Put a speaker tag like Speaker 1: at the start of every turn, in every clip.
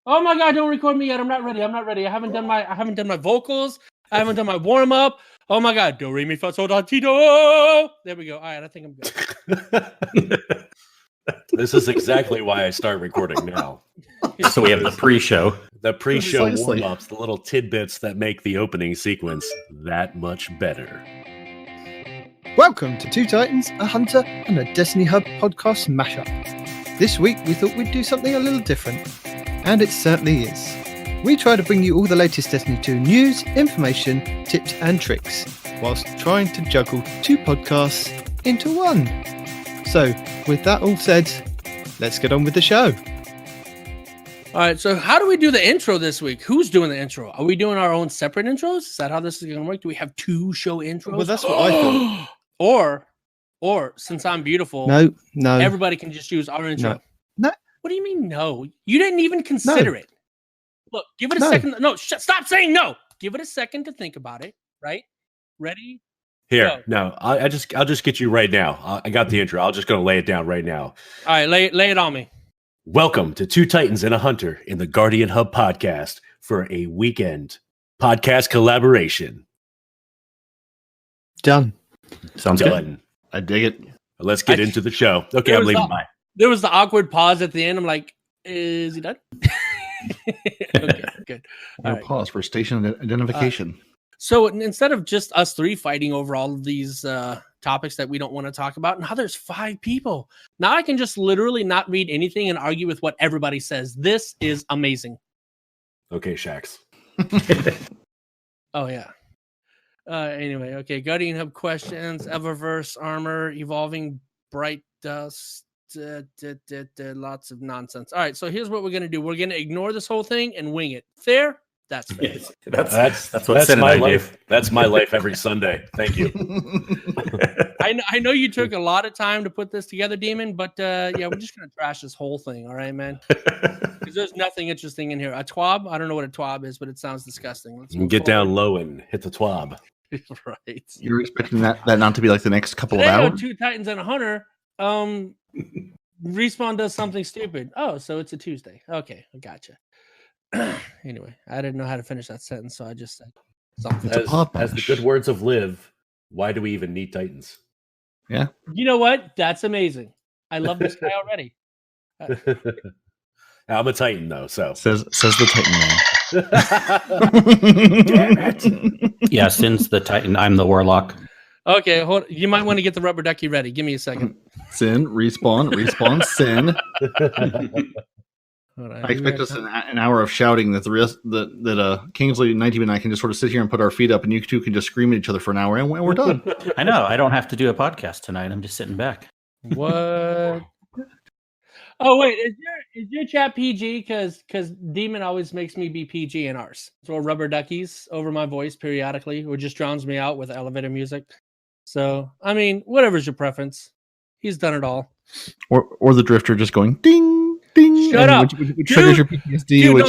Speaker 1: Oh my God! Don't record me yet. I'm not ready. I haven't done my vocals. I haven't done my warm up. Oh my God! Do re mi fa sol la ti do. There we go. All right, I think I'm good.
Speaker 2: This is exactly why I start recording now.
Speaker 3: So we have the pre-show.
Speaker 2: The pre-show warm-ups, the little tidbits that make the opening sequence that much better.
Speaker 4: Welcome to Two Titans, a Hunter, and a Destiny Hub podcast mashup. This week we thought we'd do something a little different, and it certainly is. We try to bring you all the latest Destiny 2 news, information, tips and tricks, whilst trying to juggle two podcasts into one. So, with that all said, let's get on with the show.
Speaker 1: All right, so how do we do the intro this week? Who's doing the intro? Are we doing our own separate intros? Is that how this is going to work? Do we have two show intros?
Speaker 4: Well, that's what I thought.
Speaker 1: Or since I'm beautiful,
Speaker 4: no,
Speaker 1: everybody can just use our intro.
Speaker 4: No.
Speaker 1: What do you mean no? You didn't even consider it. Look, give it a second. No, stop saying no. Give it a second to think about it. Right? Ready?
Speaker 2: Here, no, I'll just get you right now. I got the intro. I'm just going to lay it down right now.
Speaker 1: All right, lay it on me.
Speaker 2: Welcome to Two Titans and a Hunter in the Guardian Hub podcast for a weekend podcast collaboration.
Speaker 4: Done.
Speaker 3: Sounds
Speaker 2: Done.
Speaker 3: good. I dig it.
Speaker 2: Let's get into the show. Okay, I'm leaving mine.
Speaker 1: There was the awkward pause at the end. I'm like, is he done? Okay, good.
Speaker 5: No pause for station identification.
Speaker 1: So instead of just us three fighting over all of these topics that we don't want to talk about, now there's 5 people. Now I can just literally not read anything and argue with what everybody says. This is amazing.
Speaker 2: Okay, Shax.
Speaker 1: Oh, yeah. Anyway, okay. Guardian Hub questions, Eververse, armor, evolving bright dust, lots of nonsense. All right, so here's what we're going to do. We're going to ignore this whole thing and wing it. Fair? That's fair.
Speaker 2: That's my life. That's my life every Sunday. Thank you.
Speaker 1: I know you took a lot of time to put this together, Demon, but yeah, we're just gonna trash this whole thing, all right, man? Because there's nothing interesting in here. A twab? I don't know what a twab is, but it sounds disgusting.
Speaker 2: Let's get down low and hit the twab.
Speaker 1: Right.
Speaker 5: You're expecting that not to be like the next couple
Speaker 1: Today,
Speaker 5: of hours?
Speaker 1: Two Titans and a Hunter. Respawn does something stupid. Oh, so it's a Tuesday. Okay, I gotcha. Anyway, I didn't know how to finish that sentence, so I just said something.
Speaker 2: As the good words of Liv, why do we even need Titans?
Speaker 5: Yeah.
Speaker 1: You know what? That's amazing. I love this guy already.
Speaker 2: I'm a Titan, though, so.
Speaker 5: Says the Titan
Speaker 2: man. Damn it.
Speaker 3: Yeah, Cyn's the Titan. I'm the Warlock.
Speaker 1: Okay, hold. You might want to get the rubber ducky ready. Give me a second.
Speaker 5: Cyn, respawn, Cyn. I expect us an hour of shouting that the rest that Kingsley and 19 and I can just sort of sit here and put our feet up, and you two can just scream at each other for an hour, and we're done.
Speaker 3: I know. I don't have to do a podcast tonight. I'm just sitting back.
Speaker 1: What? Oh wait, is your chat PG? Because Demon always makes me be PG in ours. Throw rubber duckies over my voice periodically, or just drowns me out with elevator music. So I mean, whatever's your preference. He's done it all.
Speaker 5: Or the drifter just going ding. Ding.
Speaker 1: Shut up.
Speaker 5: Which triggers your PTSD.
Speaker 1: Dude, no,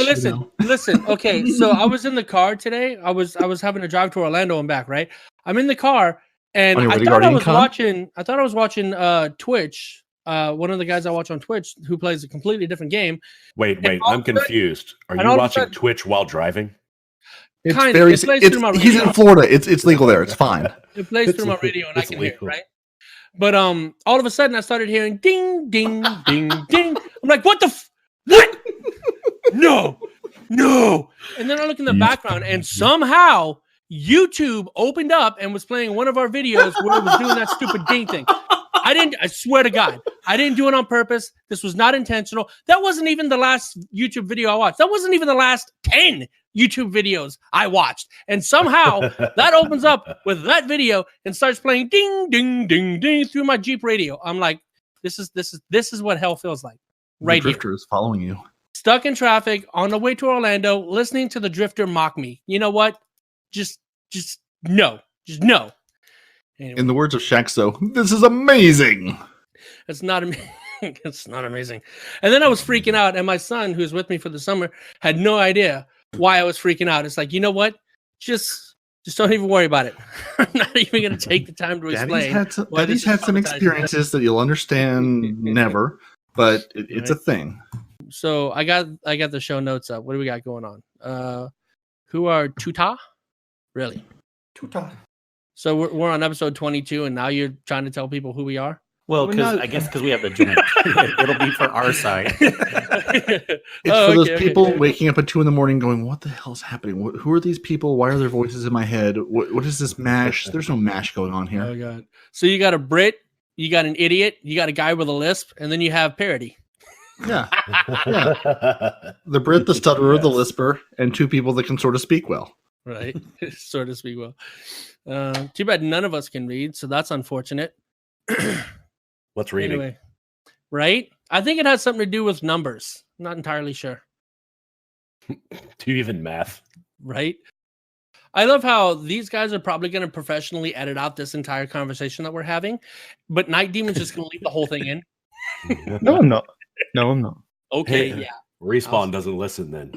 Speaker 1: listen. Okay, so I was in the car today. I was having to drive to Orlando and back, right? I'm in the car and I thought I was watching Twitch. One of the guys I watch on Twitch who plays a completely different game.
Speaker 2: Wait, I'm confused. Are you watching Twitch while driving?
Speaker 5: He's in Florida. It's legal there. It's fine.
Speaker 1: It plays through my radio and I can hear it, right? But all of a sudden I started hearing ding, ding, ding, ding. I'm like, what the what? No. And then I look in the background and somehow YouTube opened up and was playing one of our videos where it was doing that stupid ding thing. I swear to God, I didn't do it on purpose. This was not intentional. That wasn't even the last YouTube video I watched. That wasn't even the last 10 YouTube videos I watched. And somehow that opens up with that video and starts playing ding, ding, ding, ding through my Jeep radio. I'm like, this is what hell feels like. Right here.
Speaker 5: The drifter is following you.
Speaker 1: Stuck in traffic on the way to Orlando, listening to the drifter mock me. You know what? Just no. Just no. Anyway.
Speaker 5: In the words of Shax, though, this is amazing.
Speaker 1: It's not amazing. It's not amazing. And then I was freaking out, and my son, who's with me for the summer, had no idea why I was freaking out. It's like, you know what? Just don't even worry about it. I'm not even going to take the time to explain.
Speaker 5: Daddy's had some experiences that you'll understand never, but it's a thing.
Speaker 1: So I got the show notes up. What do we got going on? Who are Tuta? Really?
Speaker 3: Tuta.
Speaker 1: So we're on episode 22, and now you're trying to tell people who we are?
Speaker 3: Well,
Speaker 5: Well,
Speaker 3: because
Speaker 5: no.
Speaker 3: I guess because we have the joint, it'll be for our side.
Speaker 5: It's for those people waking up at 2 a.m. going, "What the hell's happening? Who are these people? Why are there voices in my head? What is this mash? There's no mash going on here."
Speaker 1: Oh god! So you got a Brit, you got an idiot, you got a guy with a lisp, and then you have parody.
Speaker 5: Yeah, the Brit, the stutterer, the lisper, and 2 people that can sort of speak well.
Speaker 1: Right, so to speak. Well, too bad none of us can read, so that's unfortunate.
Speaker 2: What's reading?
Speaker 1: Anyway, right? I think it has something to do with numbers. I'm not entirely sure.
Speaker 2: Do you even math?
Speaker 1: Right? I love how these guys are probably going to professionally edit out this entire conversation that we're having, but Night Demon's just going to leave the whole thing in.
Speaker 4: No, I'm not. No, I'm not.
Speaker 1: Okay,
Speaker 2: Hey,
Speaker 1: yeah.
Speaker 2: Respawn doesn't listen then.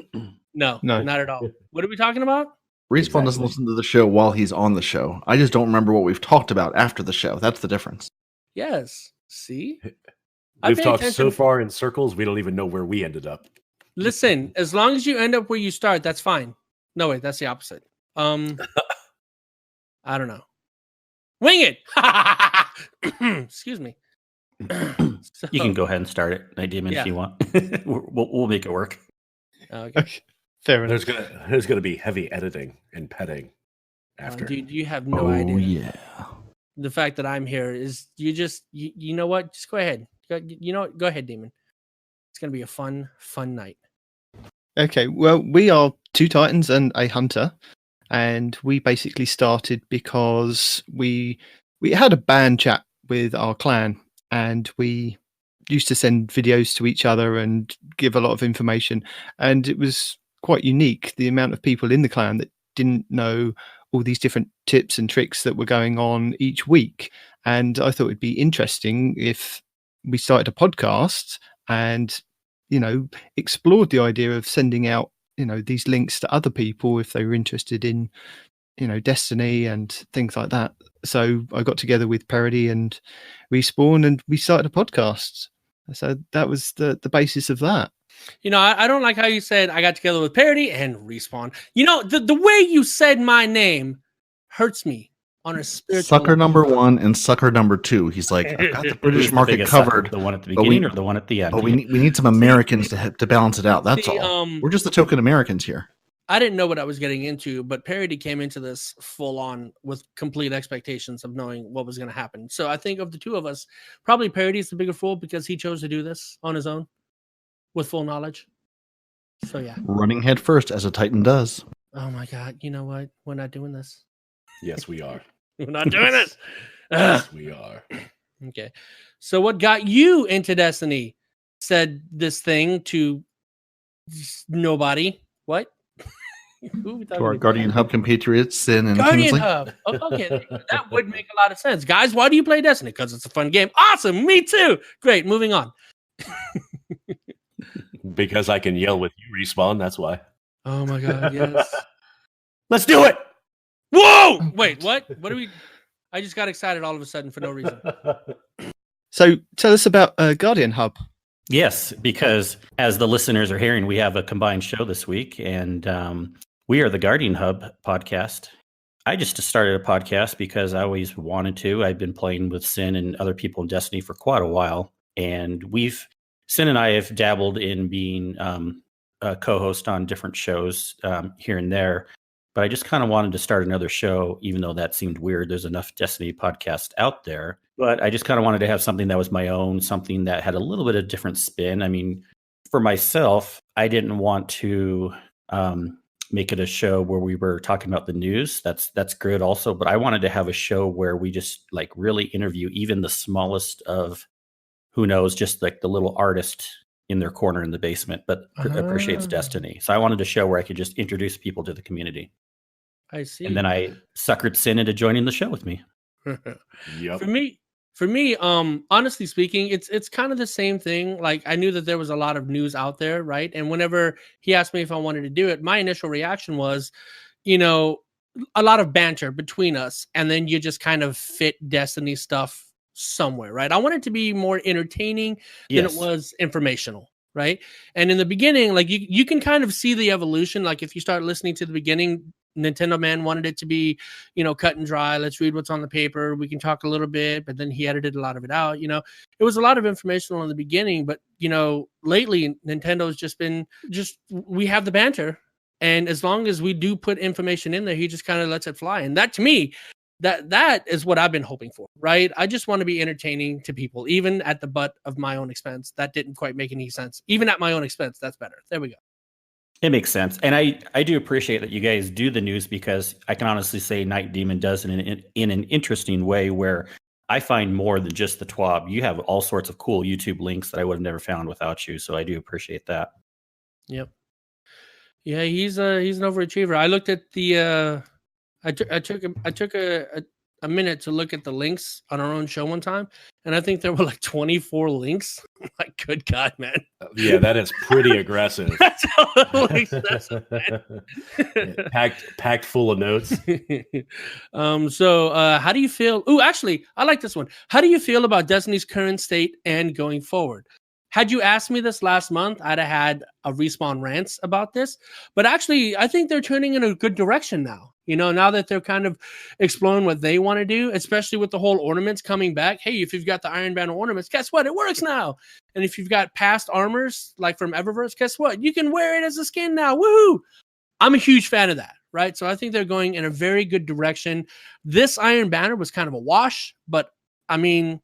Speaker 1: No,
Speaker 4: No.
Speaker 1: not at all. What are we talking about?
Speaker 5: Respawn doesn't listen to the show while he's on the show. I just don't remember what we've talked about after the show. That's the difference.
Speaker 1: Yes. See? I
Speaker 2: We've
Speaker 1: pay
Speaker 2: talked so
Speaker 1: attention.
Speaker 2: far in circles, we don't even know where we ended up.
Speaker 1: Listen, as long as you end up where you start, that's fine. No, wait, that's the opposite. I don't know. Wing it. Excuse me. So-
Speaker 3: You can go ahead and start it, Night Demon,
Speaker 1: Yeah.
Speaker 3: if you want. We'll make it work.
Speaker 1: Okay.
Speaker 4: Okay. Fair enough.
Speaker 2: There's gonna be heavy editing and petting after.
Speaker 1: Dude, you have no idea.
Speaker 5: yeah.
Speaker 1: The fact that I'm here is you know what? Just go ahead. You know what? Go ahead, Demon. It's gonna be a fun night.
Speaker 4: Okay, well, we are 2 Titans and a Hunter, and we basically started because we had a band chat with our clan, and we used to send videos to each other and give a lot of information, and it was quite unique, the amount of people in the clan that didn't know all these different tips and tricks that were going on each week. And I thought it'd be interesting if we started a podcast and, you know, explored the idea of sending out, you know, these links to other people if they were interested in, you know, Destiny and things like that. So I got together with Parody and Respawn and we started a podcast. So that was the basis of that.
Speaker 1: You know, I don't like how you said I got together with Parody and Respawn. You know, the way you said my name hurts me on a spiritual
Speaker 5: Sucker
Speaker 1: level.
Speaker 5: number 1 and sucker number 2. He's like, I've got the British
Speaker 3: The
Speaker 5: market
Speaker 3: biggest sucker,
Speaker 5: covered,
Speaker 3: the one at the
Speaker 5: but
Speaker 3: beginning
Speaker 5: we-
Speaker 3: or the one at the end?
Speaker 5: but we need some Americans to balance it out. That's
Speaker 1: See,
Speaker 5: all. We're just the token Americans here.
Speaker 1: I didn't know what I was getting into, but Parody came into this full on with complete expectations of knowing what was going to happen. So I think of the two of us, probably Parody is the bigger fool because he chose to do this on his own with full knowledge. So yeah.
Speaker 5: Running head first, as a Titan does.
Speaker 1: Oh my God. You know what? We're not doing this.
Speaker 2: Yes, we are.
Speaker 1: We're not doing this.
Speaker 2: Yes, we are.
Speaker 1: Okay. So what got you into Destiny? Said this thing to nobody. What? Who are we
Speaker 5: To
Speaker 1: talking
Speaker 5: our
Speaker 1: about?
Speaker 5: Guardian Hub compatriots, Cyn and
Speaker 1: Guardian
Speaker 5: Kingsley.
Speaker 1: Hub. Okay, that would make a lot of sense. Guys, why do you play Destiny? Because it's a fun game. Awesome. Me too. Great. Moving on.
Speaker 2: Because I can yell with you, Respawn, that's why.
Speaker 1: Oh my God. Yes.
Speaker 2: Let's do it!
Speaker 1: Whoa! Wait, what? What are we? I just got excited all of a sudden for no reason.
Speaker 4: So tell us about Guardian Hub.
Speaker 3: Yes, because as the listeners are hearing, we have a combined show this week, and we are the Guardian Hub podcast. I just started a podcast because I always wanted to. I've been playing with Cyn and other people in Destiny for quite a while, and Cyn and I have dabbled in being a co-host on different shows here and there. But I just kind of wanted to start another show, even though that seemed weird. There's enough Destiny podcasts out there. But I just kind of wanted to have something that was my own, something that had a little bit of different spin. I mean, for myself, I didn't want to make it a show where we were talking about the news. That's good also. But I wanted to have a show where we just like really interview even the smallest of, who knows, just like the little artist in their corner in the basement, but appreciates Destiny. So I wanted a show where I could just introduce people to the community.
Speaker 1: I see.
Speaker 3: And then I suckered Cyn into joining the show with me.
Speaker 2: Yep.
Speaker 1: For me, honestly speaking, it's kind of the same thing. Like I knew that there was a lot of news out there, right? And whenever he asked me if I wanted to do it, my initial reaction was, you know, a lot of banter between us, and then you just kind of fit Destiny stuff somewhere, right? I want it to be more entertaining than it was informational, right? And in the beginning, like you can kind of see the evolution. Like if you start listening to the beginning, Nintendo Man wanted it to be, cut and dry. Let's read what's on the paper. We can talk a little bit, but then he edited a lot of it out. It was a lot of information in the beginning, but lately Nintendo's just been we have the banter, and as long as we do put information in there, he just kind of lets it fly. And that to me, that is what I've been hoping for, right? I just want to be entertaining to people, even at the butt of my own expense. That didn't quite make any sense. Even at my own expense, that's better. There we go.
Speaker 3: It makes sense. And I do appreciate that you guys do the news, because I can honestly say Night Demon does it in an interesting way where I find more than just the TWAB. You have all sorts of cool YouTube links that I would have never found without you. So I do appreciate that.
Speaker 1: Yep. Yeah, he's an overachiever. I looked at the I took a minute to look at the links on our own show one time, and I think there were like 24 links. Like, good God, man.
Speaker 2: Yeah, that is pretty aggressive.
Speaker 1: That's excessive, man.
Speaker 2: Packed full of notes.
Speaker 1: So how do you feel? Oh, actually, I like this one. How do you feel about Destiny's current state and going forward? Had you asked me this last month, I'd have had a Respawn rants about this. But actually, I think they're turning in a good direction now. Now that they're kind of exploring what they want to do, especially with the whole ornaments coming back. Hey, if you've got the Iron Banner ornaments, guess what? It works now. And if you've got past armors, like from Eververse, guess what? You can wear it as a skin now. Woohoo! I'm a huge fan of that, right? So I think they're going in a very good direction. This Iron Banner was kind of a wash, but I mean,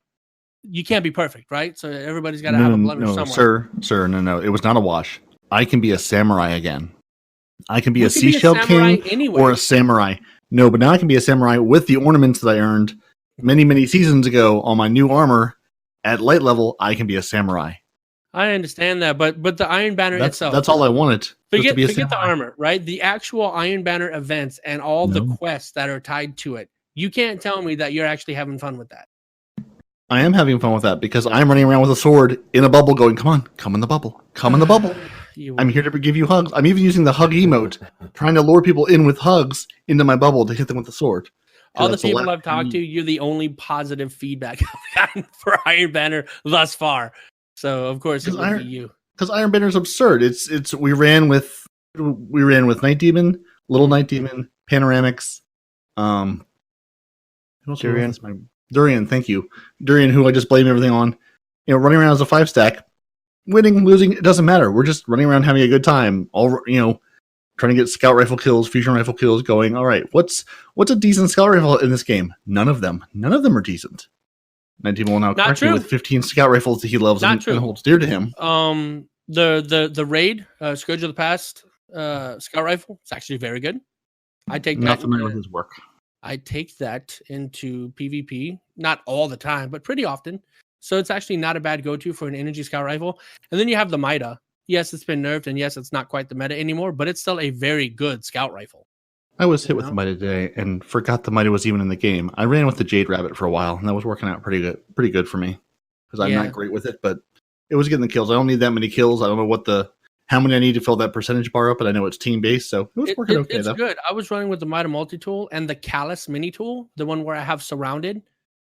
Speaker 1: you can't be perfect, right? So everybody's got to have a blemish somewhere.
Speaker 5: Sir, no. It was not a wash. I can be a samurai again. I can be
Speaker 1: You
Speaker 5: a
Speaker 1: could be a
Speaker 5: seashell
Speaker 1: samurai
Speaker 5: king
Speaker 1: anyway.
Speaker 5: or a samurai. No, but now I can be a samurai with the ornaments that I earned many, many seasons ago on my new armor. At light level, I can be a samurai.
Speaker 1: I understand that, but the Iron Banner itself.
Speaker 5: That's all I wanted.
Speaker 1: Forget the armor, right? The actual Iron Banner events and all the quests that are tied to it. You can't tell me that you're actually having fun with that.
Speaker 5: I am having fun with that because I'm running around with a sword in a bubble going, come on, come in the bubble. Come in the bubble. I'm here to give you hugs. I'm even using the hug emote, trying to lure people in with hugs into my bubble to hit them with the sword.
Speaker 1: All the people I've talked to, you're the only positive feedback I've gotten for Iron Banner thus far. So of course it would be you.
Speaker 5: Because Iron Banner is absurd. We ran with Night Demon, Little Night Demon, Panoramics, Durian, thank you. Durian, who I just blame everything on. Running around as a 5-stack. Winning, losing, it doesn't matter. We're just running around having a good time. Trying to get scout rifle kills, fusion rifle kills going. All right, what's a decent scout rifle in this game? None of them. None of them are decent. Night Demon will now correct me with 15 scout rifles that he loves and holds dear to him.
Speaker 1: The raid, Scourge of the Past scout rifle, it's actually very good. I take that.
Speaker 5: Not familiar with his work.
Speaker 1: I take that into PvP, not all the time, but pretty often. So it's actually not a bad go-to for an energy scout rifle. And then you have the Mida. Yes, it's been nerfed, and yes, it's not quite the meta anymore, but it's still a very good scout rifle.
Speaker 5: I was hit with the Mida today and forgot the Mida was even in the game. I ran with the Jade Rabbit for a while, and that was working out pretty good for me. Because I'm not great with it, but it was getting the kills. I don't need that many kills. I don't know how many I need to fill that percentage bar up, but I know it's team-based, so it was working okay.
Speaker 1: It's good. I was running with the Mida multi-tool and the Callus mini-tool, the one where I have surrounded.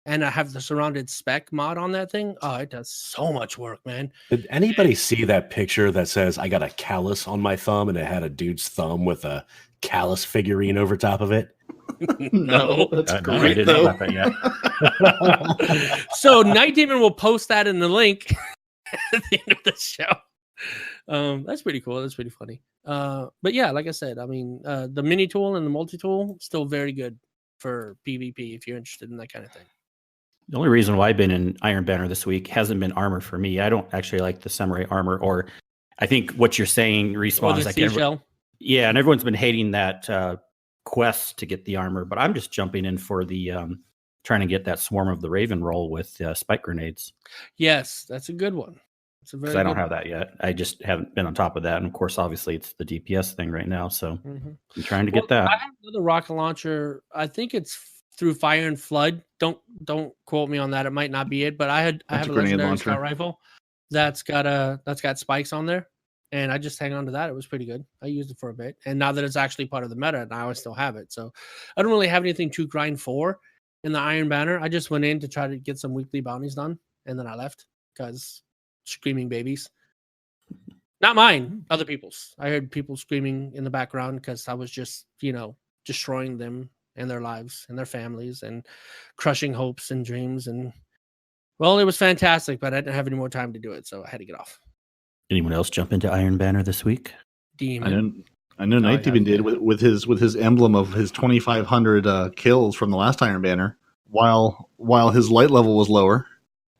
Speaker 1: And I have the surrounded spec mod on that thing. Oh, it does so much work, man.
Speaker 2: Did anybody see that picture that says I got a callus on my thumb and it had a dude's thumb with a callus figurine over top of it?
Speaker 5: No, that's great.
Speaker 3: No, I didn't
Speaker 5: though.
Speaker 1: So Night Demon will post that in the link at the end of the show. That's pretty cool. That's pretty funny. But yeah, like I said, I mean, the mini tool and the multi tool still very good for PvP if you're interested in that kind of thing.
Speaker 3: The only reason why I've been in Iron Banner this week hasn't been armor for me. I don't actually like the samurai armor, or I think what you're saying respawns like yeah, and everyone's been hating that quest to get the armor, but I'm just jumping in for the trying to get that Swarm of the Raven roll with spike grenades.
Speaker 1: Yes, that's a good one.
Speaker 3: Because I don't have that yet. I just haven't been on top of that, and of course, obviously, it's the DPS thing right now. So I'm trying to get that.
Speaker 1: I have another rocket launcher. I think it's through Fire and Flood. Don't quote me on that. It might not be it, but I have a legendary scout rifle that's got spikes on there, and I just hang on to that. It was pretty good. I used it for a bit, and now that it's actually part of the meta, now I still have it. So I don't really have anything to grind for in the Iron Banner. I just went in to try to get some weekly bounties done, and then I left because screaming babies. Not mine, other people's. I heard people screaming in the background because I was just, destroying them and their lives and their families and crushing hopes and dreams. And well, it was fantastic, but I didn't have any more time to do it, so I had to get off.
Speaker 3: Anyone else jump into Iron Banner this week?
Speaker 1: Demon.
Speaker 5: I know Night Demon did with his emblem of his 2,500 kills from the last Iron Banner, while his light level was lower.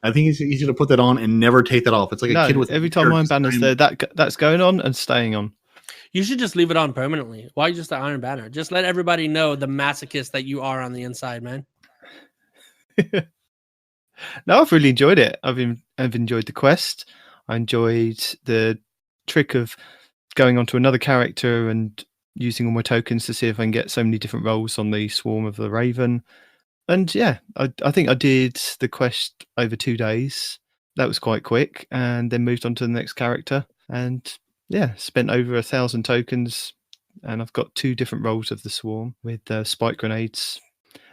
Speaker 5: I think he's easy to put that on and never take that off. It's like a kid with
Speaker 4: every time Iron Banner's there, that's going on and staying on.
Speaker 1: You should just leave it on permanently. Why just the Iron Banner? Just let everybody know the masochist that you are on the inside, man.
Speaker 4: No, I've really enjoyed it. I've enjoyed the quest. I enjoyed the trick of going onto another character and using all my tokens to see if I can get so many different roles on the Swarm of the Raven. And yeah, I think I did the quest over 2 days. That was quite quick, and then moved on to the next character. And yeah, spent over 1,000 tokens, and I've got 2 different roles of the Swarm with spike grenades.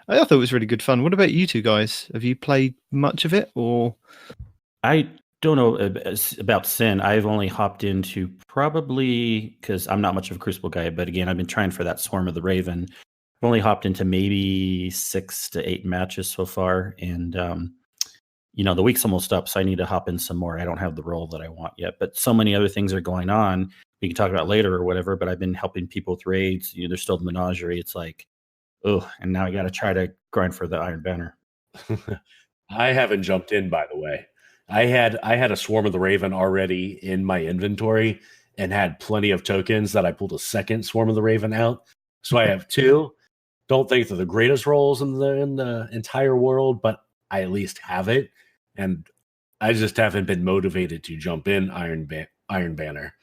Speaker 4: I thought it was really good fun. What about you two guys? Have you played much of it, or?
Speaker 3: I don't know about Cyn. I've only hopped into probably, because I'm not much of a Crucible guy, but again, I've been trying for that Swarm of the Raven. I've only hopped into maybe 6 to 8 matches so far, and the week's almost up, so I need to hop in some more. I don't have the role that I want yet, but so many other things are going on. We can talk about later or whatever, but I've been helping people with raids. There's still the menagerie. It's like, oh, and now I got to try to grind for the Iron Banner.
Speaker 2: I haven't jumped in, by the way. I had a Swarm of the Raven already in my inventory and had plenty of tokens that I pulled a second Swarm of the Raven out. So I have 2. Don't think they're the greatest rolls in the entire world, but I at least have it. And I just haven't been motivated to jump in Iron Banner.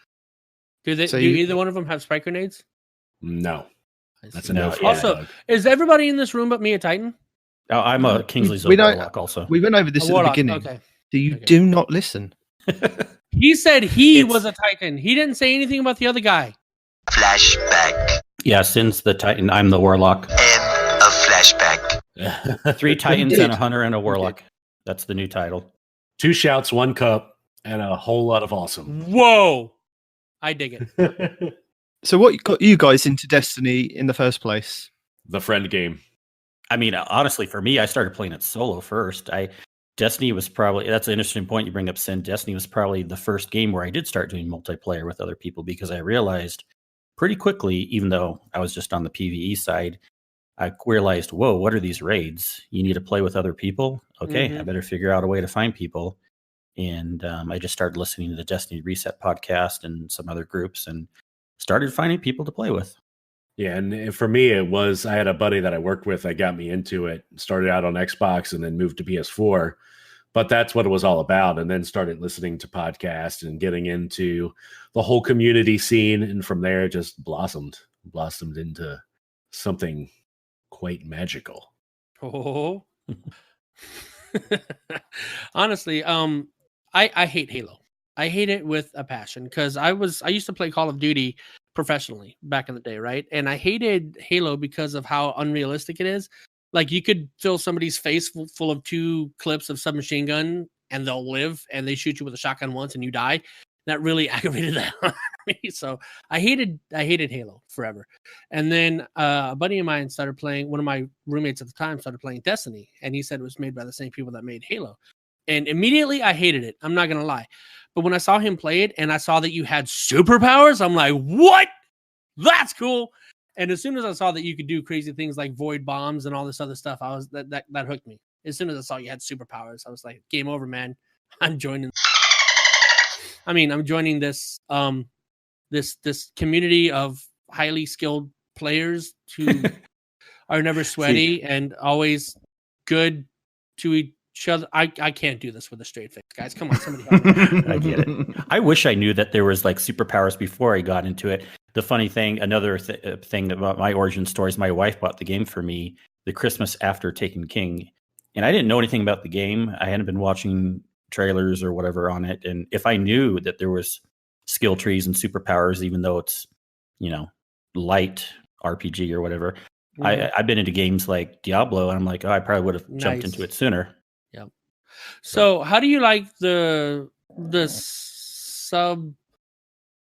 Speaker 1: Do either one of them have spike grenades?
Speaker 2: No. That's a
Speaker 3: no.
Speaker 2: no.
Speaker 1: Also, is everybody in this room but me a Titan?
Speaker 3: Oh, I'm a Kingsley's Warlock also.
Speaker 4: We went over this at the beginning.
Speaker 1: Okay.
Speaker 4: Do not listen.
Speaker 1: He said he was a Titan. He didn't say anything about the other guy.
Speaker 6: Flashback.
Speaker 3: Yeah, Cyn's the Titan. I'm the Warlock.
Speaker 6: And a flashback.
Speaker 3: 3 Titans and a Hunter and a Warlock. That's the new title.
Speaker 2: 2 shouts, 1 cup, and a whole lot of awesome.
Speaker 1: Whoa! I dig it.
Speaker 4: So what got you guys into Destiny in the first place?
Speaker 2: The friend game.
Speaker 3: I mean, honestly, for me, I started playing it solo first. Destiny was probably, that's an interesting point you bring up, Cyn. Destiny was probably the first game where I did start doing multiplayer with other people, because I realized pretty quickly, even though I was just on the PvE side, I realized, whoa, what are these raids? You need to play with other people? Okay, I better figure out a way to find people. And I just started listening to the Destiny Reset podcast and some other groups and started finding people to play with.
Speaker 2: Yeah, and for me, it was, I had a buddy that I worked with that got me into it. Started out on Xbox and then moved to PS4. But that's what it was all about. And then started listening to podcasts and getting into the whole community scene. And from there, it just blossomed into something quite magical.
Speaker 1: Oh. Honestly, I hate Halo. I hate it with a passion, because I used to play Call of Duty professionally back in the day, right? And I hated Halo because of how unrealistic it is. Like, you could fill somebody's face full of 2 clips of submachine gun and they'll live, and they shoot you with a shotgun once and you die. That really aggravated the hell out of me. So I hated Halo forever. And then a buddy of mine started playing, one of my roommates at the time started playing Destiny, and he said it was made by the same people that made Halo. And immediately I hated it. I'm not going to lie. But when I saw him play it and I saw that you had superpowers, I'm like, what? That's cool. And as soon as I saw that you could do crazy things like void bombs and all this other stuff, I was that hooked me. As soon as I saw you had superpowers, I was like, game over, man. I'm joining this this community of highly skilled players who are never sweaty and always good to each other. I can't do this with a straight face, guys. Come on, somebody help me.
Speaker 3: I get it. I wish I knew that there was like superpowers before I got into it. The funny thing, another thing about my origin story is my wife bought the game for me the Christmas after Taken King. And I didn't know anything about the game. I hadn't been watching trailers or whatever on it. And if I knew that there was skill trees and superpowers, even though it's, light RPG or whatever, I've been into games like Diablo, and I'm like, I probably would have jumped into it sooner.
Speaker 1: Yep. So how do you like the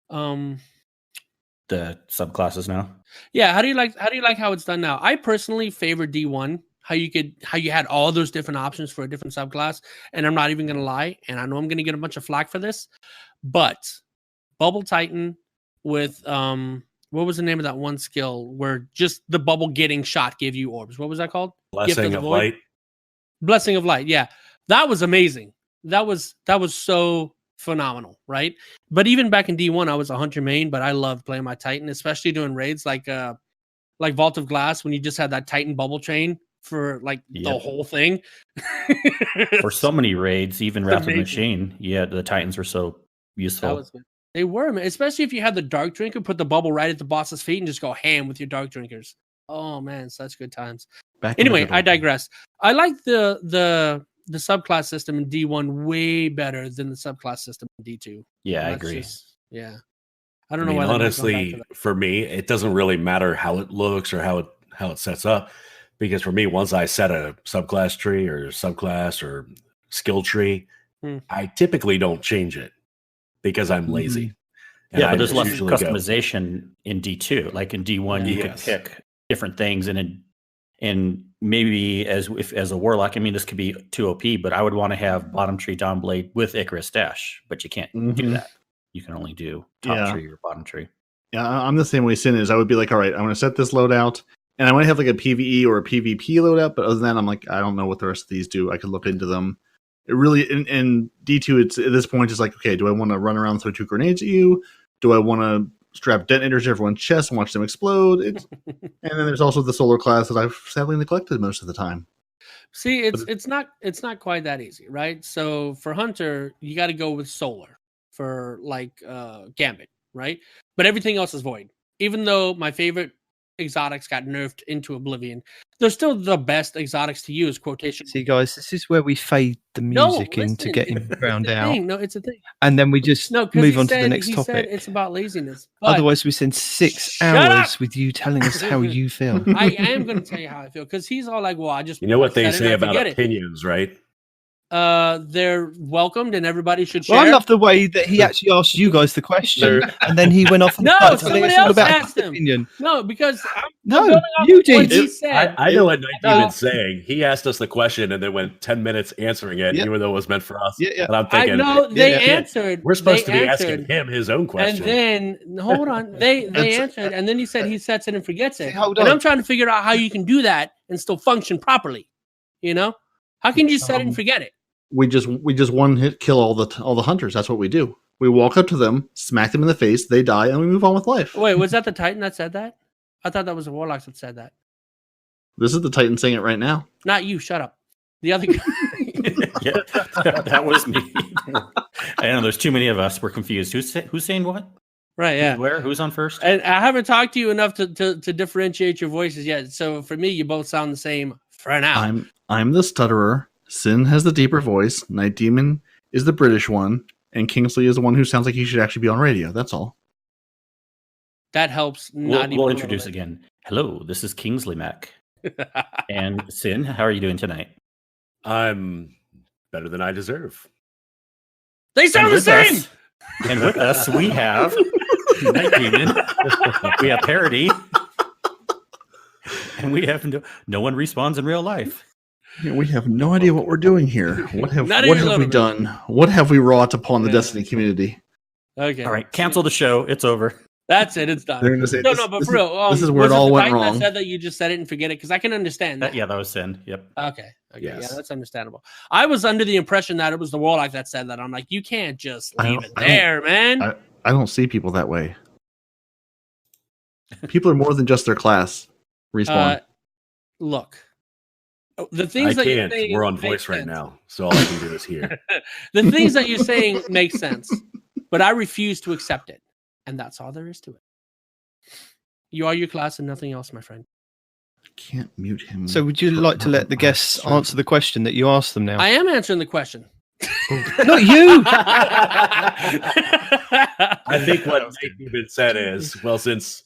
Speaker 3: The subclasses now.
Speaker 1: Yeah, how do you like how it's done now? I personally favor D1. How you had all those different options for a different subclass, and I'm not even gonna lie, and I know I'm gonna get a bunch of flack for this, but Bubble Titan with what was the name of that one skill where just the bubble getting shot gave you orbs? What was that called?
Speaker 2: Blessing of Light.
Speaker 1: Blessing of Light. Yeah, that was amazing. That was so phenomenal, right? But even back in D1, I was a hunter main, but I loved playing my Titan, especially doing raids like Vault of Glass when you just had that Titan bubble train for like the whole thing.
Speaker 3: For so many raids, even Wrath of the Machine, the Titans were so useful.
Speaker 1: They were, man. Especially if you had the Dark Drinker, put the bubble right at the boss's feet and just go ham with your Dark Drinkers. Oh man, such good times. Anyway, I digress. I like the subclass system in D1 way better than the subclass system in D2.
Speaker 3: Yeah, I agree.
Speaker 1: I don't know why.
Speaker 2: Honestly, for me, it doesn't really matter how it looks or how it sets up, because for me, once I set a subclass tree or subclass or skill tree, I typically don't change it because I'm lazy.
Speaker 3: And but there's less customization in D2. Like in D1, you can pick different things, and maybe as a warlock, I mean, this could be too OP, but I would want to have bottom tree down blade with Icarus dash, but you can't do that. You can only do top tree or bottom tree.
Speaker 5: Yeah, I'm the same way Cyn is. I would be like, all right, I'm going to set this loadout, and I might have like a PvE or a PvP loadout, but other than that, I'm like, I don't know what the rest of these do. I could look into them. It really, in D2, it's at this point, it's like, okay, do I want to run around and throw 2 grenades at you? Do I want to strap detonators to everyone's chest and watch them explode? And then there's also the solar class that I've sadly neglected most of the time.
Speaker 1: See, it's not quite that easy, right? So for Hunter, you got to go with solar for like Gambit, right? But everything else is void. Even though my favorite exotics got nerfed into oblivion, they're still the best exotics to use. Quotation.
Speaker 4: See, guys, this is where we fade the music in to get him drowned out.
Speaker 1: No, it's a thing.
Speaker 4: And then we just move on to the next topic.
Speaker 1: It's about laziness.
Speaker 4: Otherwise, we spend 6 hours with you telling us how you feel.
Speaker 1: I am going to tell you how I feel, because he's all like, "Well, I just."
Speaker 2: You know what they say about opinions, right?
Speaker 1: They're welcomed and everybody should share.
Speaker 4: Well, I love the way that he actually asked you guys the question and then he went off and
Speaker 1: somebody else asked him. Opinion. No, because
Speaker 4: you did.
Speaker 2: I know what Night Demon's saying. He asked us the question and then went 10 minutes answering it, even though it was meant for us. And I'm thinking,
Speaker 1: I know they answered.
Speaker 2: We're supposed to be asking him his own question.
Speaker 1: And then hold on, they answered, and then he said he sets it and forgets it. And I'm trying to figure out how you can do that and still function properly. You know, how can you set it and forget it?
Speaker 5: We just one hit kill all the hunters. That's what we do. We walk up to them, smack them in the face, they die, and we move on with life.
Speaker 1: Wait, was that the Titan that said that? I thought that was the Warlocks that said that.
Speaker 5: This is the Titan saying it right now.
Speaker 1: Not you. Shut up. The other guy.
Speaker 3: that was me. I know there's too many of us. We're confused. Who's saying what?
Speaker 1: Right. Yeah.
Speaker 3: Who's on first?
Speaker 1: And I haven't talked to you enough to differentiate your voices yet. So for me, you both sound the same for now.
Speaker 5: I'm the stutterer. Cyn has the deeper voice. Night Demon is the British one, and Kingsley is the one who sounds like he should actually be on radio. That's all.
Speaker 1: That helps.
Speaker 3: We'll introduce again. Hello, this is Kingsley Mac. And Cyn, how are you doing tonight?
Speaker 2: I'm better than I deserve.
Speaker 1: They sound the same.
Speaker 3: And with us, we have Night Demon. We have Parody. And we have no one respawns in real life.
Speaker 5: We have no idea what we're doing here. What have we done? What have we wrought upon the Destiny community?
Speaker 1: Okay.
Speaker 3: All right. Cancel the show. It's over.
Speaker 1: That's it. It's done.
Speaker 5: Say,
Speaker 1: but for real.
Speaker 5: This is where it all went wrong.
Speaker 1: That said that you just said it and forget it, because I can understand that.
Speaker 3: Yeah, that was Cyn. Yep.
Speaker 1: Okay. Yes. Yeah, that's understandable. I was under the impression that it was the Warlock that said that. I'm like, you can't just leave it there, man.
Speaker 5: I don't see people that way. People are more than just their class. Respawn.
Speaker 1: Look. The things that you're saying,
Speaker 2: we're on voice right now, so all I can do is hear.
Speaker 1: The things that you're saying make sense, but I refuse to accept it, and that's all there is to it. You are your class and nothing else, my friend.
Speaker 5: I can't mute him.
Speaker 4: So would you like to let the guests answer the question that you asked them now?
Speaker 1: I am answering the question.
Speaker 4: Not you!
Speaker 2: I think what David said is, well, since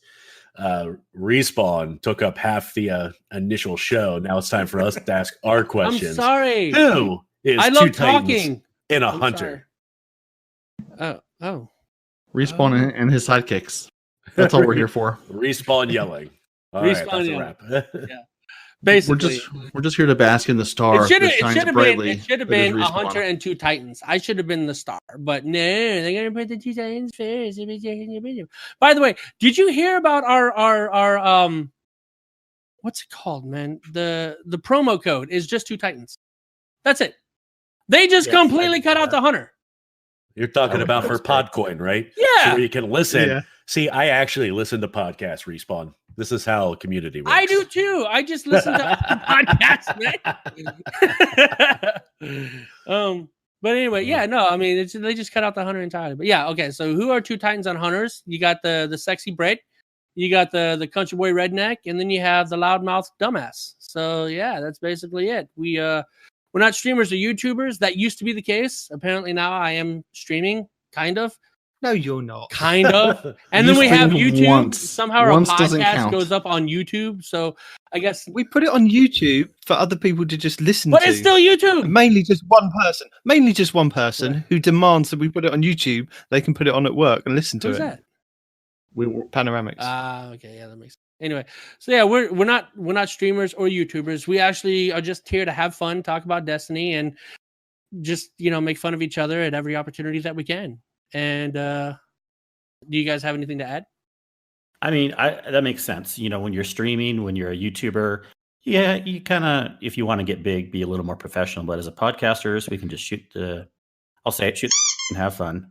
Speaker 2: Respawn took up half the initial show, now it's time for us to ask our questions.
Speaker 1: I'm sorry.
Speaker 2: Who is
Speaker 1: I
Speaker 2: two
Speaker 1: love
Speaker 2: Titans
Speaker 1: talking
Speaker 2: in a Hunter?
Speaker 1: Oh.
Speaker 5: Respawn and his sidekicks. That's all we're here for.
Speaker 2: Respawn yelling. All right,
Speaker 1: Respawn
Speaker 2: that's
Speaker 1: yelling.
Speaker 2: a wrap.
Speaker 1: Basically,
Speaker 5: We're just here to bask in the star.
Speaker 1: it should
Speaker 5: that
Speaker 1: have
Speaker 5: shines
Speaker 1: been
Speaker 5: brightly.
Speaker 1: it should have
Speaker 5: that is
Speaker 1: been a
Speaker 5: Respawn.
Speaker 1: hunter and 2 titans. I should have been the star, but no, they're gonna put the 2 titans first. By the way, did you hear about our what's it called, man? The promo code is just 2 titans. That's it. They just completely cut out the hunter.
Speaker 2: You're talking about for Podcoin, right?
Speaker 1: Yeah.
Speaker 2: So where you can listen.
Speaker 5: Yeah.
Speaker 2: See, I actually listen to podcasts, Respawn. This is how community works.
Speaker 1: I do too. I just listen to podcasts, man. But anyway, yeah, no, I mean, they just cut out the hunter entirely. But yeah, okay. So who are 2 titans on hunters? You got the sexy Brit, you got the country boy redneck, and then you have the loudmouth dumbass. So yeah, that's basically it. We're not streamers or YouTubers. That used to be the case. Apparently now I am streaming, kind of.
Speaker 4: No, you're not.
Speaker 1: Kind of. And then we have YouTube.
Speaker 5: Once.
Speaker 1: Somehow our
Speaker 5: Once doesn't
Speaker 1: podcast
Speaker 5: count.
Speaker 1: goes up on YouTube. So I guess.
Speaker 4: We put it on YouTube for other people to just listen
Speaker 1: But
Speaker 4: to.
Speaker 1: it's still YouTube.
Speaker 4: Mainly just one person. Mainly just one person who demands that we put it on YouTube. They can put it on at work and listen to
Speaker 1: Who's
Speaker 4: it.
Speaker 1: that?
Speaker 4: Panoramics.
Speaker 1: Okay, yeah, that makes sense. Anyway, so yeah, we're not streamers or YouTubers. We actually are just here to have fun, talk about Destiny, and just make fun of each other at every opportunity that we can. And do you guys have anything to add?
Speaker 3: I mean, that makes sense. When you're streaming, when you're a YouTuber, yeah, you kind of, if you want to get big, be a little more professional. But as a podcasters, we can just shoot and have fun.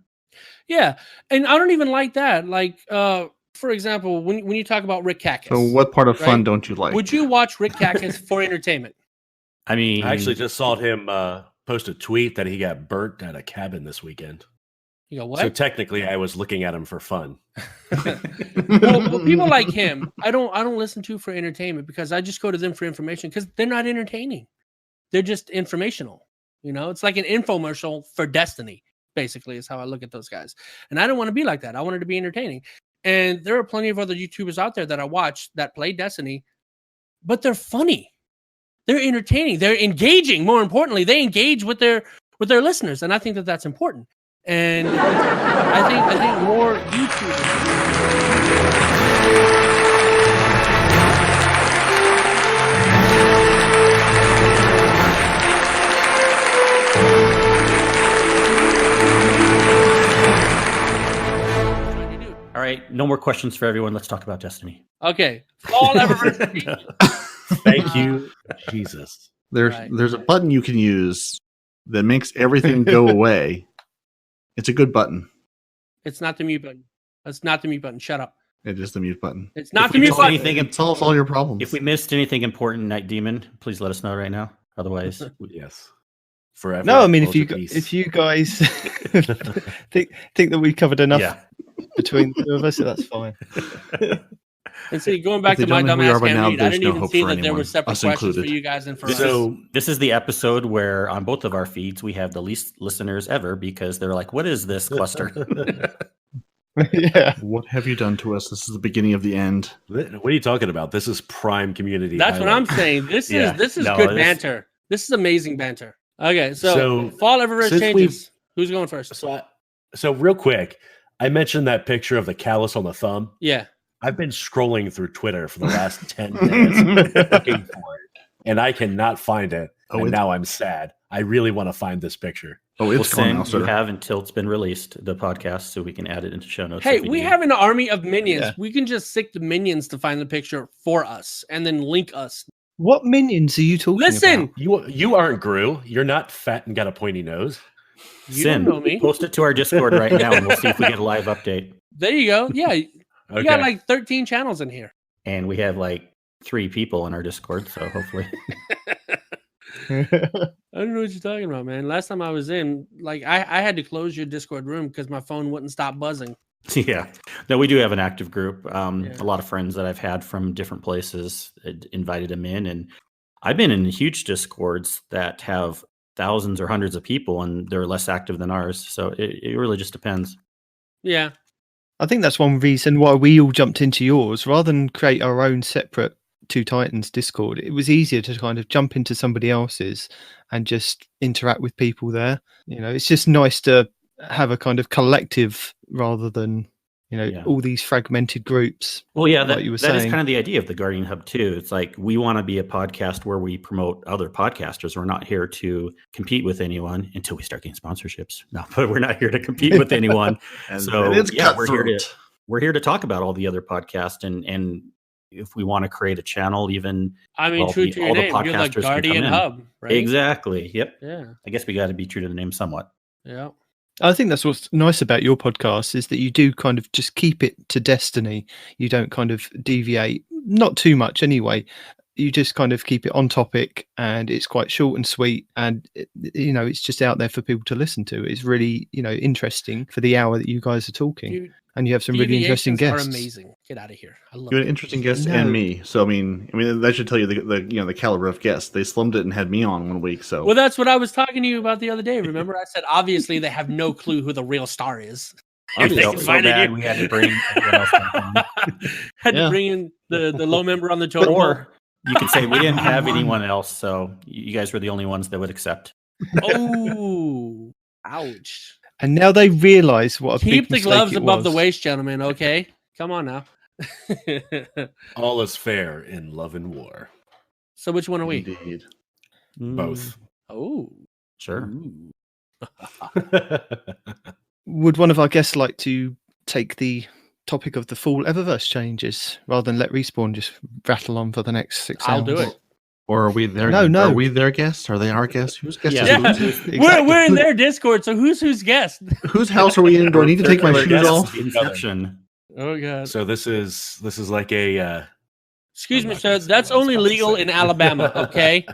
Speaker 1: Yeah, and I don't even like that. Like, for example, when you talk about Rick Cackus.
Speaker 5: So what part of fun
Speaker 1: right?
Speaker 5: don't you like?
Speaker 1: Would you watch Rick Cackus for entertainment?
Speaker 3: I mean,
Speaker 2: I actually just saw him post a tweet that he got burnt at a cabin this weekend.
Speaker 1: You go, what?
Speaker 2: So technically, I was looking at him for fun.
Speaker 1: well, people like him, I don't listen to for entertainment because I just go to them for information because they're not entertaining. They're just informational. It's like an infomercial for Destiny, basically, is how I look at those guys. And I don't want to be like that. I wanted to be entertaining. And there are plenty of other YouTubers out there that I watch that play Destiny, but they're funny. They're entertaining. They're engaging. More importantly, they engage with their listeners, and I think that that's important. And I think more YouTubers.
Speaker 3: all right, no more questions for everyone. Let's talk about Destiny.
Speaker 1: Okay, all Eververse.
Speaker 2: Thank you, Jesus.
Speaker 5: There's a button you can use that makes everything go away. It's a good button.
Speaker 1: It's not the mute button. That's not the mute button. Shut up.
Speaker 5: It is the mute button.
Speaker 1: It's not
Speaker 3: If
Speaker 1: the
Speaker 3: we
Speaker 1: mute
Speaker 3: missed
Speaker 1: button.
Speaker 3: anything,
Speaker 5: It solves all your problems.
Speaker 3: if we missed anything important, Night Demon, please let us know right now. Otherwise,
Speaker 2: Yes. Forever.
Speaker 4: No, I mean
Speaker 2: hold your peace.
Speaker 4: if you guys think that we covered enough
Speaker 3: yeah.
Speaker 4: between the two of us, that's fine.
Speaker 1: And see, going back
Speaker 5: If they
Speaker 1: to my
Speaker 5: don't know who we are
Speaker 1: dumbass
Speaker 5: by
Speaker 1: can
Speaker 5: now,
Speaker 1: read, I
Speaker 5: there's
Speaker 1: didn't
Speaker 5: no
Speaker 1: even
Speaker 5: hope
Speaker 1: see
Speaker 5: for
Speaker 1: that there were
Speaker 5: anyone,
Speaker 1: separate
Speaker 5: us
Speaker 1: questions for
Speaker 5: included.
Speaker 1: you guys and for us.
Speaker 3: So this is the episode where on both of our feeds we have the least listeners ever because they're like, "What is this cluster?"
Speaker 4: Yeah.
Speaker 5: What have you done to us? This is the beginning of the end.
Speaker 2: What are you talking about? This is prime community.
Speaker 1: That's what I'm
Speaker 2: highlight.
Speaker 1: saying. This
Speaker 3: Yeah.
Speaker 1: is
Speaker 3: No,
Speaker 1: good
Speaker 3: this-
Speaker 1: banter. This is amazing banter. Okay, so
Speaker 2: So,
Speaker 1: fall Eververse
Speaker 2: since
Speaker 1: changes. Who's going first?
Speaker 2: So real quick, I mentioned that picture of the callus on the thumb.
Speaker 1: Yeah.
Speaker 2: I've been scrolling through Twitter for the last 10 minutes looking for it, and I cannot find it.
Speaker 5: Oh,
Speaker 2: and
Speaker 5: it's-
Speaker 2: now I'm sad. I really want to find this picture.
Speaker 5: Oh,
Speaker 3: We'll
Speaker 5: it's gone now,
Speaker 3: send
Speaker 5: sir.
Speaker 3: you have until it's been released, the podcast, so we can add it into show notes.
Speaker 1: Hey,
Speaker 3: if
Speaker 1: we
Speaker 3: need.
Speaker 1: have an army of minions.
Speaker 4: Yeah.
Speaker 1: We can just sick the minions to find the picture for us and then link us.
Speaker 4: What minions are you talking
Speaker 1: Listen,
Speaker 4: about?
Speaker 2: You aren't Gru. You're not fat and got a pointy nose.
Speaker 1: you
Speaker 3: Sin,
Speaker 1: don't know me.
Speaker 3: post it to our Discord right now, and we'll see if we get a live update.
Speaker 1: There you go. Yeah, you
Speaker 2: Okay.
Speaker 1: got like 13 channels in here.
Speaker 3: And we have like 3 people in our Discord, so hopefully.
Speaker 1: I don't know what you're talking about, man. Last time I was in, like, I had to close your Discord room because my phone wouldn't stop buzzing.
Speaker 3: Yeah. No, we do have an active group.
Speaker 1: Yeah.
Speaker 3: A lot of friends that I've had from different places invited them in. And I've been in huge Discords that have thousands or hundreds of people, and they're less active than ours. So it really just depends.
Speaker 1: Yeah.
Speaker 4: I think that's one reason why we all jumped into yours rather than create our own separate Two Titans Discord. It was easier to kind of jump into somebody else's and just interact with people there. You know, it's just nice to have a kind of collective rather than all these fragmented groups.
Speaker 3: Well, yeah,
Speaker 4: like you were
Speaker 3: that is
Speaker 4: saying.
Speaker 3: kind of the idea of the Guardian Hub too. It's like we want to be a podcast where we promote other podcasters. We're not here to compete with anyone until we start getting sponsorships. No, but we're not here to compete with anyone. So
Speaker 5: it's
Speaker 3: we're here to talk about all the other podcasts and if we want to create a channel, even
Speaker 1: true to your name, you're the Guardian Hub, right?
Speaker 3: Exactly. Yep.
Speaker 1: Yeah.
Speaker 3: I guess we got to be true to the name somewhat.
Speaker 1: Yeah.
Speaker 4: I think that's what's nice about your podcast is that you do kind of just keep it to Destiny. You don't kind of deviate, not too much anyway. You just kind of keep it on topic, and it's quite short and sweet, and it's just out there for people to listen to. It's really interesting for the hour that you guys are talking.
Speaker 1: Dude,
Speaker 4: and you have some really interesting guests.
Speaker 1: Are amazing. Get out of here. I love
Speaker 5: you had interesting guests and me. So I mean that should tell you the caliber of guests. They slummed it and had me on one week. So
Speaker 1: well, that's what I was talking to you about the other day. Remember, I said obviously they have no clue who the real star is.
Speaker 3: I felt so bad. We had to bring
Speaker 1: to bring in the low member on the totem.
Speaker 3: Or you could say we didn't have anyone else, so you guys were the only ones that would accept.
Speaker 1: Oh, ouch.
Speaker 4: And now they realize what a
Speaker 1: keep
Speaker 4: big
Speaker 1: the gloves
Speaker 4: mistake
Speaker 1: above the waist, gentlemen. Okay, come on now.
Speaker 2: All is fair in love and war.
Speaker 1: So which one are we?
Speaker 5: Indeed.
Speaker 2: Both.
Speaker 1: Oh,
Speaker 3: sure.
Speaker 4: Would one of our guests like to take the topic of the fall Eververse changes rather than let Respawn just rattle on for the next 6 hours?
Speaker 1: I'll do it.
Speaker 5: Or are we their?
Speaker 4: No.
Speaker 5: Are we their guests? Are they our guests? Whose guest is
Speaker 1: exactly. We're in their Discord, so who's guest?
Speaker 5: Whose house are we in? Do I need to take my shoes off?
Speaker 3: Inception.
Speaker 1: Oh god.
Speaker 2: So this is like a.
Speaker 1: Excuse me, sir. That's only legal in Alabama. Okay.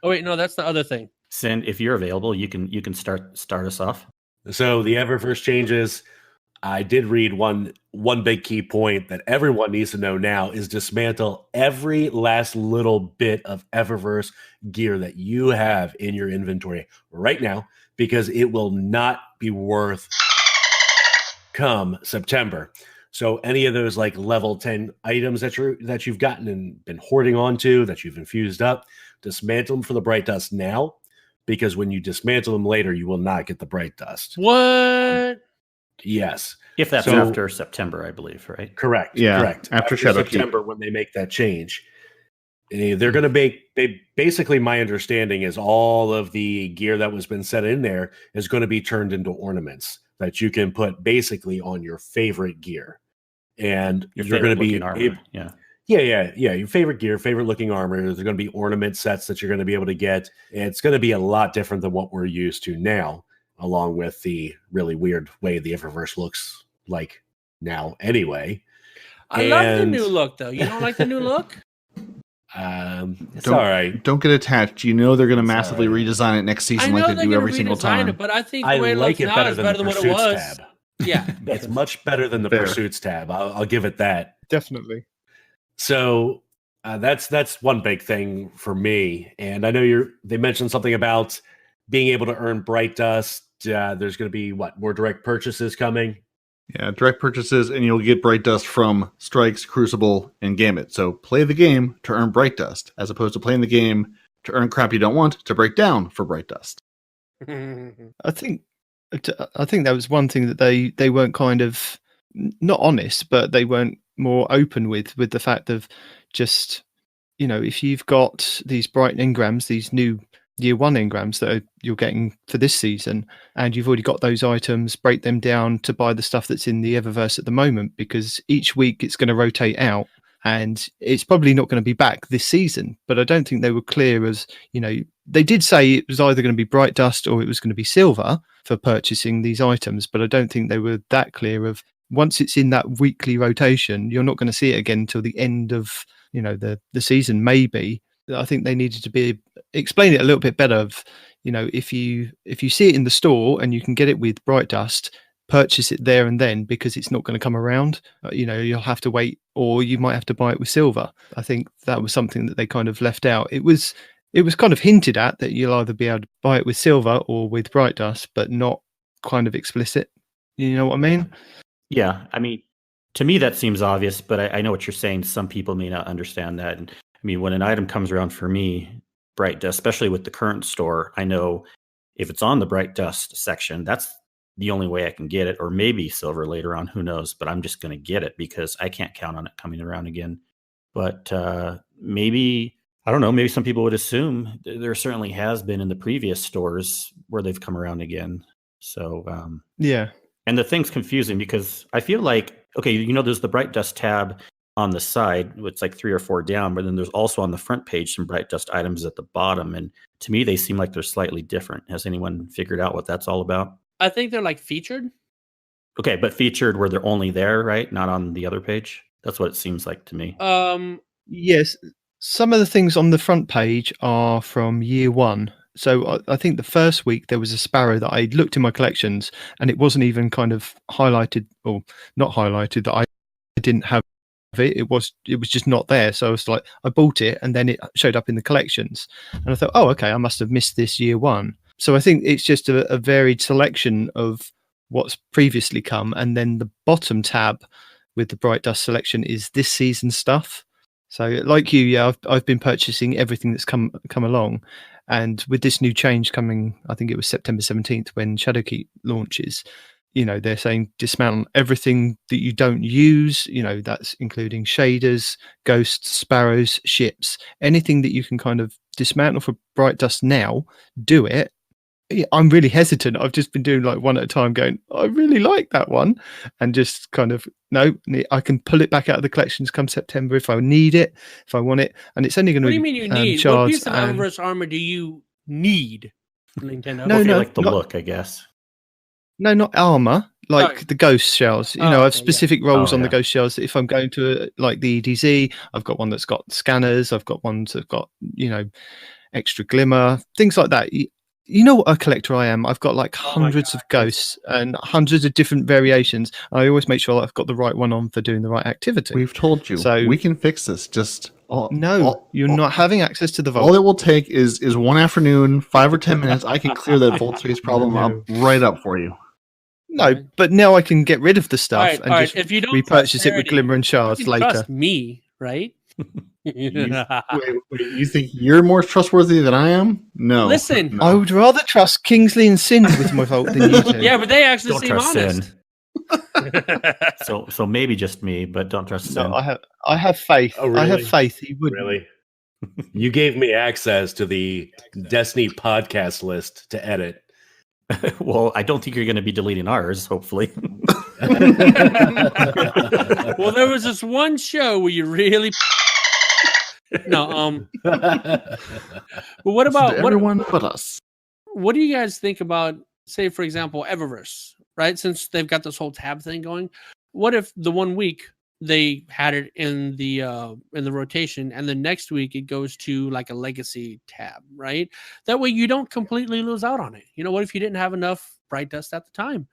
Speaker 1: Oh wait, no, that's the other thing.
Speaker 3: Cyn, if you're available, you can start us off.
Speaker 2: So the Eververse changes. I did read one big key point that everyone needs to know now is dismantle every last little bit of Eververse gear that you have in your inventory right now, because it will not be worth come September. So any of those like level 10 items that you've gotten and been hoarding onto, that you've infused up, dismantle them for the bright dust now, because when you dismantle them later, you will not get the bright dust.
Speaker 1: What?
Speaker 2: Yes.
Speaker 3: If that's after September, I believe, right?
Speaker 2: Correct.
Speaker 5: Yeah.
Speaker 2: Correct.
Speaker 5: After
Speaker 2: September, when they make that change, they're going to basically, my understanding is all of the gear that was been set in there is going to be turned into ornaments that you can put basically on your favorite gear. And you're going to be
Speaker 3: armor.
Speaker 2: Your favorite gear, favorite looking armor. There's going to be ornament sets that you're going to be able to get. And it's going to be a lot different than what we're used to now, along with the really weird way the Eververse looks like now anyway.
Speaker 1: I love the new look, though. You don't like the new look?
Speaker 2: It's all right.
Speaker 5: Don't get attached. You know they're going to massively redesign it next season like they do every single time.
Speaker 1: But I think the way it looks now is better than what it was.
Speaker 2: Tab.
Speaker 1: Yeah.
Speaker 2: It's much better than the Pursuits tab. I'll give it that.
Speaker 4: Definitely.
Speaker 2: So that's one big thing for me. And I know they mentioned something about being able to earn bright dust. There's going to be more direct purchases coming.
Speaker 5: Yeah, direct purchases, and you'll get bright dust from Strikes, Crucible, and Gambit. So play the game to earn bright dust, as opposed to playing the game to earn crap you don't want to break down for bright dust.
Speaker 4: I think that was one thing that they weren't kind of not honest, but they weren't more open with the fact of just, if you've got these bright engrams, these new year 1 engrams that you're getting for this season, and you've already got those items, break them down to buy the stuff that's in the Eververse at the moment, because each week it's going to rotate out and it's probably not going to be back this season. But I don't think they were clear as, they did say it was either going to be bright dust or it was going to be silver for purchasing these items, but I don't think they were that clear of once it's in that weekly rotation, you're not going to see it again until the end of, the season, maybe. I think they needed to explain it a little bit better of, if you see it in the store and you can get it with bright dust, purchase it there and then, because it's not going to come around. You'll have to wait, or you might have to buy it with silver. I think that was something that they kind of left out. It was kind of hinted at that you'll either be able to buy it with silver or with bright dust, but not kind of explicit. You know what I mean?
Speaker 3: Yeah. I mean, to me, that seems obvious, but I know what you're saying. Some people may not understand that. And I mean, when an item comes around for me, bright dust, especially with the current store, I know if it's on the Bright Dust section, that's the only way I can get it, or maybe silver later on, who knows, but I'm just going to get it because I can't count on it coming around again. But maybe, I don't know, maybe some people would assume there certainly has been in the previous stores where they've come around again. So
Speaker 4: yeah.
Speaker 3: And the thing's confusing because I feel like, okay, there's the Bright Dust tab on the side. It's like 3 or 4 down, but then there's also on the front page some Bright Dust items at the bottom. And to me, they seem like they're slightly different. Has anyone figured out what that's all about?
Speaker 1: I think they're like featured.
Speaker 3: Okay, but featured where they're only there, right? Not on the other page. That's what it seems like to me.
Speaker 4: Yes, some of the things on the front page are from year 1. So I think the first week there was a sparrow that I looked in my collections and it wasn't even kind of highlighted or not highlighted that I didn't have it. It was just not there. So I was like, I bought it and then it showed up in the collections. And I thought, oh, okay, I must have missed this year 1. So I think it's just a varied selection of what's previously come. And then the bottom tab with the Bright Dust selection is this season stuff. So like you, yeah, I've been purchasing everything that's come along. And with this new change coming, I think it was September 17th when Shadowkeep launches, they're saying dismount everything that you don't use, that's including shaders, ghosts, sparrows, ships, anything that you can kind of dismantle for Bright Dust now, do it. I'm really hesitant. I've just been doing like one at a time going, I really like that one. And just kind of, no, I can pull it back out of the collections come September if I need it, if I want it. And it's only going to be
Speaker 1: What do you mean you need? What piece of Eververse armor do you need, Nintendo?
Speaker 3: No, like the look, I guess.
Speaker 4: No, not armor, like the ghost shells. I have specific roles on the ghost shells. If I'm going to like the EDZ, I've got one that's got scanners. I've got ones that got, extra glimmer, things like that. You know what a collector I am. I've got like hundreds of ghosts and hundreds of different variations. I always make sure that I've got the right one on for doing the right activity.
Speaker 5: We've told you. So we can fix this. You're not having access to the vault. All it will take is one afternoon, 5 or 10 minutes. I can clear that vault space problem right up for you.
Speaker 4: No, but now I can get rid of the stuff and just
Speaker 1: if you don't
Speaker 4: repurchase it with glimmer and shards later.
Speaker 1: Trust me, right?
Speaker 5: You think you're more trustworthy than I am? No.
Speaker 1: Listen,
Speaker 4: I would rather trust Kingsley and Cyn with my vault than you do.
Speaker 1: Yeah, but they actually
Speaker 3: don't
Speaker 1: seem
Speaker 3: trust
Speaker 1: honest.
Speaker 3: Cyn. so maybe just me, but don't trust Cyn.
Speaker 4: No, I have faith.
Speaker 2: Oh, really?
Speaker 4: I have faith. He would.
Speaker 2: Really? You gave me access to the Destiny podcast list to edit.
Speaker 3: Well, I don't think you're going to be deleting ours, hopefully.
Speaker 1: Well, there was this one show where you really but what about
Speaker 5: everyone but us?
Speaker 1: What do you guys think about, say, for example, Eververse, right? Since they've got this whole tab thing going, what if the one week they had it in the rotation and the next week it goes to like a legacy tab, right? That way you don't completely lose out on it. What if you didn't have enough Bright Dust at the time?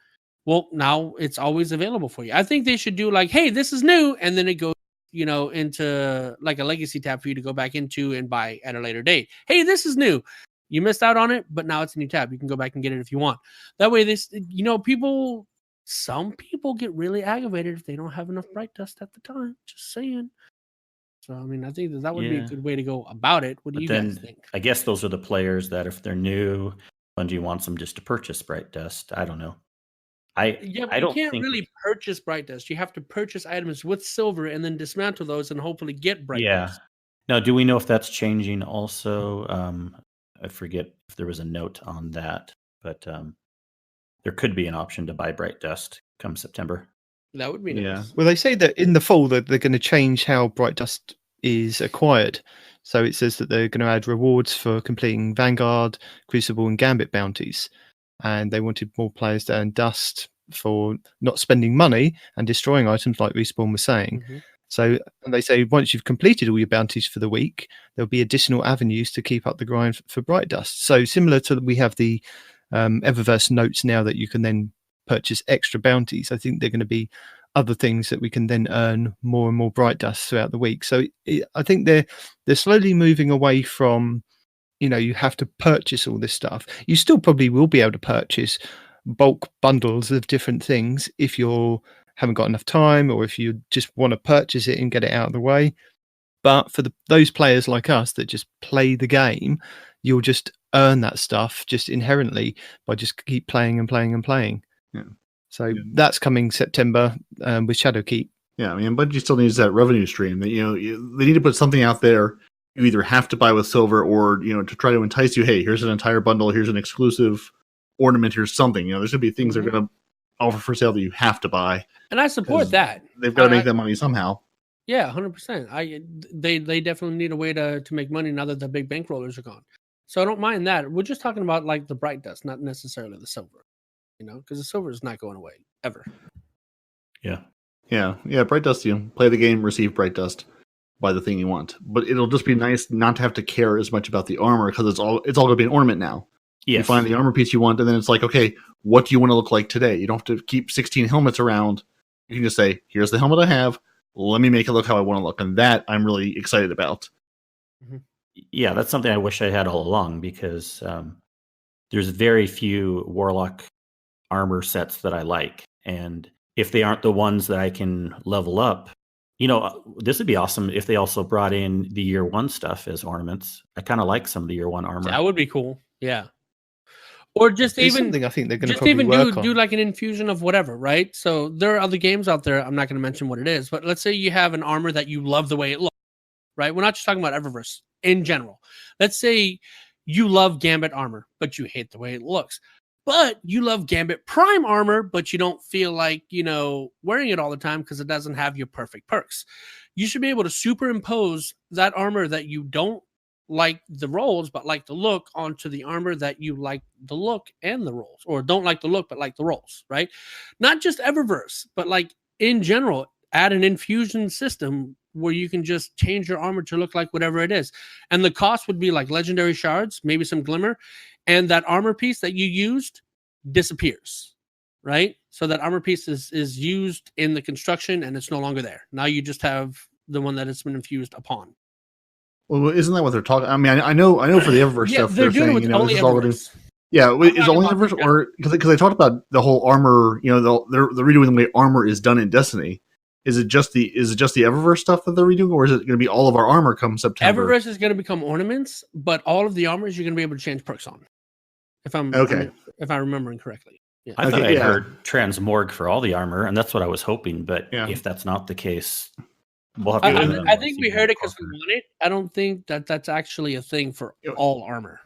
Speaker 1: Well, now it's always available for you. I think they should do like, hey, this is new, and then it goes into like a legacy tab for you to go back into and buy at a later date. Hey, this is new. You missed out on it, but now it's a new tab. You can go back and get it if you want. That way, some people get really aggravated if they don't have enough Bright Dust at the time. Just saying. So, I mean, I think that would be a good way to go about it. What do you guys think?
Speaker 3: I guess those are the players that if they're new, Bungie wants them just to purchase Bright Dust. I don't know. I don't
Speaker 1: can't really purchase Bright Dust. You have to purchase items with silver and then dismantle those and hopefully get Bright Dust.
Speaker 3: Now, do we know if that's changing also? I forget if there was a note on that, but there could be an option to buy Bright Dust come September.
Speaker 1: That would be nice.
Speaker 4: Well, they say that in the fall that they're going to change how Bright Dust is acquired. So it says that they're going to add rewards for completing Vanguard, Crucible, and Gambit bounties. And they wanted more players to earn dust for not spending money and destroying items, like Respawn was saying. Mm-hmm. So and they say once you've completed all your bounties for the week, there'll be additional avenues to keep up the grind for Bright Dust. So similar to we have the Eververse notes now that you can then purchase extra bounties. I think they're going to be other things that we can then earn more and more Bright Dust throughout the week. So I think they're slowly moving away from, you have to purchase all this stuff. You still probably will be able to purchase bulk bundles of different things if you haven't got enough time or if you just want to purchase it and get it out of the way. But for those players like us that just play the game, you'll just earn that stuff just inherently by just keep playing and playing and playing.
Speaker 5: Yeah.
Speaker 4: So that's coming September with Shadowkeep.
Speaker 5: Yeah, I mean, Bungie still needs that revenue stream. That they need to put something out there. You either have to buy with silver, or to try to entice you. Hey, here's an entire bundle. Here's an exclusive ornament. Here's something. There's gonna be things they're gonna offer for sale that you have to buy.
Speaker 1: And I support that.
Speaker 5: They've got to make that money somehow.
Speaker 1: Yeah, 100%. They definitely need a way to make money now that the big bankrollers are gone. So I don't mind that. We're just talking about like the bright dust, not necessarily the silver. Because the silver is not going away ever.
Speaker 3: Yeah.
Speaker 5: Bright dust. Play the game, receive bright dust, buy the thing you want. But it'll just be nice not to have to care as much about the armor because it's all going to be an ornament now.
Speaker 3: Yes.
Speaker 5: You find the armor piece you want, and then it's like, okay, what do you want to look like today? You don't have to keep 16 helmets around. You can just say, here's the helmet I have. Let me make it look how I want to look, and that I'm really excited about.
Speaker 3: Yeah, that's something I wish I had all along because there's very few Warlock armor sets that I like, and if they aren't the ones that I can level up, this would be awesome if they also brought in the year one stuff as ornaments. I kind of like some of the year one armor.
Speaker 1: That would be cool. Yeah. Or just
Speaker 4: It's
Speaker 1: even
Speaker 4: something I think they're going to
Speaker 1: just
Speaker 4: probably
Speaker 1: even
Speaker 4: work on.
Speaker 1: do like an infusion of whatever, right? So there are other games out there. I'm not going to mention what it is, but let's say you have an armor that you love the way it looks, right? We're not just talking about Eververse in general. Let's say you love Gambit armor, but you hate the way it looks. But you love Gambit Prime armor, but you don't feel like, wearing it all the time because it doesn't have your perfect perks. You should be able to superimpose that armor that you don't like the rolls, but like the look onto the armor that you like the look and the rolls, or don't like the look, but like the rolls, right? Not just Eververse, but like in general, add an infusion system where you can just change your armor to look like whatever it is. And the cost would be like legendary shards, maybe some glimmer, and that armor piece that you used disappears, right? So that armor piece is used in the construction and it's no longer there. Now you just have the one that it's been infused upon.
Speaker 5: Well, isn't that what they're talking? I mean, I know for the Eververse stuff, they're
Speaker 1: doing
Speaker 5: saying,
Speaker 1: it with only
Speaker 5: this is all
Speaker 1: Eververse.
Speaker 5: Yeah, is it only Eververse, or because they talked about the whole armor? They're redoing the way armor is done in Destiny. Is it just the Eververse stuff that they're redoing, or is it going to be all of our armor come September?
Speaker 1: Eververse is going to become ornaments, but all of the armors you're going to be able to change perks on. If I'm remembering correctly. Yeah.
Speaker 3: I thought I heard transmorg for all the armor, and that's what I was hoping. But if that's not the case, we'll have to.
Speaker 1: I think we heard it because we want it. I don't think that's actually a thing for all armor.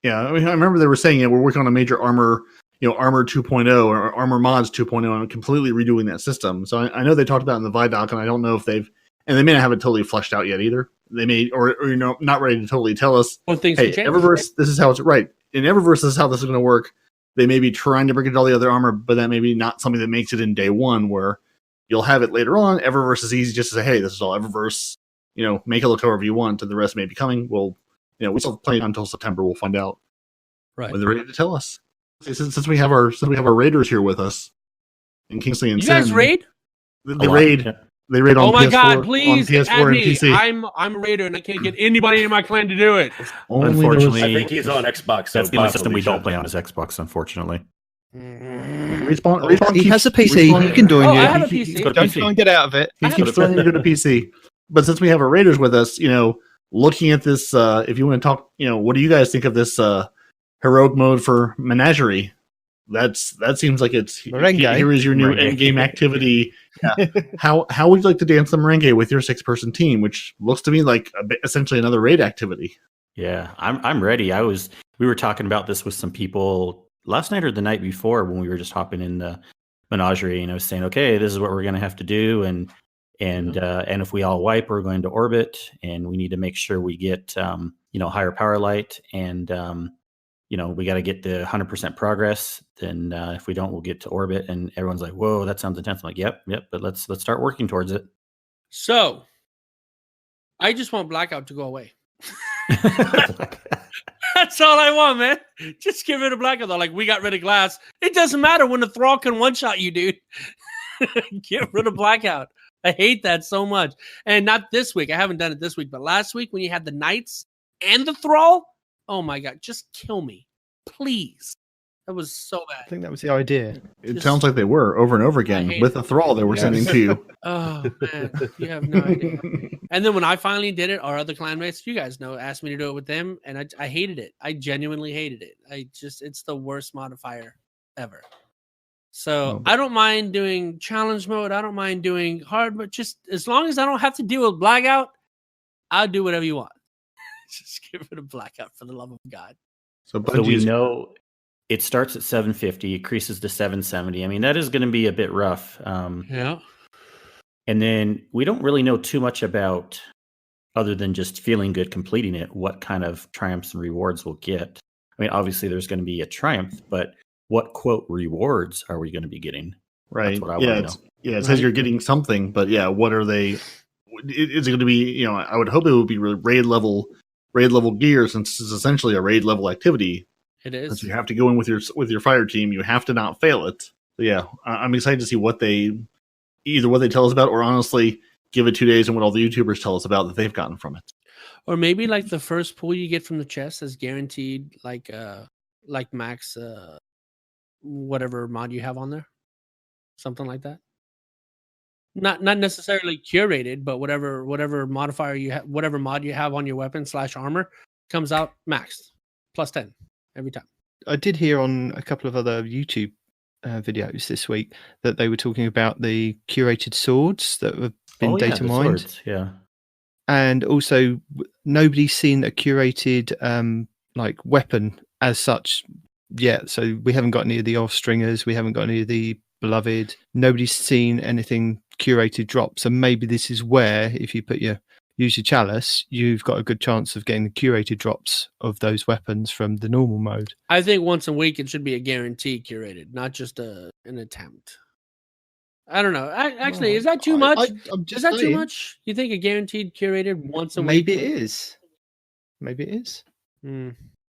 Speaker 5: Yeah, I mean, I remember they were saying we're working on a major armor, armor 2.0 or armor mods 2.0, and completely redoing that system. So I know they talked about it in the Vidoc, and I don't know if they may not have it totally fleshed out yet either. They may, or not ready to totally tell us.
Speaker 1: Well, things
Speaker 5: hey,
Speaker 1: change,
Speaker 5: Eververse,
Speaker 1: right?
Speaker 5: This is how it's right. In Eververse, this is how this is going to work. They may be trying to bring it to all the other armor, but that may be not something that makes it in day one, where you'll have it later on. Eververse is easy just to say, hey, this is all Eververse. Make it look however you want, and the rest may be coming. Well, we still have plenty until September. We'll find out when they're ready to tell us. Since we have our raiders here with us, in Kingsley and Cyn,
Speaker 1: you guys raid?
Speaker 5: They raid. Yeah. They raid on PS4.
Speaker 1: Oh my god! Please
Speaker 5: on PS4
Speaker 1: add
Speaker 5: and
Speaker 1: me.
Speaker 5: PC.
Speaker 1: I'm a raider, and I can't get anybody in my clan to do it.
Speaker 3: Unfortunately,
Speaker 2: I think he's on Xbox.
Speaker 3: That's the only system we don't play on is Xbox. Unfortunately,
Speaker 5: Respawn
Speaker 4: he has a PC. He can join you.
Speaker 1: I have a PC.
Speaker 4: Don't try and get out of it.
Speaker 5: He keeps throwing you to PC. But since we have our raiders with us, looking at this, if you want to talk, what do you guys think of this heroic mode for Menagerie? That seems like it's
Speaker 4: Merengue.
Speaker 5: Here is your new end game activity. Yeah. How would you like to dance the merengue with your 6-person team, which looks to me like essentially another raid activity?
Speaker 3: Yeah, I'm ready. We were talking about this with some people last night or the night before when we were just hopping in the Menagerie, and I was saying, okay, this is what we're going to have to do, and if we all wipe, we're going to orbit, and we need to make sure we get higher power light, and we got to get the 100% progress. Then if we don't, we'll get to orbit. And everyone's like, whoa, that sounds intense. I'm like, yep. But let's start working towards it.
Speaker 1: So I just want Blackout to go away. That's all I want, man. Just get rid of Blackout. Though. Like, we got rid of Glass. It doesn't matter when the Thrall can one-shot you, dude. Get rid of Blackout. I hate that so much. And not this week. I haven't done it this week. But last week when you had the Knights and the Thrall, oh my God, just kill me. Please. That was so
Speaker 4: I
Speaker 1: bad.
Speaker 4: think that was the idea.
Speaker 5: It
Speaker 1: Just-
Speaker 5: sounds like they were over and over
Speaker 1: I
Speaker 5: again
Speaker 1: hate
Speaker 5: with the thrall they were
Speaker 2: Yes.
Speaker 5: sending to you.
Speaker 1: Oh man, you have no idea. And then when I finally did it, our other clanmates, you guys know, asked me to do it with them, and I hated it. I genuinely hated it. It's the worst modifier ever. So
Speaker 5: Oh.
Speaker 1: I don't mind doing challenge mode. I don't mind doing hard, but just as long as I don't have to deal with blackout, I'll do whatever you want. Just give it a blackout for the love of God.
Speaker 5: So
Speaker 3: So we
Speaker 5: Bungie's
Speaker 3: know it starts at 750, increases to 770. I mean, that is going to be a bit rough.
Speaker 1: Yeah.
Speaker 3: And then we don't really know too much about, other than just feeling good completing it, what kind of triumphs and rewards we'll get. I mean, obviously there's going to be a triumph, but what quote rewards are we going to be getting?
Speaker 5: right.
Speaker 3: what I
Speaker 5: Yeah,
Speaker 3: wanna
Speaker 5: it's,
Speaker 3: know.
Speaker 5: yeah. It
Speaker 1: Right.
Speaker 5: says you're getting something, but yeah, what are they? Is it going to be? I would hope it would be raid level gear, since it's essentially a raid level activity.
Speaker 1: It
Speaker 5: Since
Speaker 1: is.
Speaker 5: you have to go in with your fire team, you have to not fail it. So yeah, I'm excited to see what they tell us about, or honestly, give it 2 days and what all the YouTubers tell us about that they've gotten from it.
Speaker 1: Or maybe like the first pull you get from the chest is guaranteed, like max whatever mod you have on there, something like that. Not necessarily curated, but whatever modifier you have, whatever mod you have on your weapon / armor comes out maxed +10 every time.
Speaker 4: I did hear on a couple of other YouTube videos this week that they were talking about the curated swords that have been data
Speaker 3: the
Speaker 4: mined.
Speaker 3: swords, yeah.
Speaker 4: And also nobody's seen a curated like weapon as such yet. So we haven't got any of the Offstringers, we haven't got any of the Beloved. Nobody's seen anything curated drop. So maybe this is where, if you use your chalice, you've got a good chance of getting the curated drops of those weapons from the normal mode.
Speaker 1: I think once a week it should be a guarantee curated, not just an attempt. I don't know. Actually, is that too much?
Speaker 4: I'm just
Speaker 1: Is that too
Speaker 4: saying.
Speaker 1: much? You think a guaranteed curated once a
Speaker 4: Maybe
Speaker 1: week?
Speaker 4: it is. Maybe it is.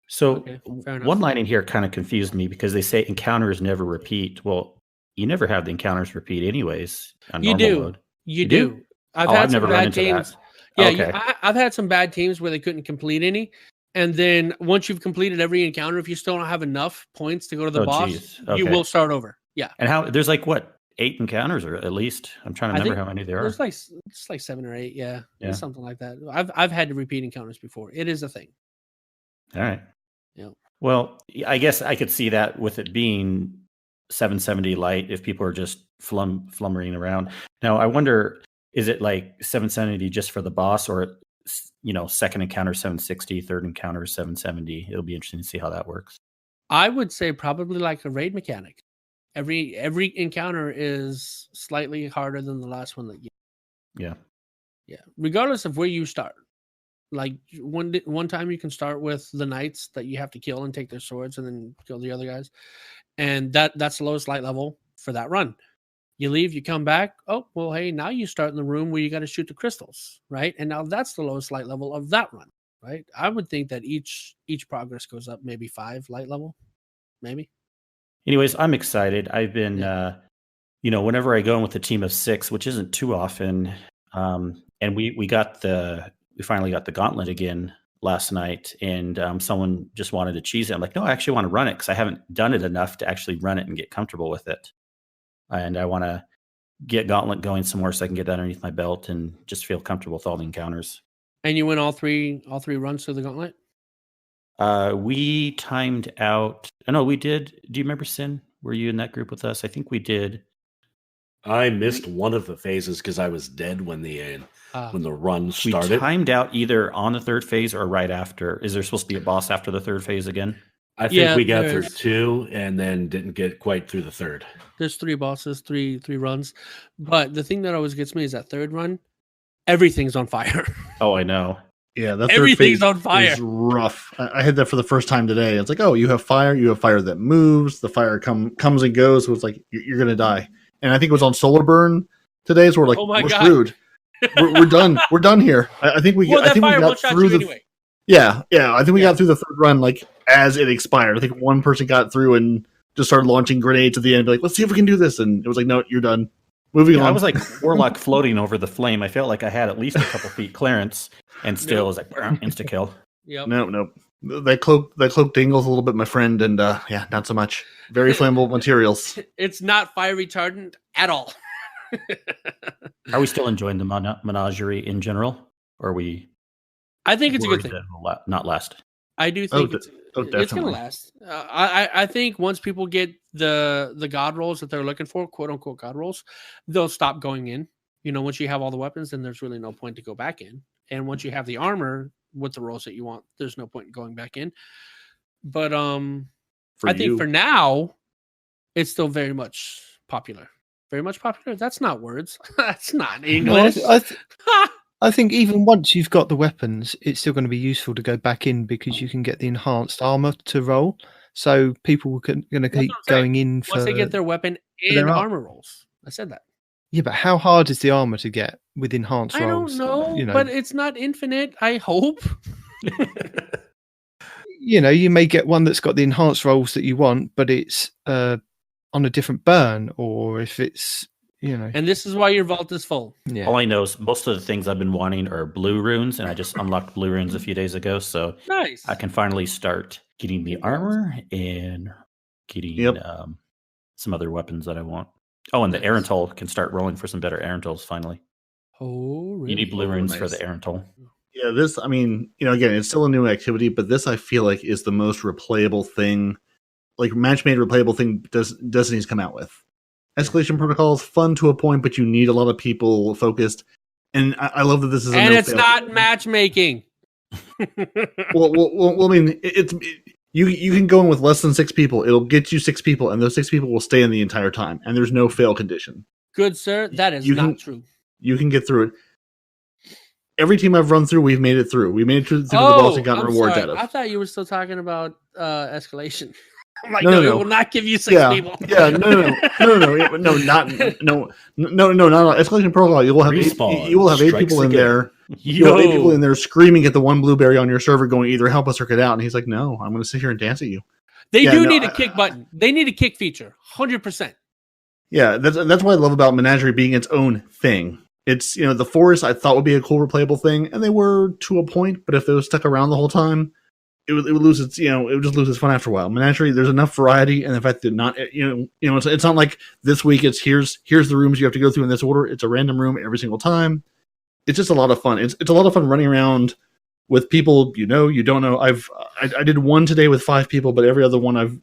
Speaker 3: So
Speaker 1: Okay, fair enough.
Speaker 3: one line in here kind of confused me because they say encounters never repeat. Well, you never have the encounters repeat anyways on
Speaker 1: You
Speaker 3: normal
Speaker 1: do.
Speaker 3: mode.
Speaker 1: You
Speaker 3: You do?
Speaker 1: do. I've
Speaker 3: Oh,
Speaker 1: had
Speaker 3: I've
Speaker 1: some
Speaker 3: never run
Speaker 1: bad
Speaker 3: into
Speaker 1: teams.
Speaker 3: that.
Speaker 1: Yeah,
Speaker 3: Okay.
Speaker 1: I've had some bad teams where they couldn't complete any. And then once you've completed every encounter, if you still don't have enough points to go to the
Speaker 3: Oh,
Speaker 1: boss,
Speaker 3: geez.
Speaker 1: you
Speaker 3: Okay.
Speaker 1: will start over. Yeah.
Speaker 3: And how there's like what, 8 encounters or at least? I'm trying to
Speaker 1: I
Speaker 3: remember
Speaker 1: think
Speaker 3: how many there are.
Speaker 1: There's like it's like 7 or 8. Yeah.
Speaker 3: Yeah.
Speaker 1: Something like that. I've had to repeat encounters before. It is a thing.
Speaker 3: All right.
Speaker 1: Yeah.
Speaker 3: Well, I guess I could see that with it being 770 light if people are just flummering around. Now, I wonder, is it like 770 just for the boss, or second encounter 760, third encounter 770? It'll be interesting to see how that works.
Speaker 1: I would say probably like a raid mechanic. Every encounter is slightly harder than the last one that you.
Speaker 3: Yeah.
Speaker 1: Yeah. Regardless of where you start. Like one time you can start with the knights that you have to kill and take their swords and then kill the other guys. And that's the lowest light level for that run. You leave, you come back. Oh, well, hey, now you start in the room where you got to shoot the crystals, right? And now that's the lowest light level of that run, right? I would think that each progress goes up maybe 5 light level, maybe.
Speaker 3: Anyways, I'm excited. I've been, whenever I go in with a team of 6, which isn't too often, and we finally got the gauntlet again last night, and someone just wanted to cheese it. I'm like, no, I actually want to run it because I haven't done it enough to actually run it and get comfortable with it. And I want to get gauntlet going some more so I can get that underneath my belt and just feel comfortable with all the encounters.
Speaker 1: And you win all three runs through the gauntlet?
Speaker 3: We timed out. No, we did. Do you remember Cyn? Were you in that group with us? I think we did.
Speaker 2: I missed one of the phases because I was dead when the run started.
Speaker 3: We timed out either on the third phase or right after. Is there supposed to be a boss after the third phase again?
Speaker 2: I think we got through
Speaker 1: there's-
Speaker 2: 2 and then didn't get quite through the third.
Speaker 1: There's 3 bosses, three runs. But the thing that always gets me is that third run, everything's on fire.
Speaker 3: Oh, I know.
Speaker 5: Yeah, that third
Speaker 1: Everything's
Speaker 5: phase
Speaker 1: on fire.
Speaker 5: is rough. I had that for the first time today. It's like, oh, you have fire that moves. The fire comes and goes. So it's like you're gonna die. And I think it was on Solar Burn today. So we're like,
Speaker 1: Oh my
Speaker 5: we're
Speaker 1: God.
Speaker 5: screwed. We're done. We're done here. I think we.
Speaker 1: Well,
Speaker 5: I
Speaker 1: that
Speaker 5: think we
Speaker 1: fire
Speaker 5: got
Speaker 1: one-shots
Speaker 5: through
Speaker 1: you
Speaker 5: the.
Speaker 1: anyway.
Speaker 5: Yeah. I think we
Speaker 1: Yeah.
Speaker 5: got through the third run like as it expired. I think one person got through and just started launching grenades at the end. Be like, let's see if we can do this. And it was like, no, you're done. Moving
Speaker 3: Yeah,
Speaker 5: on.
Speaker 3: I was like Warlock floating over the flame. I felt like I had at least a couple feet clearance, and still was like insta kill.
Speaker 1: Yep.
Speaker 5: Nope. That cloak dingles a little bit, my friend, and yeah, not so much. Very flammable materials.
Speaker 1: It's not fire retardant at all.
Speaker 3: Are we still enjoying the menagerie in general? Or are we
Speaker 1: I think it's a good
Speaker 3: worried
Speaker 1: thing.
Speaker 3: that it will not last?
Speaker 1: I do think it's going to
Speaker 5: definitely.
Speaker 1: last. I think once people get the god rolls that they're looking for, quote unquote god rolls, they'll stop going in. Once you have all the weapons, then there's really no point to go back in. And once you have the armor with the rolls that you want, there's no point in going back in. But I think for now, it's still very much popular. Very much popular. That's not words. That's not English.
Speaker 4: I think even once you've got the weapons, it's still going to be useful to go back in because you can get the enhanced armor to roll. So people are going to keep going in for
Speaker 1: once they get their weapon and armor rolls. I said that.
Speaker 4: Yeah, but how hard is the armor to get with enhanced rolls?
Speaker 1: I don't know, but it's not infinite. I hope.
Speaker 4: You may get one that's got the enhanced rolls that you want, but it's on a different burn, or if it's
Speaker 1: And this is why your vault is full.
Speaker 4: Yeah.
Speaker 3: All I know is most of the things I've been wanting are blue runes, and I just unlocked blue runes a few days ago, so
Speaker 1: nice.
Speaker 3: I can finally start getting the armor and getting some other weapons that I want. Oh, and the Erentol can start rolling for some better Erentols finally.
Speaker 1: Oh, really?
Speaker 3: You need blue runes for
Speaker 5: nice.
Speaker 3: the Erentol.
Speaker 5: Yeah, this, I mean, again, it's still a new activity, but this I feel like is the most replayable thing, like match-made replayable thing Destiny's come out with. Escalation Protocol is fun to a point, but you need a lot of people focused. And I love that this is
Speaker 1: and it's not matchmaking.
Speaker 5: well, I mean, you can go in with less than 6 people. It'll get you 6 people, and those 6 people will stay in the entire time, and there's no fail condition.
Speaker 1: Good sir, that is not true.
Speaker 5: You can get through it. Every team I've run through, we've made it through. We made it through the boss and gotten rewards out of.
Speaker 1: I thought you were still talking about escalation. I'm like,
Speaker 5: no,
Speaker 1: it will not give you 6 people.
Speaker 5: Yeah, no, not Escalation Protocol. You will have
Speaker 2: Respawn
Speaker 5: 8 people in
Speaker 2: again.
Speaker 5: there. You have 8 people in there screaming at the one blueberry on your server, going either help us or get out. And he's like, "No, I'm going to sit here and dance at you."
Speaker 1: They need a kick button. They need a kick feature, 100%.
Speaker 5: Yeah, that's what I love about Menagerie being its own thing. It's the forest I thought would be a cool replayable thing, and they were to a point. But if they were stuck around the whole time, it would lose its it would just lose its fun after a while. Menagerie, there's enough variety, and the fact that not it's not like this week it's here's the rooms you have to go through in this order. It's a random room every single time. It's just a lot of fun. It's a lot of fun running around with people you don't know. I did one today with 5 people, but every other one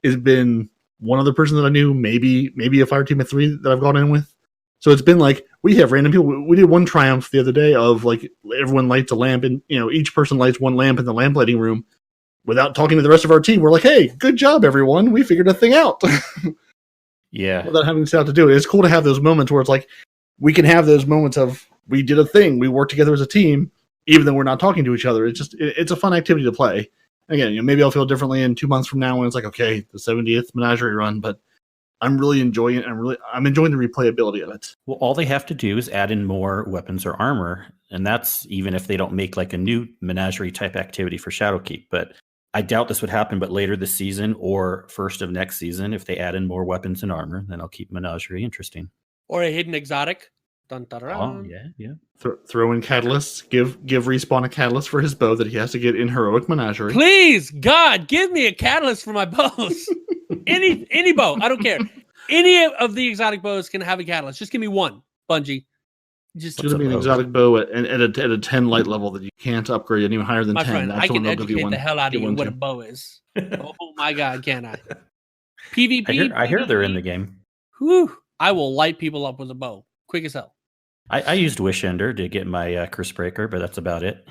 Speaker 5: it's been one other person that I knew, maybe a fire team of 3 that I've gone in with. So it's been like we have random people. We did one triumph the other day of like everyone lights a lamp, and each person lights one lamp in the lamp lighting room without talking to the rest of our team. We're like, "Hey, good job, everyone! We figured a thing out."
Speaker 3: Yeah,
Speaker 5: without having to set out to do it. It's cool to have those moments where it's like we can have those moments of we did a thing, we worked together as a team, even though we're not talking to each other. It's a fun activity to play. Again, maybe I'll feel differently in 2 months from now when it's like, okay, the 70th Menagerie run, but I'm really enjoying it. I'm enjoying the replayability of it.
Speaker 3: Well, all they have to do is add in more weapons or armor, and that's even if they don't make like a new Menagerie type activity for Shadowkeep. But I doubt this would happen, but later this season or first of next season, if they add in more weapons and armor, then I'll keep Menagerie interesting.
Speaker 1: Or a hidden exotic. Dun, dun, dun.
Speaker 3: Oh, yeah.
Speaker 5: Throw in catalysts. Give Respawn a catalyst for his bow that he has to get in Heroic Menagerie.
Speaker 1: Please, God, give me a catalyst for my bows. any bow, I don't care. Any of the exotic bows can have a catalyst. Just give me one, Bungie.
Speaker 5: It's going to be an exotic bow at a 10 light level that you can't upgrade any higher than
Speaker 1: my
Speaker 5: 10.
Speaker 1: friend,
Speaker 5: That's
Speaker 1: I can
Speaker 5: they'll give you
Speaker 1: educate the hell out of you what a bow is. Oh my God, can I? PvP.
Speaker 3: I hear they're in the game.
Speaker 1: Whew, I will light people up with a bow, quick as hell.
Speaker 3: I used Wish Ender to get my Curse Breaker, but that's about it.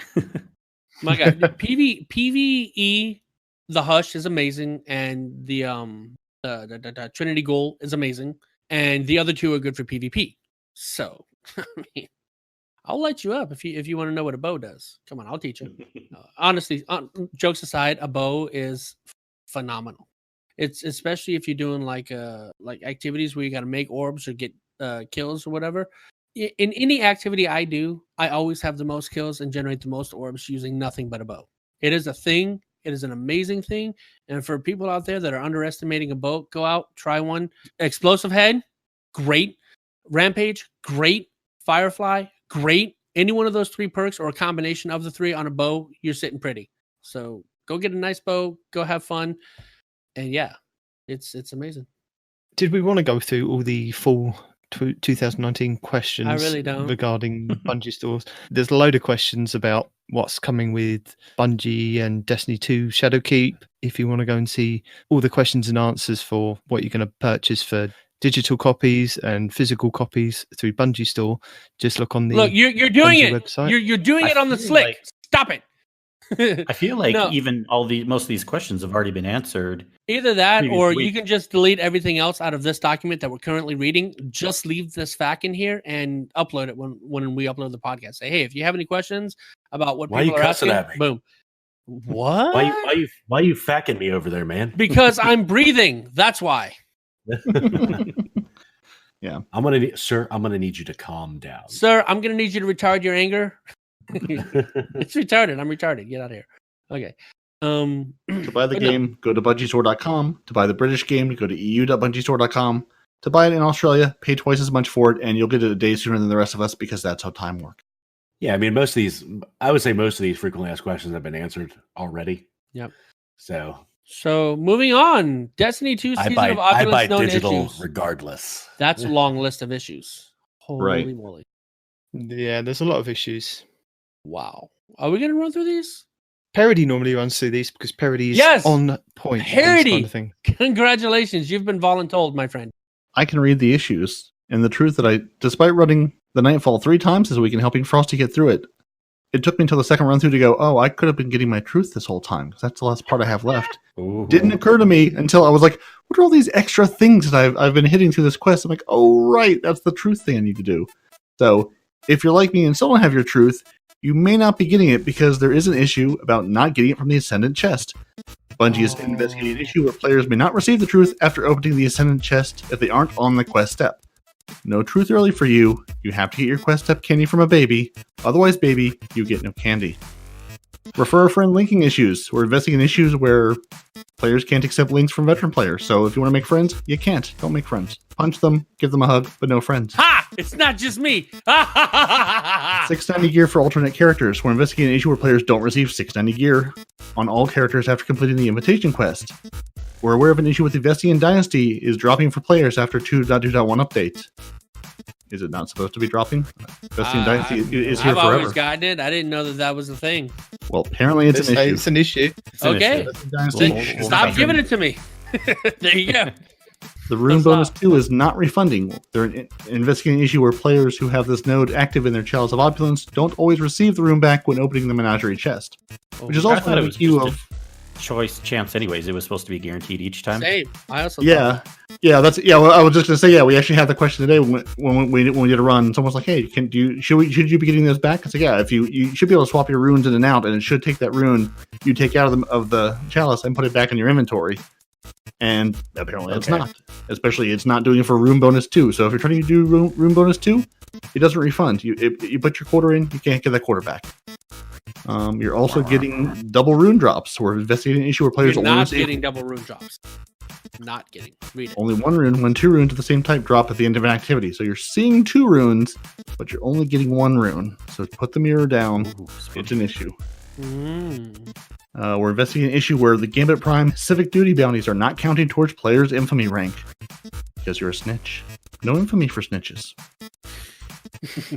Speaker 1: My God, PvE, the Hush is amazing, and the Trinity Ghoul is amazing, and the other 2 are good for PvP. So, I mean, I'll light you up if you want to know what a bow does. Come on, I'll teach you. Honestly, jokes aside, a bow is phenomenal. It's especially if you're doing like activities where you got to make orbs or get kills or whatever. In any activity I do, I always have the most kills and generate the most orbs using nothing but a bow. It is a thing. It is an amazing thing. And for people out there that are underestimating a bow, go out, try one. Explosive Head, great. Rampage, great. Firefly, great. any one of those 3 perks or a combination of the 3 on a bow, you're sitting pretty. So go get a nice bow, go have fun. And yeah, it's amazing.
Speaker 4: Did we want to go through all the full 2019 questions?
Speaker 1: I really don't.
Speaker 4: Regarding Bungie stores. There's a load of questions about what's coming with Bungie and Destiny 2 Shadowkeep. If you want to go and see all the questions and answers for what you're going to purchase for digital copies and physical copies through Bungie store, just look on the
Speaker 1: you're doing
Speaker 4: Bungie
Speaker 1: it.
Speaker 4: website.
Speaker 1: You're doing it on the slick. Stop it.
Speaker 3: I feel like
Speaker 1: No.
Speaker 3: even most of these questions have already been answered.
Speaker 1: Either that,
Speaker 3: previous
Speaker 1: or
Speaker 3: week.
Speaker 1: you can just delete everything else out of this document that we're currently reading. Just leave this fact in here and upload it when we upload the podcast. Say, hey, if you have any questions about what
Speaker 2: Why
Speaker 1: people
Speaker 2: you
Speaker 1: are
Speaker 2: cussing
Speaker 1: asking,
Speaker 2: at me?
Speaker 1: boom. What?
Speaker 2: Why you facking me over there, man?
Speaker 1: Because I'm breathing. That's why.
Speaker 5: Yeah.
Speaker 2: I'm gonna need you to calm down.
Speaker 1: Sir, I'm going to need you to retard your anger. It's retarded. I'm retarded. Get out of here. Okay.
Speaker 5: To buy the
Speaker 1: But no.
Speaker 5: game, go to bungiestore.com. To buy the British game, go to eu.bungiestore.com. To buy it in Australia, pay twice as much for it, and you'll get it a day sooner than the rest of us because that's how time works.
Speaker 2: Yeah, I mean, I would say most of these frequently asked questions have been answered already.
Speaker 1: Yep.
Speaker 2: So
Speaker 1: moving on. Destiny 2
Speaker 2: I
Speaker 1: Season
Speaker 2: buy
Speaker 1: of Opulence known
Speaker 2: digital
Speaker 1: issues.
Speaker 2: regardless.
Speaker 1: That's a long list of issues. Holy
Speaker 5: Right.
Speaker 1: moly.
Speaker 4: Yeah, there's a lot of issues.
Speaker 1: Wow. Are we going to run through these?
Speaker 4: Parody normally runs through these because Parody is
Speaker 1: Yes!
Speaker 4: on point. with this
Speaker 1: Parody!
Speaker 4: kind of thing.
Speaker 1: Congratulations. You've been voluntold, my friend.
Speaker 5: I can read the issues, and the truth that despite running the Nightfall 3 times this week and helping Frosty get through it, it took me until the second run through to go, oh, I could have been getting my truth this whole time, because that's the last part I have left.
Speaker 2: Ooh.
Speaker 5: Didn't occur to me until I was like, what are all these extra things that I've been hitting through this quest? I'm like, oh, right, that's the truth thing I need to do. So, if you're like me and still don't have your truth, you may not be getting it because there is an issue about not getting it from the Ascendant chest. Bungie is investigating an issue where players may not receive the truth after opening the Ascendant chest if they aren't on the quest step. No truth early for you. You have to get your quest step candy from a baby. Otherwise, baby, you get no candy. Refer a friend linking issues. We're investigating issues where players can't accept links from veteran players. So if you want to make friends, you can't. Don't make friends. Punch them, give them a hug, but no friends.
Speaker 1: Ha! It's not just me. Ha!
Speaker 5: 690 gear for alternate characters. We're investigating an issue where players don't receive 690 gear on all characters after completing the invitation quest. We're aware of an issue with the Vestian Dynasty is dropping for players after 2.2.1 update. Is it not supposed to be dropping? Vestian Dynasty is here
Speaker 1: I've
Speaker 5: forever.
Speaker 1: always gotten it. I didn't know that was a thing.
Speaker 5: Well, apparently it's an issue.
Speaker 4: It's an issue.
Speaker 3: It's an
Speaker 1: Okay.
Speaker 3: issue.
Speaker 5: Vestian Dynasty
Speaker 3: We'll-
Speaker 5: is
Speaker 3: we'll
Speaker 5: not
Speaker 1: Stop giving it to me. There you go.
Speaker 5: The rune
Speaker 1: That's
Speaker 5: bonus
Speaker 1: not-
Speaker 5: 2 is not refunding. They're investigating an issue where players who have this node active in their Chalice of Opulence don't always receive the rune back when opening the Menagerie chest. Which is
Speaker 3: I
Speaker 5: also
Speaker 3: thought it
Speaker 5: a
Speaker 3: was
Speaker 5: queue
Speaker 3: just
Speaker 5: of...
Speaker 3: a choice chance anyways. It was supposed to be guaranteed each time.
Speaker 1: Same. I also
Speaker 5: Yeah, well, I was just gonna say, yeah, we actually had the question today when we did a run. Someone's like, "Hey, should you be getting those back?" I said, "Yeah, if you should be able to swap your runes in and out, and it should take that rune you take out of the chalice and put it back in your inventory." And apparently, it's
Speaker 3: Okay.
Speaker 5: not. Especially, it's not doing it for rune bonus 2. So if you're trying to do rune bonus 2, it doesn't refund. You put your quarter in, you can't get that quarter back. You're also getting double rune drops. We're investigating an issue where players
Speaker 1: You're
Speaker 5: only
Speaker 1: not
Speaker 5: receive
Speaker 1: getting double rune drops. Not getting. Read it.
Speaker 5: only one rune when 2 runes of the same type drop at the end of an activity. So you're seeing 2 runes, but you're only getting 1 rune. So put the mirror down.
Speaker 3: Ooh,
Speaker 5: It's an issue.
Speaker 1: Mm.
Speaker 5: We're investigating an issue where the Gambit Prime civic duty bounties are not counting towards players' infamy rank. Because you're a snitch. No infamy for snitches.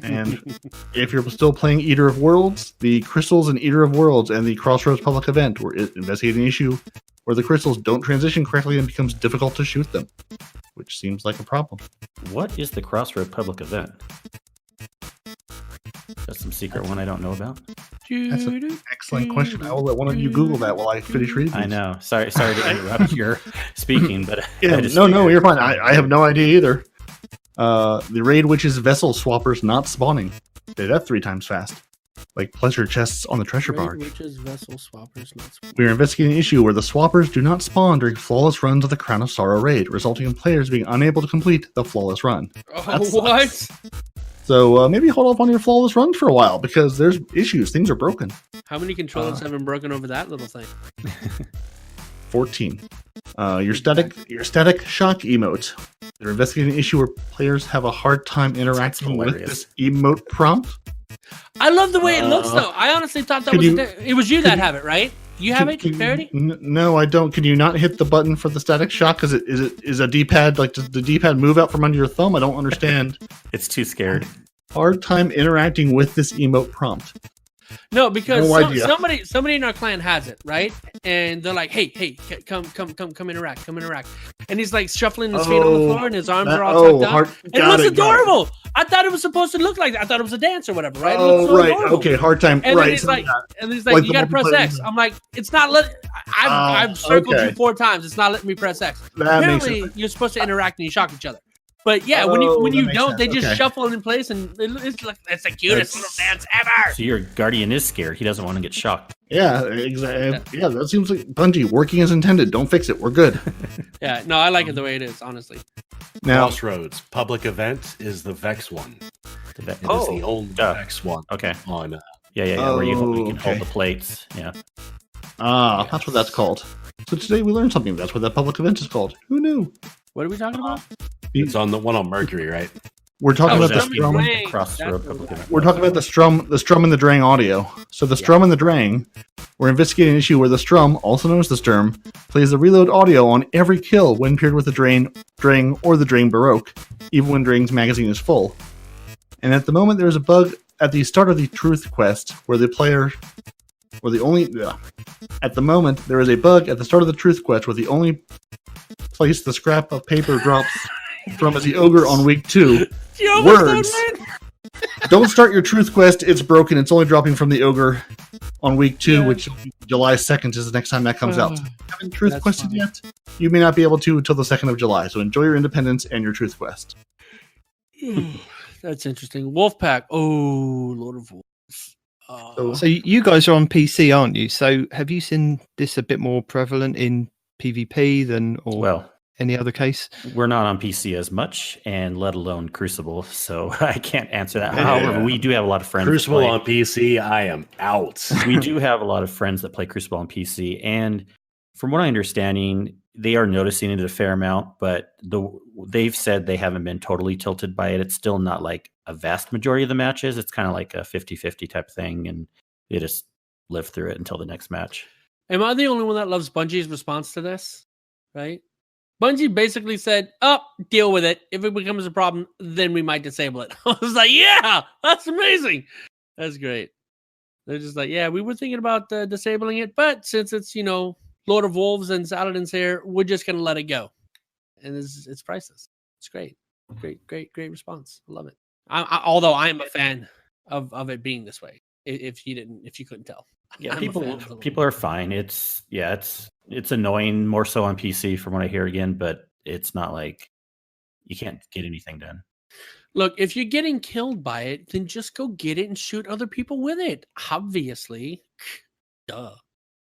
Speaker 5: And if you're still playing Eater of Worlds, the crystals in Eater of Worlds and the Crossroads public event, we're investigating an issue where the crystals don't transition correctly and it becomes difficult to shoot them, which seems like a problem.
Speaker 3: What is the Crossroad public event? That's some secret one I don't know about.
Speaker 5: That's an excellent question. I will let one of you Google that while I finish reading.
Speaker 3: I know. Sorry to interrupt your speaking, but
Speaker 5: Yeah,
Speaker 3: I just
Speaker 5: no,
Speaker 3: figured-
Speaker 5: you're fine. I have no idea either. The Raid Witch's vessel swappers not spawning. They're that 3 times fast. Like pleasure chests on the treasure barge.
Speaker 1: Which is vessel swappers, not swappers.
Speaker 5: We are investigating an issue where the swappers do not spawn during flawless runs of the Crown of Sorrow raid, resulting in players being unable to complete the flawless run.
Speaker 1: Oh, what?
Speaker 5: So maybe hold off on your flawless runs for a while because there's issues. Things are broken.
Speaker 1: How many controllers have been broken over that little thing?
Speaker 5: 14. Your static shock emote. They're investigating an issue where players have a hard time interacting with
Speaker 3: hilarious.
Speaker 5: this emote prompt.
Speaker 1: I love the way it looks, though. I honestly thought that it was you that have it, right? You have it, Verity?
Speaker 5: No, I don't. Can you not hit the button for the static shock? Is a D-pad like does the D-pad move out from under your thumb? I don't understand.
Speaker 3: It's too scared.
Speaker 5: Hard time interacting with this emote prompt.
Speaker 1: No, because
Speaker 5: No
Speaker 1: somebody in our clan has it, right? And they're like, "Hey, come interact." And he's like shuffling his feet on the floor, and his arms are all tucked up. And it looks adorable. I thought it was supposed to look like that. I thought it was a dance or whatever, right?
Speaker 5: Adorable. Okay, hard time.
Speaker 1: And
Speaker 5: right.
Speaker 1: Then he's like, you gotta press X. I'm like, it's not let. I've circled you 4 times. It's not letting me press X. Apparently, you're supposed to interact and you shock each other. But yeah, when you don't, they just shuffle in place, and it's the cutest little dance ever.
Speaker 3: So your guardian is scared. He doesn't want to get shocked.
Speaker 5: Yeah, exactly. Yeah, that seems like Bungie working as intended. Don't fix it. We're good.
Speaker 1: Yeah, no, I like it the way it is, honestly.
Speaker 2: Now, Crossroads public event is the Vex one. It is the only Vex one.
Speaker 3: Okay.
Speaker 2: On.
Speaker 3: Yeah. Where you can hold the plates. Yeah.
Speaker 5: That's what that's called. So today we learned something. That's what that public event is called. Who knew?
Speaker 1: What are we talking about?
Speaker 2: It's on the one on Mercury, right?
Speaker 5: We're talking about the strum. We're talking about the strum and the drang audio. So the strum and the drang, we're investigating an issue where the strum, also known as the sturm, plays the reload audio on every kill when paired with the drang or the drang baroque, even when drang's magazine is full. And at the moment, there is a bug at the start of the truth quest where the player, at the moment, there is a bug at the start of the truth quest where the only place the scrap of paper drops from is the ogre on week 2. Words. Don't start your truth quest. It's broken. It's only dropping from the ogre on week 2, which July 2nd is the next time that comes out. Haven't truth quested yet? You may not be able to until the 2nd of July. So enjoy your independence and your truth quest.
Speaker 1: That's interesting. Wolfpack. Oh, Lord of Wolves.
Speaker 4: So you guys are on PC, aren't you? So have you seen this a bit more prevalent in PvP than any other case?
Speaker 3: We're not on PC as much, and let alone Crucible, so I can't answer that. However, we do have a lot of friends.
Speaker 2: Crucible on PC, I am out.
Speaker 3: We do have a lot of friends that play Crucible on PC, and from what I'm understanding, they are noticing it a fair amount, but they've said they haven't been totally tilted by it. It's still not like a vast majority of the matches. It's kind of like a 50-50 type thing, and they just live through it until the next match.
Speaker 1: Am I the only one that loves Bungie's response to this? Right? Bungie basically said, deal with it. If it becomes a problem, then we might disable it. I was like, yeah, that's amazing. That's great. They're just like, yeah, we were thinking about disabling it, but since it's, Lord of Wolves and Saladin's here, we're just going to let it go. And it's priceless. It's great. Great response. I love it. Although I am a fan of it being this way, if you couldn't tell.
Speaker 3: Yeah, people are fine. It's annoying more so on PC from what I hear again, but it's not like you can't get anything done.
Speaker 1: Look, if you're getting killed by it, then just go get it and shoot other people with it. Obviously. Duh.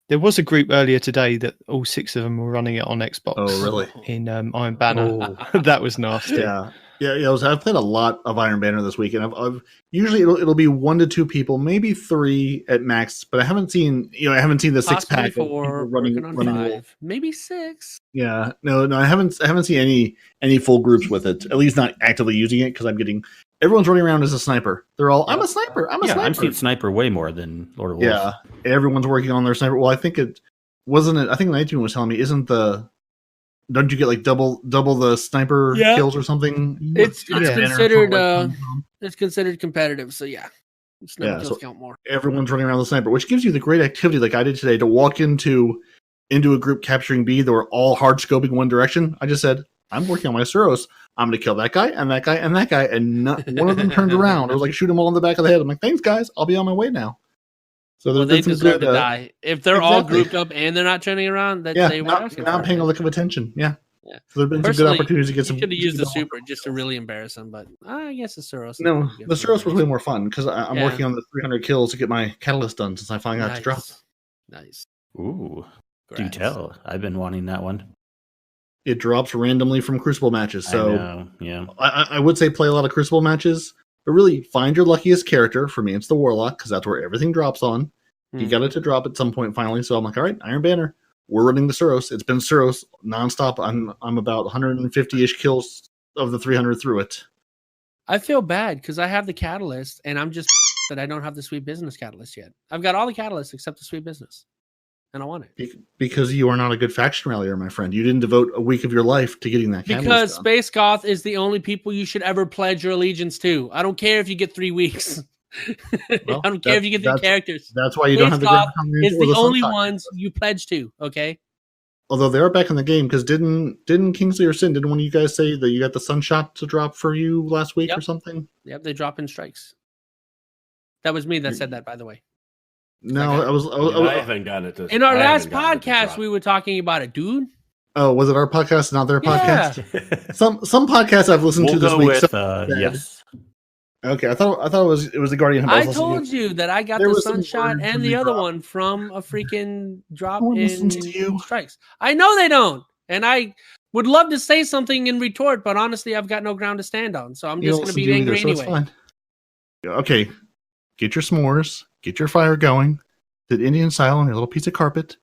Speaker 4: There was a group earlier today that all 6 of them were running it on Xbox.
Speaker 5: Oh, really?
Speaker 4: In Iron Banner. That was nasty.
Speaker 5: Yeah. I've played a lot of Iron Banner this week, and I've usually it'll be 1 to 2 people, maybe 3 at max. But I haven't seen the 6-pack
Speaker 1: running 5, maybe 6.
Speaker 5: Yeah, no, I haven't seen any full groups with it. At least not actively using it because everyone's running around as a sniper. They're all, I'm a sniper.
Speaker 3: I'm seeing sniper way more than Lord of Wolves.
Speaker 5: Yeah, everyone's working on their sniper. Well, I think it wasn't it. I think Nightwing was telling me, don't you get like double the sniper kills or something?
Speaker 1: It's considered it's considered competitive. So yeah, sniper kills count more.
Speaker 5: Everyone's running around the sniper, which gives you the great activity like I did today to walk into a group capturing B that were all hard scoping one direction. I just said, I'm working on my Suros. I'm going to kill that guy and that guy and that guy, and not one of them turned around. I was like, shoot them all in the back of the head. I'm like, thanks guys, I'll be on my way now. So
Speaker 1: they deserve to die. If they're all grouped up and they're not turning around, then they
Speaker 5: not paying a lick of attention. Yeah. So there've been some good opportunities to get some.
Speaker 1: You could have used the super just to really embarrass them, but I guess the Suros.
Speaker 5: No, the Suros was way more fun because I'm working on the 300 kills to get my catalyst done since I finally got to drop.
Speaker 1: Nice.
Speaker 3: Ooh, do tell. I've been wanting that one.
Speaker 5: It drops randomly from Crucible matches, so
Speaker 3: I know, yeah.
Speaker 5: I would say play a lot of Crucible matches, but really find your luckiest character. For me, it's the Warlock because that's where everything drops on. You got it to drop at some point finally, so I'm like, all right, Iron Banner. We're running the Suros. It's been Suros nonstop. I'm about 150-ish kills of the 300 through it.
Speaker 1: I feel bad because I have the catalyst and I'm just that I don't have the sweet business catalyst yet. I've got all the catalysts except the sweet business, and I want it
Speaker 5: Because you are not a good faction rallier, my friend. You didn't devote a week of your life to getting that catalyst
Speaker 1: because
Speaker 5: done.
Speaker 1: Space Goth is the only people you should ever pledge your allegiance to. I don't care if you get 3 weeks.
Speaker 5: Well,
Speaker 1: I don't care if you get 3 characters.
Speaker 5: That's why you
Speaker 1: Space
Speaker 5: don't have the
Speaker 1: Goth
Speaker 5: Grand
Speaker 1: is
Speaker 5: or
Speaker 1: the only
Speaker 5: Sunshine.
Speaker 1: ones you pledge to. Okay.
Speaker 5: Although they are back in the game, because didn't Kingsley or Cyn, didn't one of you guys say that you got the Sunshot to drop for you last week or something?
Speaker 1: Yep, they drop in strikes. That was me that said that, by the way.
Speaker 5: No,
Speaker 2: I haven't gotten it.
Speaker 1: In our last podcast, we were talking about it, dude.
Speaker 5: Oh, was it our podcast, not their
Speaker 1: Yeah.
Speaker 5: podcast? Some podcasts I've listened to this
Speaker 3: go
Speaker 5: week.
Speaker 3: with yes.
Speaker 5: Okay, I thought it was the Guardian.
Speaker 1: I told you that I got
Speaker 5: There
Speaker 1: the
Speaker 5: was some
Speaker 1: Sunshot
Speaker 5: word
Speaker 1: and
Speaker 5: from
Speaker 1: the
Speaker 5: the
Speaker 1: other
Speaker 5: drop.
Speaker 1: one from a freaking drop
Speaker 5: No one
Speaker 1: in
Speaker 5: listens to you.
Speaker 1: strikes. I know they don't, and I would love to say something in retort, but honestly, I've got no ground to stand on, so I'm
Speaker 5: You
Speaker 1: just
Speaker 5: don't
Speaker 1: going to
Speaker 5: listen
Speaker 1: be
Speaker 5: to
Speaker 1: angry
Speaker 5: either, so it's
Speaker 1: anyway.
Speaker 5: fine. Okay, get your s'mores, get your fire going, sit Indian style on a little piece of carpet.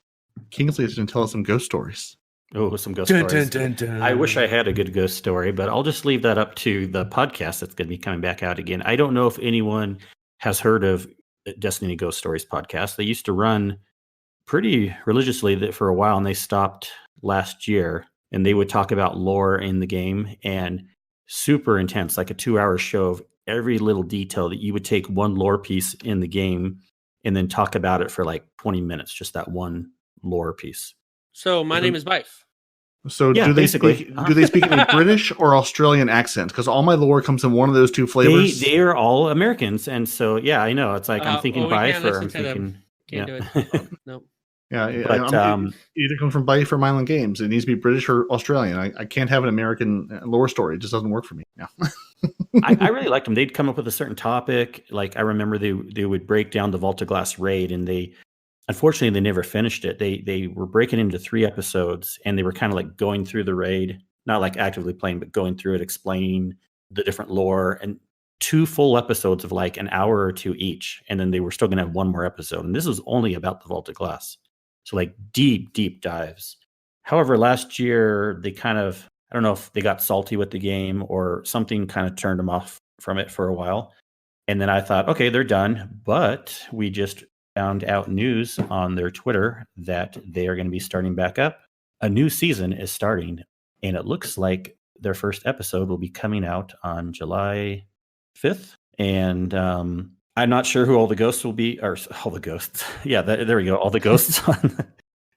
Speaker 5: Kingsley is going to tell us some ghost stories.
Speaker 3: Oh, some ghost stories. I wish I had a good ghost story, but I'll just leave that up to the podcast that's going to be coming back out again. I don't know if anyone has heard of Destiny Ghost Stories podcast. They used to run pretty religiously for a while, and they stopped last year. And they would talk about lore in the game, and super intense, like a 2-hour show of every little detail that you would take one lore piece in the game and then talk about it for like 20 minutes, just that one lore piece.
Speaker 1: So my name is Bife.
Speaker 5: So
Speaker 3: Yeah,
Speaker 5: do they
Speaker 3: basically.
Speaker 5: speak in a British or Australian accent? Because all my lore comes in one of those two flavors.
Speaker 3: They are all Americans, and so yeah, I know. It's like I'm thinking
Speaker 1: well, we
Speaker 3: Bife
Speaker 1: can't
Speaker 3: or I'm
Speaker 1: listen to them.
Speaker 3: thinking.
Speaker 1: Can't do
Speaker 3: Yeah.
Speaker 1: it. No.
Speaker 5: Yeah,
Speaker 3: But,
Speaker 5: it either comes from Bife or Myland Games. It needs to be British or Australian. I can't have an American lore story. It just doesn't work for me. Yeah.
Speaker 3: I really liked them. They'd come up with a certain topic. Like I remember they would break down the Vault of Glass raid, and unfortunately they never finished it. They were breaking into 3 episodes, and they were kind of like going through the raid, not like actively playing, but going through it, explaining the different lore, and 2 full episodes of like an hour or 2 each, and then they were still going to have 1 more episode, and this was only about the Vault of Glass. So like deep dives. However, last year they kind of, I don't know if they got salty with the game or something kind of turned them off from it for a while. And then I thought, okay, they're done. But we just found out news on their Twitter that they are going to be starting back up. A new season is starting, and it looks like their first episode will be coming out on July 5th. And I'm not sure who all the ghosts will be, or all the ghosts. Yeah, there we go. All the ghosts on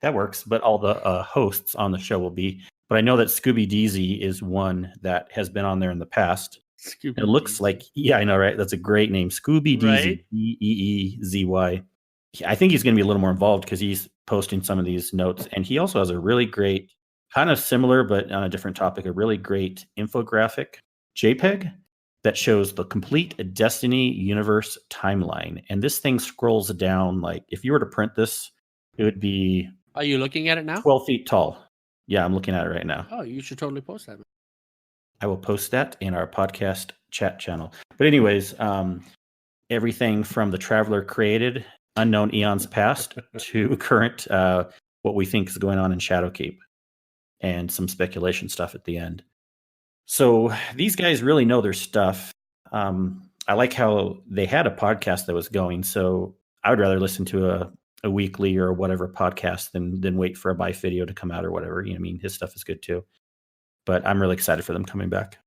Speaker 3: that works, but all the hosts on the show will be. But I know that Scooby Deezy is one that has been on there in the past. It looks like, yeah, I know, right? That's a great name, Scooby Deezy,
Speaker 1: Right?
Speaker 3: Deezy. I think he's going to be a little more involved because he's posting some of these notes, and he also has a really great, kind of similar but on a different topic, a really great infographic JPEG that shows the complete Destiny universe timeline. And this thing scrolls down, like if you were to print this, it would be
Speaker 1: Are you looking at it now?
Speaker 3: 12 feet tall. Yeah, I'm looking at it right now.
Speaker 1: Oh, you should totally post that.
Speaker 3: I will post that in our podcast chat channel. But anyways, everything from the Traveler created, unknown eons past, to current, what we think is going on in Shadowkeep, and some speculation stuff at the end. So these guys really know their stuff. I like how they had a podcast that was going. So I would rather listen to a weekly or whatever podcast than wait for a Bife video to come out or whatever. You know, I mean, his stuff is good too. But I'm really excited for them coming back.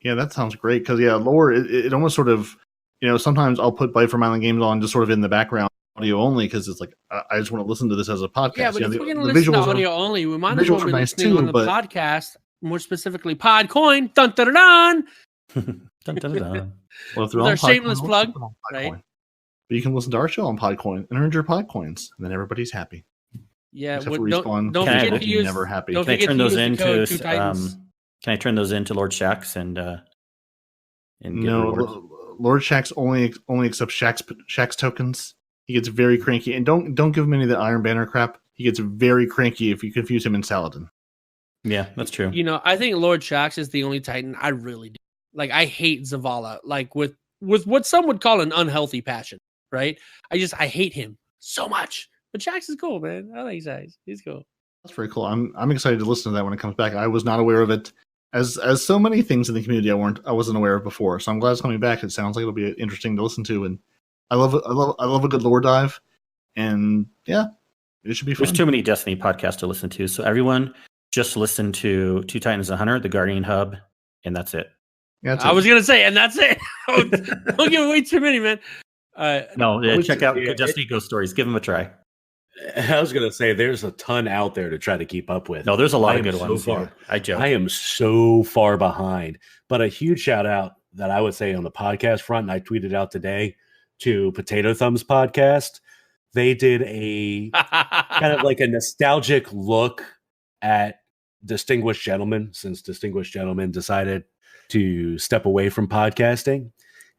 Speaker 5: Yeah, that sounds great. Because lore, it almost sort of, sometimes I'll put Bife or Myland Games on just sort of in the background audio only because it's like I just want to listen to this as a podcast.
Speaker 1: Yeah, but if
Speaker 5: the,
Speaker 1: we're going to
Speaker 5: the
Speaker 1: listen to
Speaker 5: visuals
Speaker 1: audio
Speaker 5: are,
Speaker 1: only, we might as well
Speaker 5: visuals
Speaker 1: be
Speaker 5: are nice
Speaker 1: listening
Speaker 5: too,
Speaker 1: on the
Speaker 5: but-
Speaker 1: podcast, more specifically Podcoin. Dun dun dun dun.
Speaker 3: Dun, dun, dun.
Speaker 5: well, if they're
Speaker 1: With
Speaker 5: on
Speaker 1: our shameless
Speaker 5: Podcoin,
Speaker 1: plug,
Speaker 5: listen on
Speaker 1: right?
Speaker 5: Podcoin. But you can listen to our show on Podcoin and earn your Podcoins, and then everybody's happy.
Speaker 1: Yeah,
Speaker 5: Except for
Speaker 1: don't
Speaker 5: Respawn.
Speaker 1: don't
Speaker 3: Can I-
Speaker 1: forget to use.
Speaker 5: never happy.
Speaker 1: Don't
Speaker 3: Can I
Speaker 1: forget
Speaker 3: turn
Speaker 1: to
Speaker 3: those
Speaker 1: use the
Speaker 3: into
Speaker 1: code 2 Titans.
Speaker 3: can I turn those into Lord Shax and get
Speaker 5: No,
Speaker 3: rewards?
Speaker 5: Lord Shax only accepts Shax tokens. He gets very cranky, and don't give him any of the Iron Banner crap. He gets very cranky if you confuse him in Saladin.
Speaker 3: Yeah, that's true.
Speaker 1: You know, I think Lord Shax is the only Titan I really do. Like, I hate Zavala, like with what some would call an unhealthy passion, right? I hate him so much. But Shax is cool, man. I like Shax. He's cool.
Speaker 5: That's very cool. I'm excited to listen to that when it comes back. I was not aware of it. as so many things in the community I wasn't aware of before. So I'm glad it's coming back. It sounds like it'll be interesting to listen to, and I love a good lore dive, and yeah, it should be fun.
Speaker 3: There's too many Destiny podcasts to listen to, so everyone just listen to Two Titans and a Hunter, the Guardian Hub, and that's it.
Speaker 5: Yeah, that's
Speaker 1: I
Speaker 5: it.
Speaker 1: was gonna say, and that's it. Don't give away too many, man.
Speaker 3: Check out Destiny Ghost Stories. Give them a try.
Speaker 2: I was gonna say there's a ton out there to try to keep up with.
Speaker 3: No, there's a lot
Speaker 2: I
Speaker 3: of
Speaker 2: am
Speaker 3: good
Speaker 2: so
Speaker 3: ones.
Speaker 2: far.
Speaker 3: Yeah. I joke.
Speaker 2: I am so far behind. But a huge shout out that I would say on the podcast front, and I tweeted out today to Potato Thumbs podcast. They did a kind of like a nostalgic look at Distinguished Gentlemen, since Distinguished Gentlemen decided to step away from podcasting.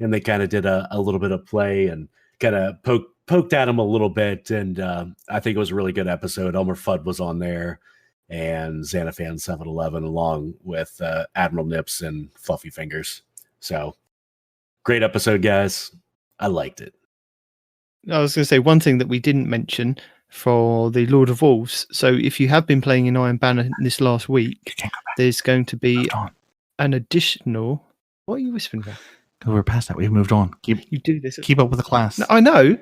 Speaker 2: And they kind of did a little bit of play and kind of poked at him a little bit, and I think it was a really good episode. Elmer Fudd was on there, and Xanafan 711, along with Admiral Nips and Fluffy Fingers. So, great episode, guys. I liked it.
Speaker 4: I was going to say one thing that we didn't mention for the Lord of Wolves. So if you have been playing in Iron Banner this last week, there's going to be an additional... What are you whispering about?
Speaker 5: Because we're past that. We've moved on.
Speaker 4: You do this.
Speaker 5: Keep up with the class.
Speaker 4: No, I know.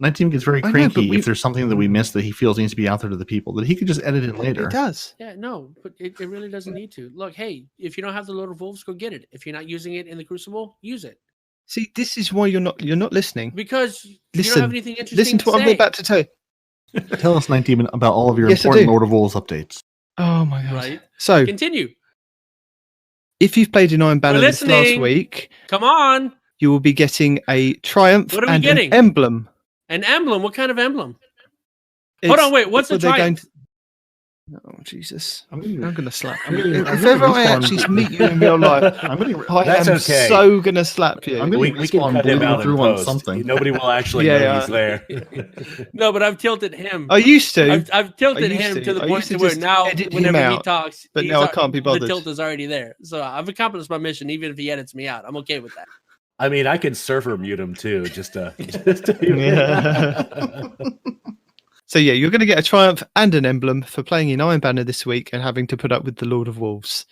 Speaker 5: My team gets very
Speaker 4: I know,
Speaker 5: cranky
Speaker 4: but
Speaker 5: if there's something that we missed that he feels needs to be out there to the people, that he could just edit it later.
Speaker 4: It does.
Speaker 1: Yeah, no, but it really doesn't need to. Look, hey, if you don't have the Lord of Wolves, go get it. If you're not using it in the Crucible, use it.
Speaker 4: See, this is why you're not listening.
Speaker 1: Because you
Speaker 4: Listen,
Speaker 1: don't have anything interesting
Speaker 4: listen to what I'm about to tell you.
Speaker 5: Tell us, 19, about all of your
Speaker 4: Yes, I
Speaker 5: important
Speaker 4: do.
Speaker 5: Lord of Wolves updates.
Speaker 4: Oh my god!
Speaker 1: Right.
Speaker 4: So,
Speaker 1: Continue.
Speaker 4: if you've played in Iron Banner this last
Speaker 1: listening.
Speaker 4: week,
Speaker 1: Come on.
Speaker 4: you will be getting a triumph
Speaker 1: What are we
Speaker 4: and
Speaker 1: getting?
Speaker 4: an emblem.
Speaker 1: An emblem. What kind of emblem? Hold on, wait. What's the
Speaker 4: they're
Speaker 1: triumph?
Speaker 4: Oh Jesus!
Speaker 5: I'm
Speaker 4: I'm
Speaker 5: getting,
Speaker 4: gonna slap
Speaker 5: I'm
Speaker 4: you.
Speaker 5: getting- I'm
Speaker 4: If
Speaker 5: getting
Speaker 4: ever I
Speaker 5: respawned.
Speaker 4: actually meet you in real life,
Speaker 5: I'm getting,
Speaker 4: I
Speaker 2: That's
Speaker 4: am
Speaker 2: okay.
Speaker 4: so gonna slap you.
Speaker 5: I'm gonna
Speaker 2: We can
Speaker 5: respawn
Speaker 2: cut him
Speaker 5: bleeding
Speaker 2: out in
Speaker 5: through on
Speaker 2: post.
Speaker 5: something.
Speaker 2: Nobody will actually
Speaker 4: Yeah,
Speaker 2: know
Speaker 4: yeah.
Speaker 2: he's there.
Speaker 1: No, but I've tilted him.
Speaker 4: I used to,
Speaker 1: I've tilted
Speaker 4: I used
Speaker 1: him
Speaker 4: to.
Speaker 1: to the
Speaker 4: I
Speaker 1: point
Speaker 4: used to
Speaker 1: to where
Speaker 4: just
Speaker 1: now,
Speaker 4: edit him
Speaker 1: whenever he
Speaker 4: out,
Speaker 1: talks,
Speaker 4: but
Speaker 1: he's
Speaker 4: now I can't be
Speaker 1: the
Speaker 4: bothered.
Speaker 1: tilt is already there. So I've accomplished my mission, even if he edits me out. I'm okay with that.
Speaker 2: I mean, I could surfer mute him too, just to.
Speaker 4: Yeah. So yeah, you're going to get a triumph and an emblem for playing in Iron Banner this week and having to put up with the Lord of Wolves.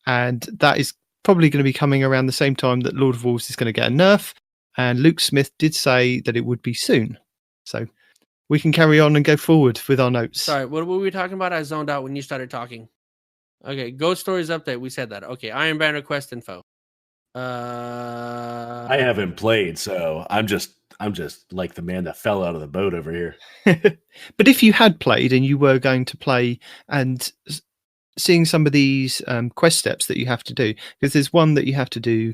Speaker 4: And that is probably going to be coming around the same time that Lord of Wolves is going to get a nerf. And Luke Smith did say that it would be soon. So we can carry on and go forward with our notes.
Speaker 1: Sorry, what were we talking about? I zoned out when you started talking. Okay, Ghost Stories update. We said that. Okay, Iron Banner quest info.
Speaker 2: I haven't played, so I'm just like the man that fell out of the boat over here.
Speaker 4: But if you had played and you were going to play and seeing some of these quest steps that you have to do, because there's one that you have to do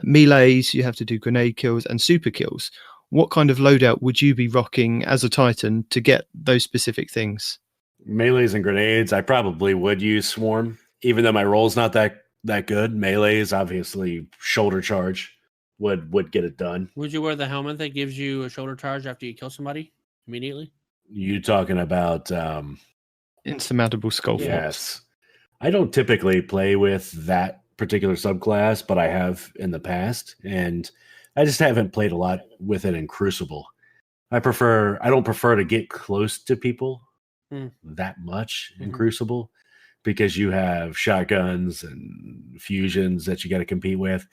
Speaker 4: melees, you have to do grenade kills and super kills. What kind of loadout would you be rocking as a Titan to get those specific things?
Speaker 2: Melees and grenades, I probably would use Swarm, even though my roll's not that good. Melees, obviously, shoulder charge would get it done.
Speaker 1: Would you wear the helmet that gives you a shoulder charge after you kill somebody immediately?
Speaker 2: You talking about
Speaker 4: Insurmountable skull fox.
Speaker 2: yes. I don't typically play with that particular subclass, but I have in the past, and I just haven't played a lot with it in Crucible. I don't prefer to get close to people that much in Crucible, because you have shotguns and fusions that you got to compete with.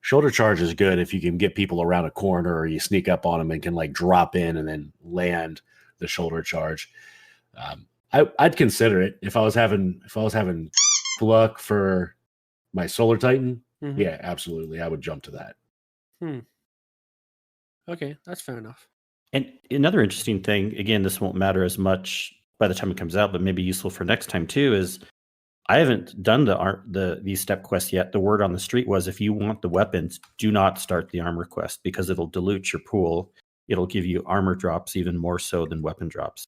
Speaker 2: Shoulder charge is good if you can get people around a corner, or you sneak up on them and can like drop in and then land the shoulder charge. I'd consider it if I was having luck for my Solar Titan.
Speaker 1: Mm-hmm.
Speaker 2: Yeah, absolutely, I would jump to that.
Speaker 1: Okay, that's fair enough.
Speaker 3: And another interesting thing, again, this won't matter as much by the time it comes out, but maybe useful for next time too, is I haven't done these step quests yet. The word on the street was, if you want the weapons, do not start the armor quest, because it'll dilute your pool. It'll give you armor drops even more so than weapon drops.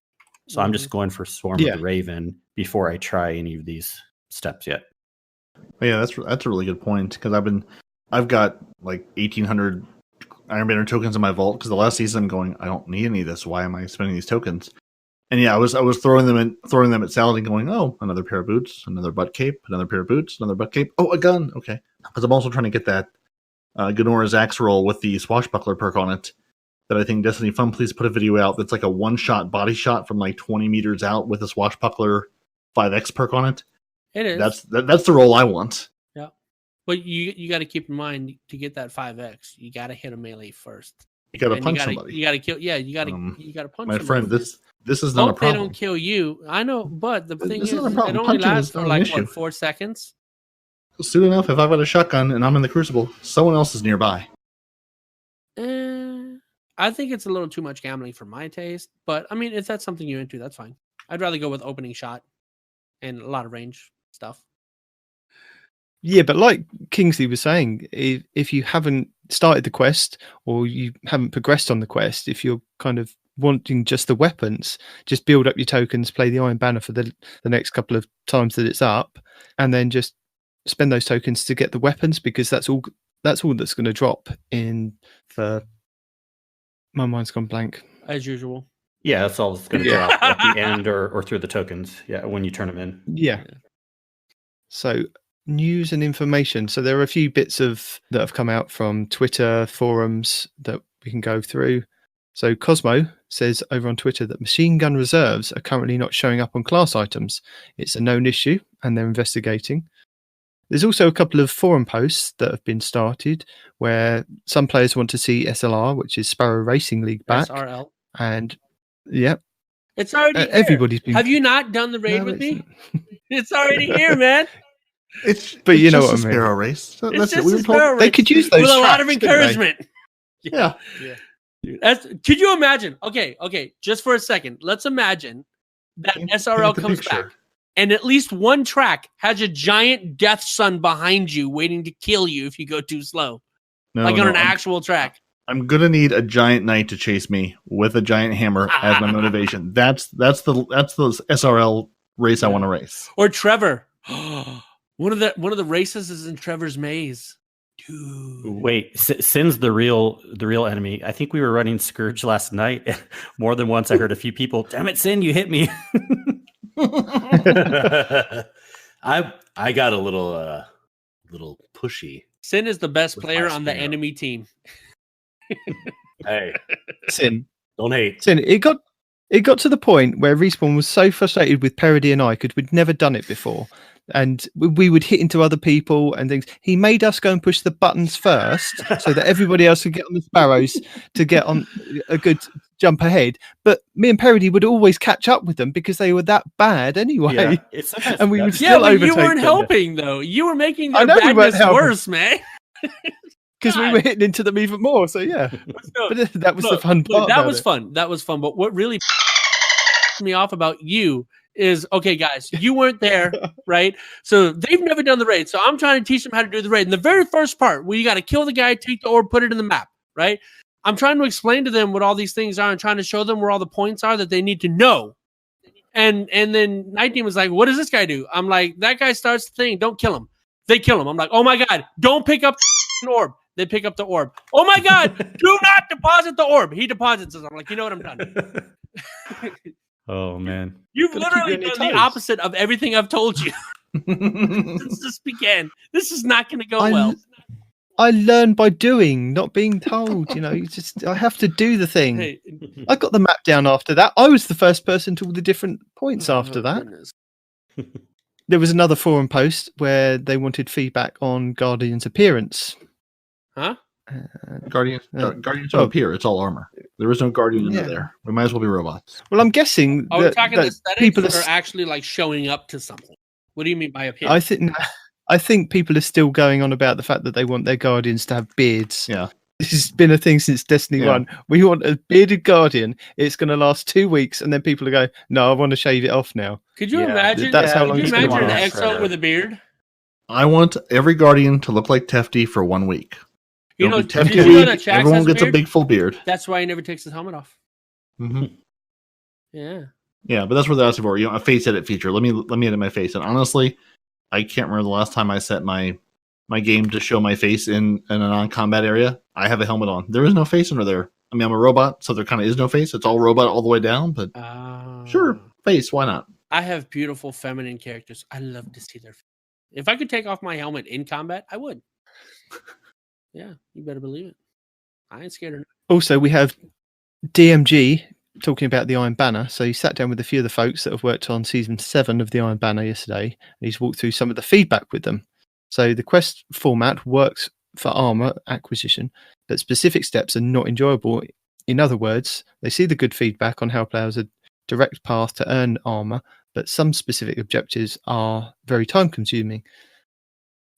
Speaker 3: So I'm just going for Swarm of the Raven before I try any of these steps yet.
Speaker 5: Yeah, that's a really good point, because I've got like 1,800 Iron Banner tokens in my vault, because the last season I'm going, I don't need any of this. Why am I spending these tokens? And yeah, I was throwing them at Salad and going, oh, another pair of boots, another butt cape, another pair of boots, another butt cape. Oh, a gun. Okay, because I'm also trying to get that Ganora's axe roll with the swashbuckler perk on it. That I think Destiny Fun please put a video out that's like a one-shot body shot from like 20 meters out with a swashbuckler 5x perk on it.
Speaker 1: It is.
Speaker 5: That's the role I want.
Speaker 1: But you got to keep in mind to get that 5x, you got to hit a melee first.
Speaker 5: You got to
Speaker 1: And
Speaker 5: punch
Speaker 1: you gotta,
Speaker 5: somebody.
Speaker 1: You got to kill. Yeah, you got to punch.
Speaker 5: My
Speaker 1: somebody
Speaker 5: friend,
Speaker 1: first.
Speaker 5: this is not a
Speaker 1: Hope they
Speaker 5: problem.
Speaker 1: don't kill you. I know, but the thing
Speaker 5: This
Speaker 1: is,
Speaker 5: isn't a
Speaker 1: it
Speaker 5: problem.
Speaker 1: only
Speaker 5: Punching
Speaker 1: lasts
Speaker 5: is
Speaker 1: for
Speaker 5: not an
Speaker 1: like
Speaker 5: issue.
Speaker 1: 4 seconds.
Speaker 5: Soon enough, if I've got a shotgun and I'm in the crucible, someone else is nearby.
Speaker 1: I think it's a little too much gambling for my taste, but I mean, if that's something you're into, that's fine. I'd rather go with opening shot and a lot of range stuff.
Speaker 4: Yeah, but like Kingsley was saying, if you haven't started the quest or you haven't progressed on the quest, if you're kind of wanting just the weapons, just build up your tokens, play the Iron Banner for the next couple of times that it's up, and then just spend those tokens to get the weapons, because that's all that's going to drop in for... My mind's gone blank.
Speaker 1: As usual.
Speaker 3: Yeah, that's all that's going to drop at the end or through the tokens. Yeah, when you turn them in.
Speaker 4: Yeah. So news and information. So there are a few bits that have come out from Twitter forums that we can go through. So Cosmo says over on Twitter that machine gun reserves are currently not showing up on class items. It's a known issue and they're investigating. There's also a couple of forum posts that have been started where some players want to see SLR, which is Sparrow Racing League, back.
Speaker 1: SRL.
Speaker 4: And yeah,
Speaker 1: it's already here.
Speaker 4: Everybody's been...
Speaker 1: Have you not done the raid with me? It's already here, man.
Speaker 5: It's
Speaker 4: you know
Speaker 5: just
Speaker 4: what
Speaker 5: a
Speaker 4: I mean.
Speaker 5: sparrow race.
Speaker 1: It's
Speaker 5: That's it.
Speaker 1: just
Speaker 5: We
Speaker 1: a
Speaker 5: were told.
Speaker 1: sparrow
Speaker 4: They
Speaker 1: race
Speaker 4: could use those
Speaker 1: with a lot of
Speaker 4: tracks, couldn't they?
Speaker 1: encouragement.
Speaker 5: Yeah.
Speaker 1: Dude, could you imagine? Okay, just for a second, let's imagine that SRL
Speaker 5: the
Speaker 1: comes
Speaker 5: picture.
Speaker 1: back, and at least one track has a giant death sun behind you, waiting to kill you if you go too slow,
Speaker 5: No,
Speaker 1: like
Speaker 5: no,
Speaker 1: on an
Speaker 5: I'm-
Speaker 1: actual track.
Speaker 5: I'm gonna need a giant knight to chase me with a giant hammer as my motivation. That's the SRL race I want to race.
Speaker 1: Or Trevor. One of the races is in Trevor's maze. Dude.
Speaker 3: Wait, Cyn's the real enemy. I think we were running Scourge last night. More than once, I heard a few people, "Damn it, Cyn, you hit me."
Speaker 2: I got a little pushy.
Speaker 1: Cyn is the best
Speaker 2: With
Speaker 1: player
Speaker 2: my
Speaker 1: on the
Speaker 2: sparrow.
Speaker 1: enemy team.
Speaker 2: Hey,
Speaker 4: Cyn,
Speaker 2: don't hate.
Speaker 4: it got to the point where Respawn was so frustrated with Parody and I because we'd never done it before, and we would hit into other people and things. He made us go and push the buttons first so that everybody else could get on the sparrows to get on a good jump ahead. But me and Parody would always catch up with them because they were that bad anyway.
Speaker 3: Yeah, it's sometimes
Speaker 4: And we would
Speaker 3: that's-
Speaker 1: Yeah,
Speaker 4: still
Speaker 1: but you
Speaker 4: overtake
Speaker 1: weren't
Speaker 4: them.
Speaker 1: helping though. You were making
Speaker 4: I
Speaker 1: their
Speaker 4: know we weren't
Speaker 1: badness
Speaker 4: helping.
Speaker 1: worse, man.
Speaker 4: Because we were hitting into them even more. So yeah, but that was the fun part.
Speaker 1: That
Speaker 4: about
Speaker 1: was
Speaker 4: it.
Speaker 1: fun. That was fun. But what really pissed me off about you is, okay, guys, you weren't there, right? So they've never done the raid. So I'm trying to teach them how to do the raid. And the very first part where you got to kill the guy, take the orb, put it in the map, right? I'm trying to explain to them what all these things are and trying to show them where all the points are that they need to know. And then Night Team was like, what does this guy do? I'm like, that guy starts the thing. Don't kill him. They kill him. I'm like, oh my God, don't pick up the orb. They pick up the orb. Oh my God, do not deposit the orb. He deposits it. I'm like, you know what? I'm done.
Speaker 3: Oh man,
Speaker 1: You've
Speaker 4: Gotta keep
Speaker 1: literally
Speaker 4: you on your
Speaker 1: done the
Speaker 4: toes.
Speaker 1: opposite of everything I've told you since this began. This is not going to go well.
Speaker 4: I learn by doing, not being told. You know, I have to do the thing.
Speaker 1: Hey,
Speaker 4: I got the map down after that. I was the first person to all the different points after that.
Speaker 1: goodness.
Speaker 4: There was another forum post where they wanted feedback on Guardian's appearance.
Speaker 1: Huh?
Speaker 5: Guardians
Speaker 4: Oh.
Speaker 5: don't appear. It's all armor. There is no guardian
Speaker 4: Yeah.
Speaker 5: in there. We might as well be robots.
Speaker 4: Well, I'm guessing
Speaker 1: Are we
Speaker 4: that,
Speaker 1: talking
Speaker 4: that
Speaker 1: aesthetics
Speaker 4: people
Speaker 1: or
Speaker 4: are.
Speaker 1: actually like showing up to something? What do you mean by appearance?
Speaker 4: I think people are still going on about the fact that they want their Guardians to have beards.
Speaker 5: Yeah.
Speaker 4: This has been a thing since Destiny
Speaker 5: Yeah.
Speaker 4: 1. We want a bearded Guardian. It's going to last 2 weeks, and then people are going, "No, I want to shave it off now."
Speaker 1: Could you
Speaker 3: Yeah,
Speaker 1: imagine?
Speaker 4: that's how
Speaker 1: Could
Speaker 4: long
Speaker 1: you
Speaker 4: it's gonna
Speaker 1: imagine an
Speaker 3: last
Speaker 1: exo
Speaker 3: forever.
Speaker 1: with a beard?
Speaker 5: I want every guardian to look like Tefty for 1 week.
Speaker 1: You
Speaker 5: It'll
Speaker 1: know,
Speaker 5: be
Speaker 1: did
Speaker 5: Tefty
Speaker 1: you know
Speaker 5: week,
Speaker 1: that Shax
Speaker 5: everyone
Speaker 1: has a
Speaker 5: gets a
Speaker 1: beard?
Speaker 5: big full beard.
Speaker 1: That's why he never takes his helmet off.
Speaker 5: hmm
Speaker 1: Yeah.
Speaker 5: Yeah, but that's what they're asking for. A face edit feature. Let me edit my face. And honestly, I can't remember the last time I set my game to show my face in a non-combat area. I have a helmet on. There is no face under there. I mean, I'm a robot, so there kind of is no face. It's all robot all the way down. But sure, face. Why not?
Speaker 1: I have beautiful feminine characters. I love to see their face. If I could take off my helmet in combat, I would. Yeah, you better believe it. I ain't scared of
Speaker 4: Also, we have DMG talking about the Iron Banner. So he sat down with a few of the folks that have worked on season 7 of the Iron Banner yesterday, and he's walked through some of the feedback with them. So the quest format works for armor acquisition, but specific steps are not enjoyable. In other words, they see the good feedback on how players a direct path to earn armor, but some specific objectives are very time consuming.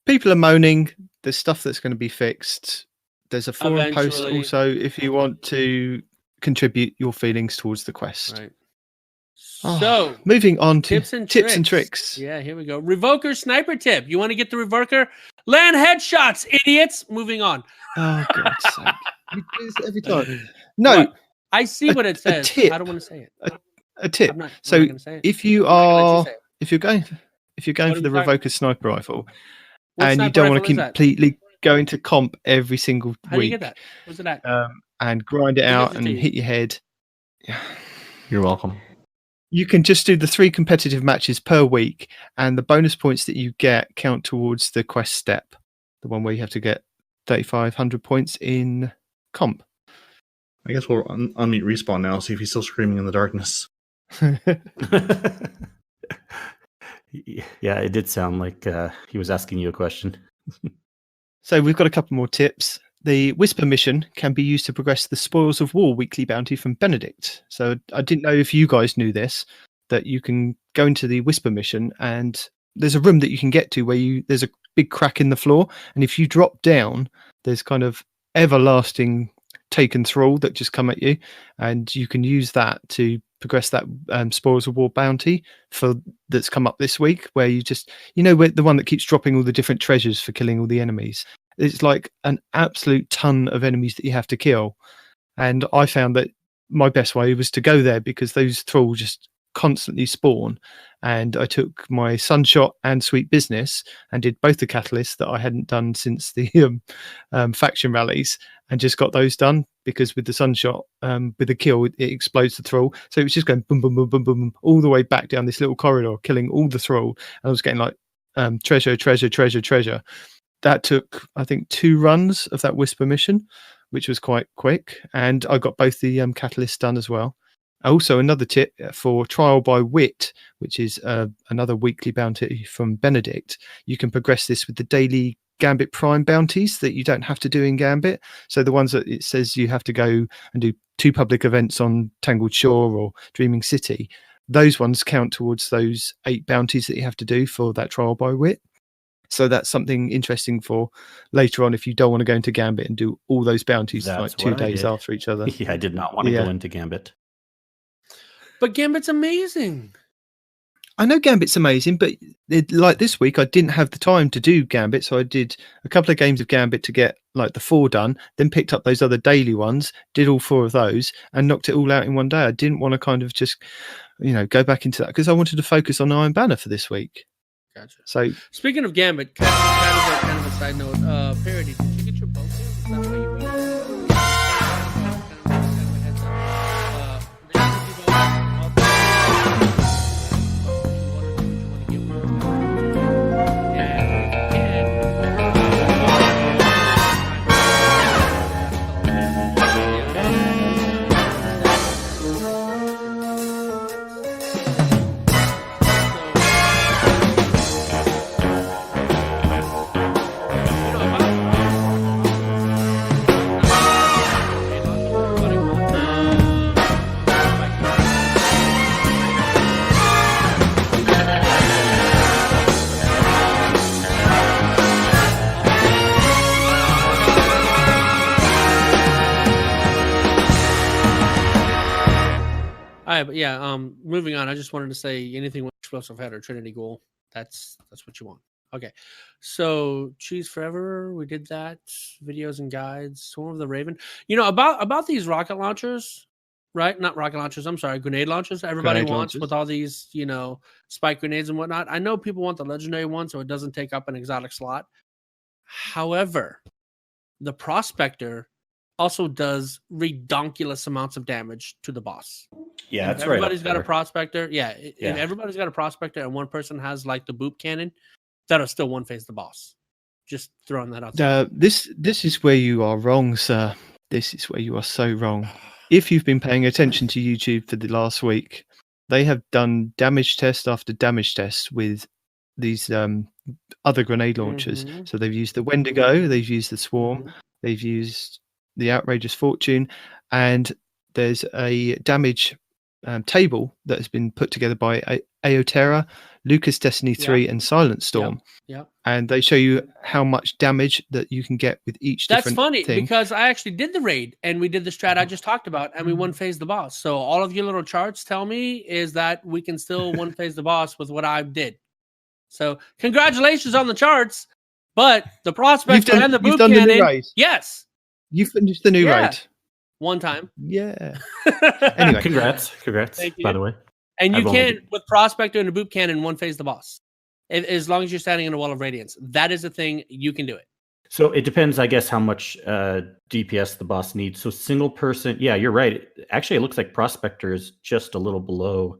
Speaker 4: People are moaning. There's stuff that's going to be fixed. There's a forum post
Speaker 1: Eventually.
Speaker 4: also if you want to contribute your feelings towards the quest.
Speaker 1: Right.
Speaker 4: Oh,
Speaker 1: So,
Speaker 4: moving on to
Speaker 1: tips and
Speaker 4: tricks.
Speaker 1: Yeah, here we go. Revoker sniper tip. You want to get the revoker? Land headshots, idiots. Moving on.
Speaker 4: Oh, God's sake. You do this every time. No,
Speaker 1: What? I see what it says.
Speaker 4: tip.
Speaker 1: I don't want to say it.
Speaker 4: a tip.
Speaker 1: I'm not
Speaker 4: So
Speaker 1: going to say it.
Speaker 4: if you
Speaker 1: I'm not gonna let you
Speaker 4: are
Speaker 1: say it.
Speaker 4: if you're going
Speaker 1: What
Speaker 4: for the
Speaker 1: are you talking-
Speaker 4: revoker sniper rifle
Speaker 1: What
Speaker 4: and you
Speaker 1: sniper
Speaker 4: don't want
Speaker 1: rifle
Speaker 4: to
Speaker 1: is that?
Speaker 4: completely go into comp every single
Speaker 1: How do you
Speaker 4: week
Speaker 1: get that? What's it at?
Speaker 4: and grind it
Speaker 1: Who
Speaker 4: out
Speaker 1: gives it
Speaker 4: and
Speaker 1: to you?
Speaker 4: hit your head,
Speaker 5: You're welcome.
Speaker 4: you can just do the 3 competitive matches per week, and the bonus points that you get count towards the quest step, the one where you have to get 3,500 points in comp.
Speaker 5: I guess we'll unmute Respawn now, see if he's still screaming in the darkness.
Speaker 3: Yeah, it did sound like he was asking you a question.
Speaker 4: So we've got a couple more tips. The Whisper mission can be used to progress the Spoils of War weekly bounty from Benedict. So I didn't know if you guys knew this, that you can go into the Whisper mission and there's a room that you can get to where there's a big crack in the floor, and if you drop down, there's kind of everlasting taken thrall that just come at you, and you can use that to progress that Spoils of War bounty that's come up this week, where you just, where the one that keeps dropping all the different treasures for killing all the enemies. It's like an absolute ton of enemies that you have to kill, and I found that my best way was to go there because those thralls just constantly spawn, and I took my Sunshot and Sweet Business and did both the catalysts that I hadn't done since the faction rallies, and just got those done, because with the Sunshot, with the kill, it explodes the thrall, so it was just going boom boom boom boom boom all the way back down this little corridor, killing all the thrall, and I was getting like treasure. That took, I think, 2 runs of that Whisper mission, which was quite quick, and I got both the catalysts done as well. Also, another tip for Trial by Wit, which is another weekly bounty from Benedict. You can progress this with the daily Gambit Prime bounties that you don't have to do in Gambit. So the ones that it says you have to go and do 2 public events on Tangled Shore or Dreaming City, those ones count towards those 8 bounties that you have to do for that Trial by Wit. So that's something interesting for later on if you don't want to go into Gambit and do all those bounties
Speaker 3: That's
Speaker 4: like 2
Speaker 3: what I
Speaker 4: days
Speaker 3: did.
Speaker 4: after each other.
Speaker 3: Yeah, I did not want to go into Gambit.
Speaker 1: But Gambit's amazing.
Speaker 4: I know Gambit's amazing, but like this week, I didn't have the time to do Gambit, so I did a couple of games of Gambit to get like the 4 done, then picked up those other daily ones, did all 4 of those, and knocked it all out in one day. I didn't want to kind of just, go back into that because I wanted to focus on Iron Banner for this week.
Speaker 1: Gotcha.
Speaker 4: So
Speaker 1: Speaking of Gambit, kind of a side note, Parody, did you get your boat here? Is that why you beat it? But yeah, moving on. I just wanted to say anything with Explosive Head or Trinity Ghoul. That's what you want. Okay, so Cheese Forever, we did that. Videos and guides. Swarm of the Raven. About these rocket launchers, right? Not rocket launchers. I'm sorry, grenade launchers. Everybody
Speaker 4: Grenade
Speaker 1: wants
Speaker 4: launchers.
Speaker 1: with all these, spike grenades and whatnot. I know people want the legendary one, so it doesn't take up an exotic slot. However, the Prospector also does redonkulous amounts of damage to the boss.
Speaker 3: Yeah,
Speaker 1: If
Speaker 3: that's right.
Speaker 1: everybody's got a Prospector. Yeah, if everybody's got a Prospector and one person has like the boop cannon, that'll still one phase the boss. Just throwing that out there.
Speaker 4: this is where you are wrong, sir. This is where you are so wrong. if you've been paying attention to YouTube for the last week, they have done damage test after damage test with these other grenade launchers.
Speaker 1: Mhm.
Speaker 4: So they've used the Wendigo, they've used the Swarm, they've used the Outrageous Fortune, and there's a damage table that has been put together by Aoterra, Lucas Destiny 3, and Silent Storm.
Speaker 1: Yep.
Speaker 4: And they show you how much damage that you can get with each
Speaker 1: That's
Speaker 4: different
Speaker 1: funny
Speaker 4: thing.
Speaker 1: because I actually did the raid and we did the strat I just talked about and we one phase the boss. So all of your little charts tell me is that we can still one phase the boss with what I did. So congratulations on the charts, but the prospector and the boot
Speaker 4: done the new
Speaker 1: cannon.
Speaker 4: raid.
Speaker 1: Yes.
Speaker 4: You finished the new
Speaker 1: Yeah.
Speaker 4: raid.
Speaker 1: One time.
Speaker 4: Yeah. Anyway.
Speaker 3: Congrats,
Speaker 1: Thank you.
Speaker 3: by the way.
Speaker 1: And you
Speaker 3: I've only
Speaker 1: can, with prospector and a boot cannon, one phase the boss. As long as you're standing in a wall of radiance. That is the thing, you can do it.
Speaker 3: So it depends, I guess, how much DPS the boss needs. So single person, yeah, you're right. Actually, it looks like prospector is just a little below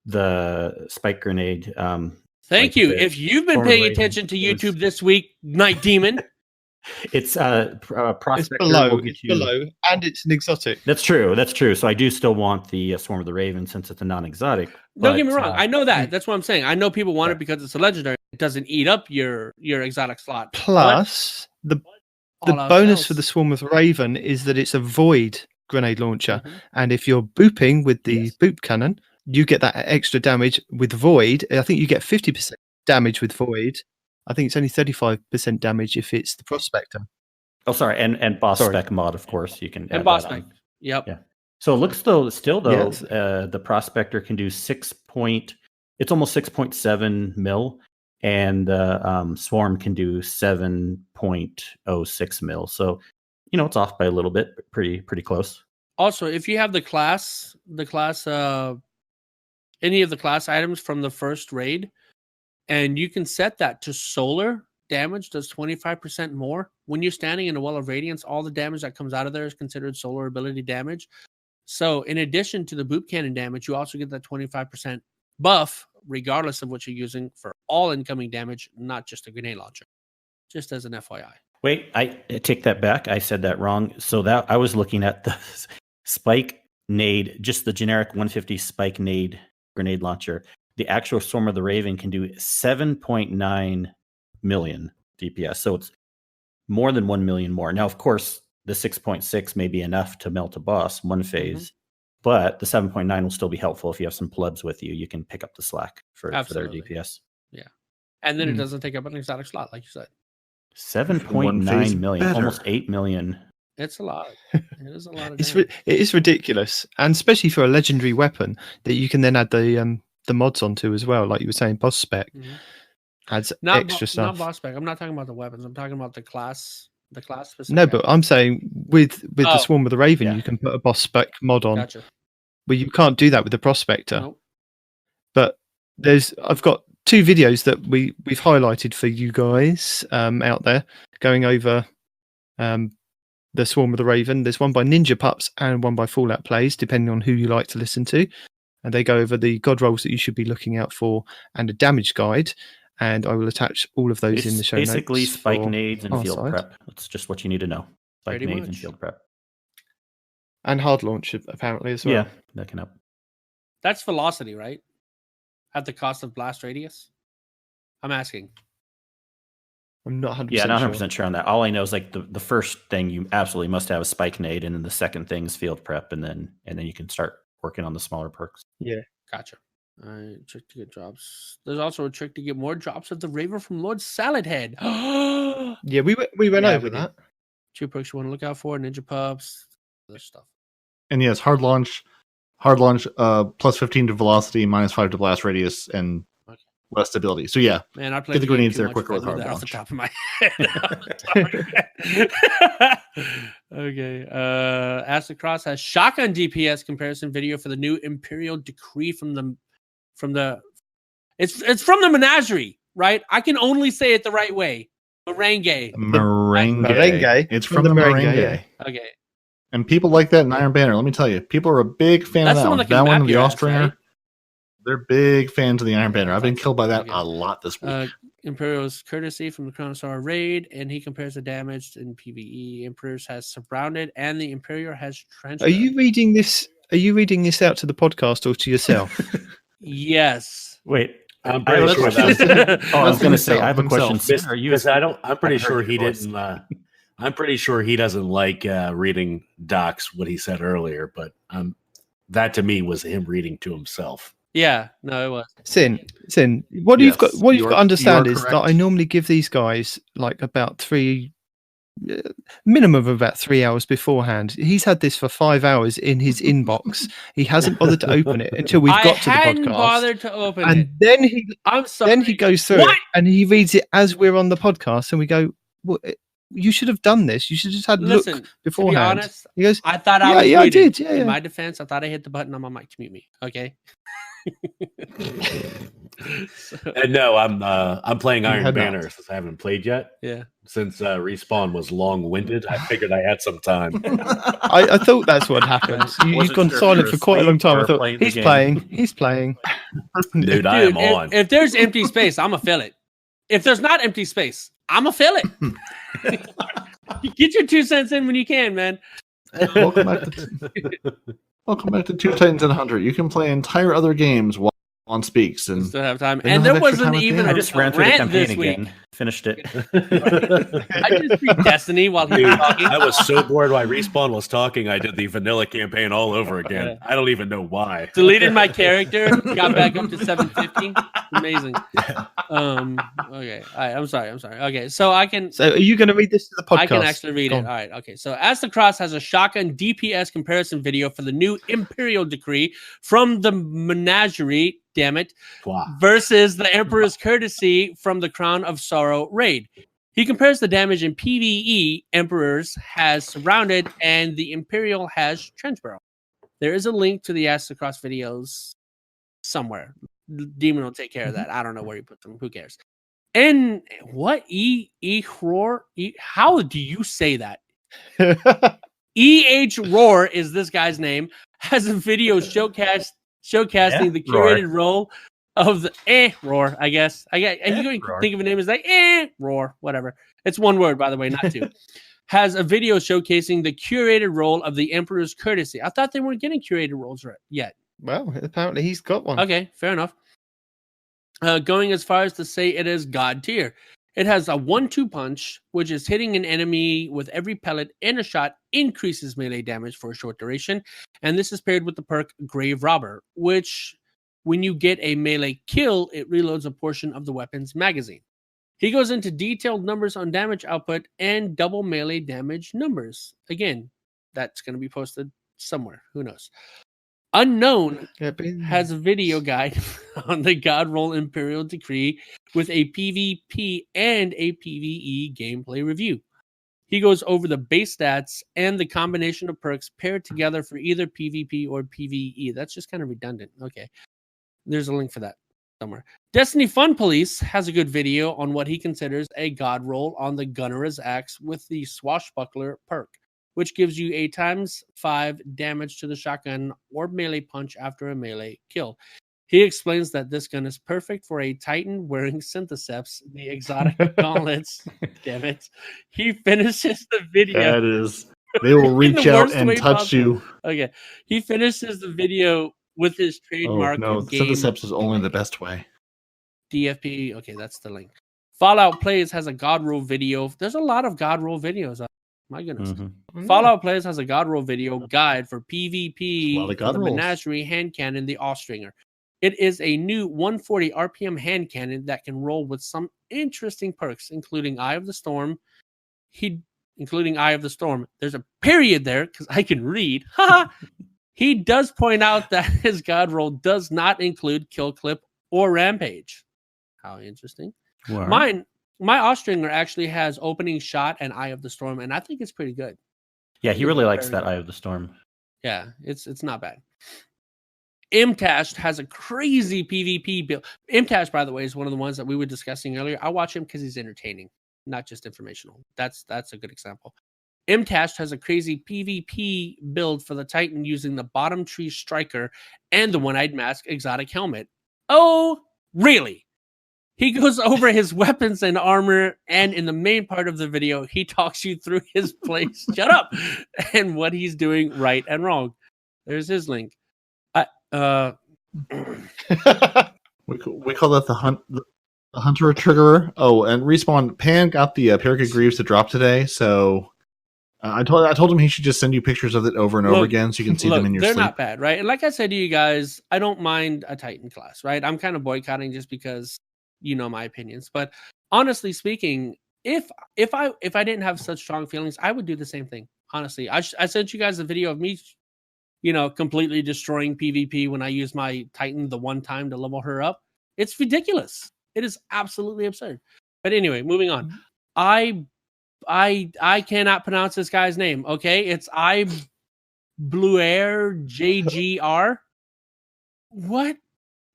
Speaker 3: the spike grenade.
Speaker 1: Thank
Speaker 3: like
Speaker 1: you.
Speaker 3: the
Speaker 1: If you've been
Speaker 3: Storm
Speaker 1: paying
Speaker 3: Raven
Speaker 1: attention to
Speaker 3: was-
Speaker 1: YouTube this week, Night Demon.
Speaker 3: It's
Speaker 4: It's
Speaker 3: prospector
Speaker 4: below.
Speaker 3: will get
Speaker 4: It's
Speaker 3: you-
Speaker 4: below. And it's an exotic.
Speaker 3: That's true. That's true. So I do still want the Swarm of the Raven since it's a non-exotic.
Speaker 1: Don't get me
Speaker 3: but,
Speaker 1: wrong. I know that.
Speaker 4: Mm.
Speaker 1: That's what I'm saying. I know people want
Speaker 3: Yeah.
Speaker 1: it because it's a legendary. It doesn't eat up your exotic slot.
Speaker 4: Plus, the
Speaker 1: All else
Speaker 4: bonus
Speaker 1: else.
Speaker 4: for the Swarm of the Raven is that it's a void grenade launcher.
Speaker 1: Mhm.
Speaker 4: And if you're booping with the
Speaker 3: Yes.
Speaker 4: boop cannon, you get that extra damage with void. I think you get 50% damage with void. I think it's only 35% damage if it's the prospector.
Speaker 3: Oh, sorry, and boss
Speaker 4: Sorry.
Speaker 3: spec mod, of course, you can add
Speaker 1: And boss
Speaker 3: that on.
Speaker 1: spec. Yep.
Speaker 3: Yeah. So it looks still though,
Speaker 4: Yes.
Speaker 3: the prospector can do it's almost 6.7 mil, and the Swarm can do 7.06 mil. So it's off by a little bit, but pretty close.
Speaker 1: Also, if you have the class, any of the class items from the first raid, and you can set that to solar damage does 25% more. When you're standing in a wall of radiance, all the damage that comes out of there is considered solar ability damage. So in addition to the boot cannon damage, you also get that 25% buff, regardless of what you're using for all incoming damage, not just a grenade launcher. Just as an FYI.
Speaker 3: Wait, I take that back. I said that wrong. So that I was looking at the spike nade, just the generic 150 spike nade grenade launcher. The actual Swarm of the Raven can do 7.9 million DPS. So it's more than 1 million more. Now, of course, the 6.6 may be enough to melt a boss one phase, but the 7.9 will still be helpful if you have some plebs with you. You can pick up the slack for their
Speaker 1: Absolutely.
Speaker 3: DPS.
Speaker 1: And then it doesn't take up an exotic slot, like you said.
Speaker 3: 7.9 million,
Speaker 5: better.
Speaker 3: almost 8 million.
Speaker 1: It's a lot. It is a lot of
Speaker 4: It
Speaker 1: damage.
Speaker 4: is ridiculous, and especially for a legendary weapon that you can then add the mods onto as well. Like you were saying, boss spec adds extra stuff.
Speaker 1: Not boss spec. I'm not talking about the weapons. I'm talking about the class. The class specific.
Speaker 4: No, but I'm saying with the
Speaker 1: Oh,
Speaker 4: Swarm of the Raven,
Speaker 3: yeah.
Speaker 4: you can put a boss spec mod on.
Speaker 1: Gotcha.
Speaker 4: Well, you can't do that with the prospector.
Speaker 1: Nope.
Speaker 4: But I've got two videos that we've highlighted for you guys out there going over the Swarm of the Raven. There's one by Ninja Pups and one by Fallout Plays, depending on who you like to listen to. And they go over the god rolls that you should be looking out for and a damage guide. And I will attach all of those in the show
Speaker 3: Basically,
Speaker 4: notes.
Speaker 3: spike
Speaker 4: for
Speaker 3: nades and
Speaker 4: our
Speaker 3: field
Speaker 4: side.
Speaker 3: prep. That's just what you need to know. Spike
Speaker 1: Pretty
Speaker 3: nades and
Speaker 1: much.
Speaker 3: field prep.
Speaker 4: And hard launch, apparently, as well.
Speaker 3: Yeah, that can help.
Speaker 1: That's velocity, right? At the cost of blast radius? I'm asking.
Speaker 4: I'm not 100%
Speaker 3: Yeah, not
Speaker 4: sure.
Speaker 3: 100% sure on that. All I know is like the first thing you absolutely must have is spike nade, and then the second thing is field prep, and then you can start working on the smaller perks.
Speaker 1: Gotcha. All right, trick to get drops. There's also a trick to get more drops of the Raver from Lord Salad Head.
Speaker 4: Yeah, we went
Speaker 3: Yeah,
Speaker 4: over
Speaker 3: we did.
Speaker 4: that.
Speaker 1: Two perks you want to look out for: Ninja Pups, other stuff.
Speaker 5: And yes, hard launch, plus 15 to velocity, minus 5 to blast radius, and
Speaker 1: Okay.
Speaker 5: less stability. So yeah,
Speaker 1: Man, I played
Speaker 5: Get the
Speaker 1: game
Speaker 5: grenades
Speaker 1: too
Speaker 5: there
Speaker 1: much
Speaker 5: quicker
Speaker 1: if I
Speaker 5: with
Speaker 1: knew
Speaker 5: hard
Speaker 1: that off the
Speaker 5: launch.
Speaker 1: top of my head. Okay. Acid Cross has shotgun DPS comparison video for the new Imperial Decree from the. It's from the Menagerie, right? I can only say it the right way. Merengue.
Speaker 4: Merengue.
Speaker 5: It's
Speaker 4: From
Speaker 5: from
Speaker 4: the
Speaker 5: the
Speaker 4: Merengue,
Speaker 5: Merengue.
Speaker 4: yeah.
Speaker 1: Okay.
Speaker 5: And people like that in Iron Banner. Let me tell you, people are a big fan
Speaker 1: That's
Speaker 5: of
Speaker 1: the
Speaker 5: that
Speaker 1: one
Speaker 5: one.
Speaker 1: that can
Speaker 5: That one,
Speaker 1: map
Speaker 5: the
Speaker 1: your ass,
Speaker 5: Austringer,
Speaker 1: right?
Speaker 5: they're big fans of the Iron Banner. I've been
Speaker 1: That's-
Speaker 5: killed by that
Speaker 1: okay.
Speaker 5: a lot this week.
Speaker 1: Imperial's courtesy from the Crown of Sorrow raid, and he compares the damage in PvE. Emperor's has surrounded, and the Imperial has trenched.
Speaker 4: Are you reading this? Are you reading this out to the podcast or to yourself?
Speaker 1: Yes.
Speaker 3: Wait,
Speaker 2: I'm
Speaker 3: I have
Speaker 2: pretty
Speaker 3: a
Speaker 2: sure
Speaker 3: question.
Speaker 2: that's
Speaker 3: I was going to
Speaker 5: himself,
Speaker 3: say I have a question.
Speaker 5: himself.
Speaker 3: Syn, are you?
Speaker 2: because I'm pretty
Speaker 3: I heard
Speaker 2: sure
Speaker 3: your
Speaker 2: he
Speaker 3: voice.
Speaker 2: didn't. I'm pretty sure he doesn't like reading docs. What he said earlier, but that to me was him reading to himself.
Speaker 1: Yeah. No, it was.
Speaker 4: Cyn, what you've got,
Speaker 5: Yes,
Speaker 4: what you've
Speaker 5: you
Speaker 4: got to
Speaker 5: are
Speaker 4: understand is that
Speaker 5: correct.
Speaker 4: I normally give these guys like about minimum of about 3 hours beforehand. He's had this for 5 hours in his inbox. He hasn't bothered to open it until we've
Speaker 1: I
Speaker 4: got to the
Speaker 1: hadn't
Speaker 4: podcast.
Speaker 1: bothered to open
Speaker 4: And
Speaker 1: it.
Speaker 4: then
Speaker 1: I'm sorry.
Speaker 4: then he goes through
Speaker 1: What?
Speaker 4: it and he reads it as we're on the podcast, and we go, well, you should have done this. You should have just had
Speaker 1: Listen,
Speaker 4: look
Speaker 1: to be
Speaker 4: beforehand.
Speaker 1: honest,
Speaker 4: He goes,
Speaker 1: I thought
Speaker 4: yeah,
Speaker 1: I was
Speaker 4: yeah, I
Speaker 1: muted.
Speaker 4: did. Yeah,
Speaker 1: In
Speaker 4: yeah.
Speaker 1: my defense, I thought I hit the button on my mic to mute me. Okay. So,
Speaker 2: And no, I'm playing
Speaker 5: You
Speaker 2: Iron
Speaker 5: had not.
Speaker 2: Banner since I haven't played yet.
Speaker 1: yeah.
Speaker 2: Since Respawn was long-winded, I figured I had some time.
Speaker 4: I thought that's what happened. You've
Speaker 3: Wasn't
Speaker 4: gone
Speaker 3: sure if
Speaker 4: silent
Speaker 3: you
Speaker 4: for
Speaker 3: were
Speaker 4: quite a long
Speaker 3: asleep
Speaker 4: time. I
Speaker 3: or
Speaker 4: thought
Speaker 3: playing the
Speaker 4: he's
Speaker 3: game."
Speaker 4: playing. He's playing.
Speaker 2: Dude, I am
Speaker 1: Dude,
Speaker 2: on.
Speaker 1: if there's empty space, I'm gonna fill it. If there's not empty space, I'm gonna fill it. Get your 2 cents in when you can, man.
Speaker 5: Welcome back to Two Titans and a Hunter. You can play entire other games while on speaks, and
Speaker 1: Still have time.
Speaker 5: They
Speaker 1: And
Speaker 5: don't
Speaker 1: there
Speaker 5: have extra
Speaker 1: wasn't
Speaker 5: time at the
Speaker 1: even
Speaker 5: end.
Speaker 3: I
Speaker 1: a
Speaker 3: just ran through the
Speaker 1: rant
Speaker 3: campaign
Speaker 1: this week.
Speaker 3: again. Finished it.
Speaker 1: I just beat Destiny while he was
Speaker 2: Dude,
Speaker 1: talking.
Speaker 2: I was so bored while Respawn was talking, I did the vanilla campaign all over again. I don't even know why.
Speaker 1: Deleted my character, got back up to 750. Amazing. Okay. All right. I'm sorry. Okay. So I can
Speaker 4: So are you going to read this to the podcast?
Speaker 1: I can actually read
Speaker 4: Go
Speaker 1: it.
Speaker 4: on.
Speaker 1: All right. Okay. So As the Cross has a shotgun DPS comparison video for the new Imperial decree from the Menagerie, damn it,
Speaker 2: Wow.
Speaker 1: versus the Emperor's courtesy from the Crown of Sorrow raid. He compares the damage in PvE. Emperor's has surrounded and the Imperial has trench barrel. There is a link to the As the Cross videos somewhere. Demon will take care of that. I don't know where he put them. Who cares? And what how do you say that? Roar is this guy's name. Has a video showcasting the curated role of the Roar. I guess you can
Speaker 3: Roar.
Speaker 1: think of a name as like Roar, whatever. It's one word, by the way, not two. Has a video showcasing the curated role of the Emperor's courtesy. I thought they weren't getting curated roles yet.
Speaker 4: Well, apparently he's got one.
Speaker 1: Okay, fair enough. Going as far as to say it is God tier. It has a 1-2 punch, which is hitting an enemy with every pellet in a shot increases melee damage for a short duration. And this is paired with the perk Grave Robber, which when you get a melee kill, it reloads a portion of the weapon's magazine. He goes into detailed numbers on damage output and double melee damage numbers. Again, that's going to be posted somewhere. Who knows? Unknown has a video guide on the God Roll Imperial Decree with a PvP and a PvE gameplay review. He goes over the base stats and the combination of perks paired together for either PvP or PvE. That's just kind of redundant. Okay. There's a link for that somewhere. Destiny Fun Police has a good video on what he considers a God roll on the Gunner's Axe with the Swashbuckler perk, which gives you a ×5 damage to the shotgun or melee punch after a melee kill. He explains that this gun is perfect for a Titan wearing Syntheseps, the exotic gauntlets. Damn it. He finishes the video.
Speaker 5: that is, they will reach
Speaker 1: the
Speaker 5: out
Speaker 1: worst
Speaker 5: and
Speaker 1: way
Speaker 5: touch
Speaker 1: possible.
Speaker 5: you.
Speaker 1: Okay. He finishes the video with his
Speaker 5: Oh
Speaker 1: trademark
Speaker 5: no,
Speaker 1: game
Speaker 5: Syntheseps is only the best way.
Speaker 1: DFP. Okay, that's the link. Fallout Plays has a God roll video. There's a lot of God roll videos. My goodness.
Speaker 3: Mhm.
Speaker 1: Fallout Plays has a God roll video guide for PvP
Speaker 5: Well, the
Speaker 1: for
Speaker 5: God
Speaker 1: the
Speaker 5: rolls.
Speaker 1: Menagerie hand cannon, the Austringer. It is a new 140 RPM hand cannon that can roll with some interesting perks, including Eye of the Storm. Including Eye of the Storm. There's a period there because I can read. He does point out that his God roll does not include Kill Clip or Rampage. How interesting.
Speaker 3: Word.
Speaker 1: My Austringer actually has opening shot and Eye of the Storm, and I think it's pretty good.
Speaker 3: Yeah, he really likes
Speaker 1: Very
Speaker 3: that Eye of the Storm.
Speaker 1: Yeah, it's not bad. Imtash has a crazy PvP build. Imtash, by the way, is one of the ones that we were discussing earlier. I watch him because he's entertaining, not just informational. That's a good example. Imtash has a crazy PvP build for the Titan using the Bottom Tree Striker and the One-Eyed Mask exotic helmet. Oh, really? He goes over his weapons and armor, and in the main part of the video, he talks you through his place. Shut up! And what he's doing right and wrong. There's his link.
Speaker 5: We call that the Hunter Triggerer. Oh, and Respawn Pan got the Parakeet Greaves to drop today, so I told him he should just send you pictures of it over and over again so you can see them in your
Speaker 1: sleep.
Speaker 5: sleep.
Speaker 1: They're not bad, right? And like I said to you guys, I don't mind a Titan class, right? I'm kind of boycotting just because you know my opinions. But honestly speaking, if I didn't have such strong feelings, I would do the same thing. Honestly, I sent you guys a video of me, completely destroying PvP when I used my Titan the one time to level her up. It's ridiculous. It is absolutely absurd. But anyway, moving on. I cannot pronounce this guy's name. Okay, it's Bluer JGR. What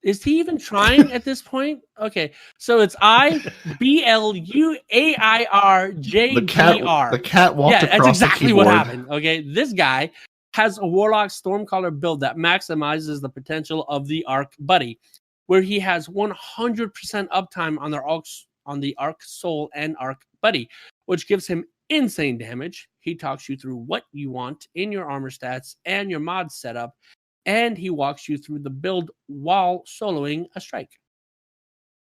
Speaker 1: is he even trying at this point? Okay, so it's BLUAIRJGR.
Speaker 5: The cat walked across
Speaker 1: that's exactly
Speaker 5: the
Speaker 1: what
Speaker 5: keyboard.
Speaker 1: happened. Okay, this guy has a Warlock Stormcaller build that maximizes the potential of the Arc Buddy, where he has 100% uptime on the Arc Soul and Arc Buddy, which gives him insane damage. He talks you through what you want in your armor stats and your mod setup, and he walks you through the build while soloing a strike.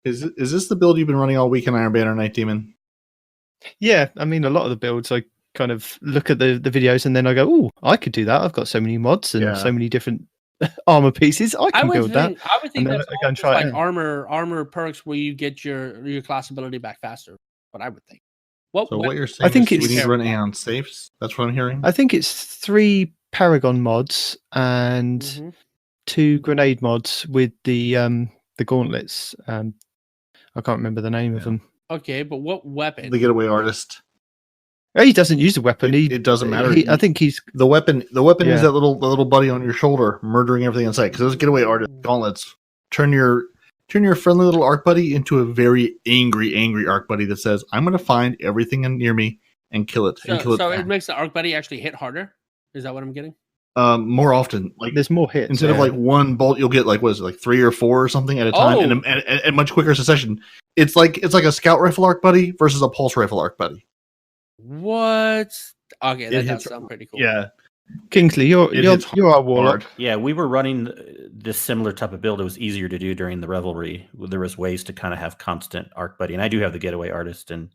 Speaker 5: Is this the build you've been running all week in Iron Banner Night Demon?
Speaker 4: Yeah, I mean, a lot of the builds, I kind of look at the videos and then I go, oh, I could do that. I've got so many mods and so many different armor pieces. I can build that.
Speaker 1: I would think that's
Speaker 4: go and try
Speaker 1: like armor perks where you get your class ability back faster. What I would think.
Speaker 5: What you're saying?
Speaker 4: I think
Speaker 5: we need to run Aeon safes. That's what I'm hearing.
Speaker 4: I think it's 3 Paragon mods and 2 grenade mods with the gauntlets. I can't remember the name of them.
Speaker 1: Okay, but what weapon?
Speaker 5: The Getaway Artist.
Speaker 4: He doesn't use a weapon.
Speaker 5: It doesn't matter.
Speaker 4: I think he's
Speaker 5: the weapon. The weapon is that little buddy on your shoulder, murdering everything in sight. Because those Getaway Artist gauntlets turn your friendly little Arc Buddy into a very angry Arc Buddy that says, "I'm going to find everything near me and kill it."
Speaker 1: So it makes the Arc Buddy actually hit harder. Is that what I'm getting?
Speaker 5: More often, like
Speaker 4: there's more hits.
Speaker 5: Instead of like one bolt, you'll get like 3 or 4 or something at a time, in much quicker succession. It's like a Scout Rifle Arc Buddy versus a Pulse Rifle Arc Buddy.
Speaker 1: What? Okay, that does sound pretty cool.
Speaker 5: Yeah,
Speaker 4: Kingsley, you're our warlock.
Speaker 3: Yeah, we were running this similar type of build. It was easier to do during the Revelry. There was ways to kind of have constant Arc Buddy, and I do have the Getaway Artist, and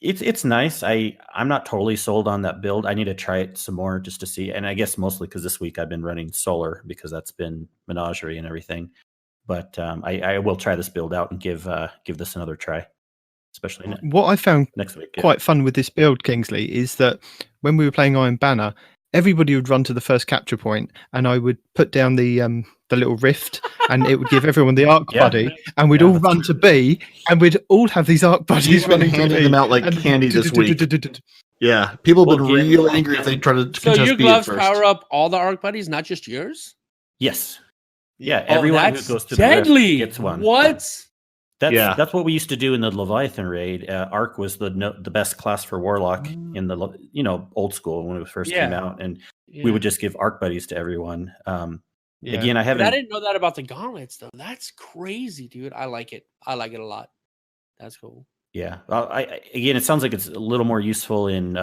Speaker 3: it's nice. I'm not totally sold on that build. I need to try it some more just to see, and I guess mostly because this week I've been running Solar because that's been Menagerie and everything. But I will try this build out and give this another try. Especially
Speaker 4: what I found
Speaker 3: next week,
Speaker 4: quite fun with this build, Kingsley, is that when we were playing Iron Banner, everybody would run to the first capture point, and I would put down the little rift, and it would give everyone the Arc Buddy, and we'd all run to B, and we'd all have these Arc Buddies running to B.
Speaker 5: them out like candy this week. Yeah, people have been real angry if they try to.
Speaker 1: So your gloves power up all the Arc Buddies, not just yours.
Speaker 3: Yes. Yeah, everyone who goes to
Speaker 1: deadly.
Speaker 3: The rift gets one.
Speaker 1: What?
Speaker 3: That's what we used to do in the Leviathan raid. Arc was the best class for Warlock in the old school when it first came out, and we would just give Arc Buddies to everyone. Again, I
Speaker 1: didn't know that about the gauntlets though. That's crazy, dude. I like it. I like it a lot. That's cool.
Speaker 3: Yeah. Again, it sounds like it's a little more useful in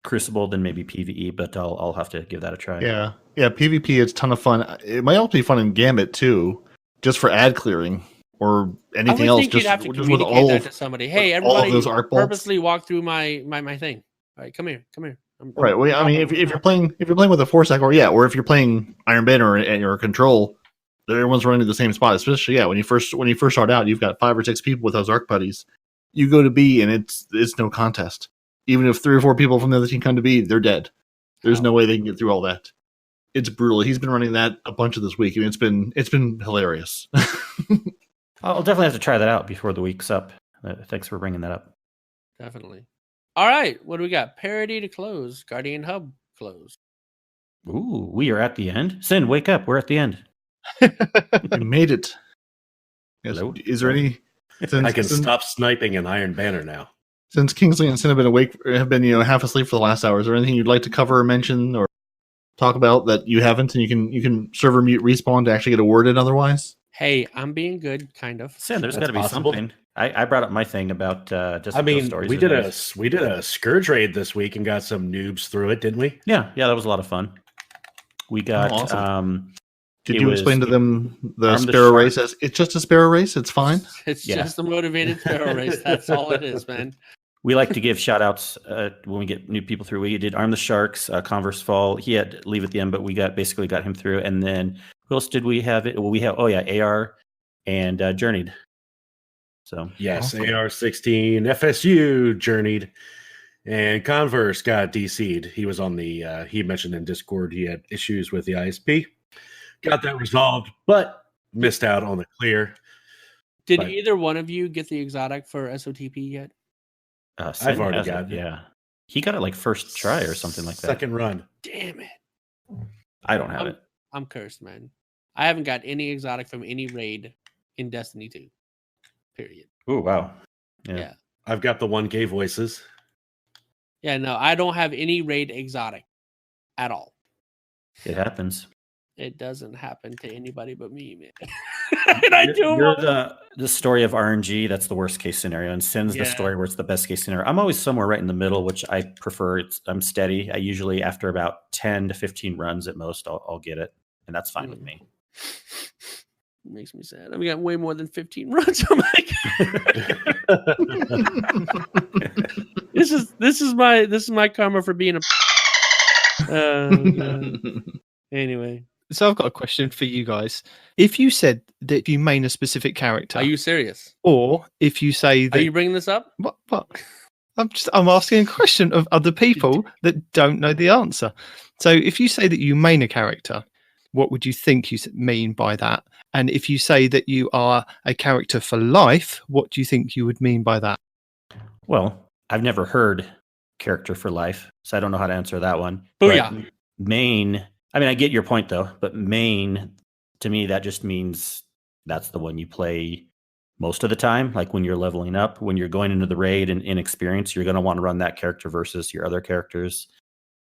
Speaker 3: Crucible than maybe PvE, but I'll have to give that a try.
Speaker 5: Yeah. PvP is a ton of fun. It might also be fun in Gambit too, just for ad clearing. Or anything else,
Speaker 1: just with all that to somebody. Hey, everybody,
Speaker 5: those arc bolts.
Speaker 1: Purposely walk through my thing. All right, come here.
Speaker 5: Right. Well, I mean, if you're playing with a 4-stack, or if you're playing Iron Banner and your Control, everyone's running to the same spot. Especially when you first start out, you've got 5 or 6 people with those Arc Buddies. You go to B, and it's no contest. Even if 3 or 4 people from the other team come to B, they're dead. There's no way they can get through all that. It's brutal. He's been running that a bunch of this week. I mean, it's been hilarious.
Speaker 3: I'll definitely have to try that out before the week's up. Thanks for bringing that up.
Speaker 1: Definitely. All right. What do we got? Parody to close. Guardian Hub close.
Speaker 3: Ooh, we are at the end. Cyn, wake up. We're at the end.
Speaker 5: We made it. Yes.
Speaker 2: Hello?
Speaker 5: Is there any...
Speaker 2: I can stop sniping in Iron Banner now.
Speaker 5: Since Kingsley and Cyn have been awake, have been half asleep for the last hour, is there anything you'd like to cover or mention or talk about that you haven't, and you can server mute Respawn to actually get a word in otherwise?
Speaker 1: Hey, I'm being good, kind of.
Speaker 3: Cyn, there's
Speaker 2: That's
Speaker 3: got to be
Speaker 2: possible.
Speaker 3: something. I brought up my thing about just.
Speaker 2: I mean,
Speaker 3: those stories
Speaker 2: we
Speaker 3: are
Speaker 2: did
Speaker 3: nice.
Speaker 2: a scourge raid this week and got some noobs through it, didn't we?
Speaker 3: Yeah, that was a lot of fun. We got.
Speaker 5: awesome. Did
Speaker 3: it
Speaker 5: you
Speaker 3: was-
Speaker 5: explain to them the
Speaker 3: Arm the
Speaker 5: sparrow
Speaker 3: shark.
Speaker 5: race as it's just a sparrow race? It's fine.
Speaker 1: It's
Speaker 3: Yeah.
Speaker 1: just a motivated sparrow race. That's all it is, man.
Speaker 3: We like to give shout outs when we get new people through. We did Arm the Sharks, Converse Fall. He had to leave at the end, but we basically got him through. And then who else did we have? Well, we have AR and Journeyed. So
Speaker 2: Yes,
Speaker 5: Awesome.
Speaker 2: AR-16 FSU journeyed, and Converse got DC'd. He was on the. He mentioned in Discord he had issues with the ISP. Got that resolved, but missed out on the clear.
Speaker 1: Did
Speaker 2: But-
Speaker 1: either one of you get the exotic for SOTP yet?
Speaker 3: Cyn
Speaker 2: I've already
Speaker 3: has
Speaker 2: got it.
Speaker 3: Yeah, he got it like first try or something like that.
Speaker 2: Second run.
Speaker 1: Damn it.
Speaker 3: I don't have it.
Speaker 1: I'm cursed, man. I haven't got any exotic from any raid in Destiny 2. Period.
Speaker 3: Oh wow. Yeah.
Speaker 1: Yeah.
Speaker 2: I've got the 1K voices.
Speaker 1: Yeah, no, I don't have any raid exotic at all.
Speaker 3: It happens.
Speaker 1: It doesn't happen to anybody but me, man. And I do.
Speaker 3: You're the story of RNG. That's the worst case scenario, and Cyn's the
Speaker 1: Yeah.
Speaker 3: story where it's the best case scenario. I'm always somewhere right in the middle, which I prefer. I'm steady. I usually after about 10 to 15 runs at most, I'll get it, and that's fine with me.
Speaker 1: It makes me sad. I got way more than 15 runs. I'm like, this is my karma for being a. Anyway,
Speaker 4: So I've got a question for you guys. If you said that you main a specific character,
Speaker 1: are you serious?
Speaker 4: or if you say
Speaker 1: Are
Speaker 4: that
Speaker 1: you bringing this up?
Speaker 4: what? I'm asking a question of other people that don't know the answer. So if you say that you main a character, what would you think you mean by that? And if you say that you are a character for life, what do you think you would mean by that?
Speaker 3: Well, I've never heard character for life, so I don't know how to answer that one.
Speaker 1: Booyah.
Speaker 3: But main, I mean, I get your point though, but main to me, that just means that's the one you play most of the time. Like when you're leveling up, when you're going into the raid and in experience, you're going to want to run that character versus your other characters.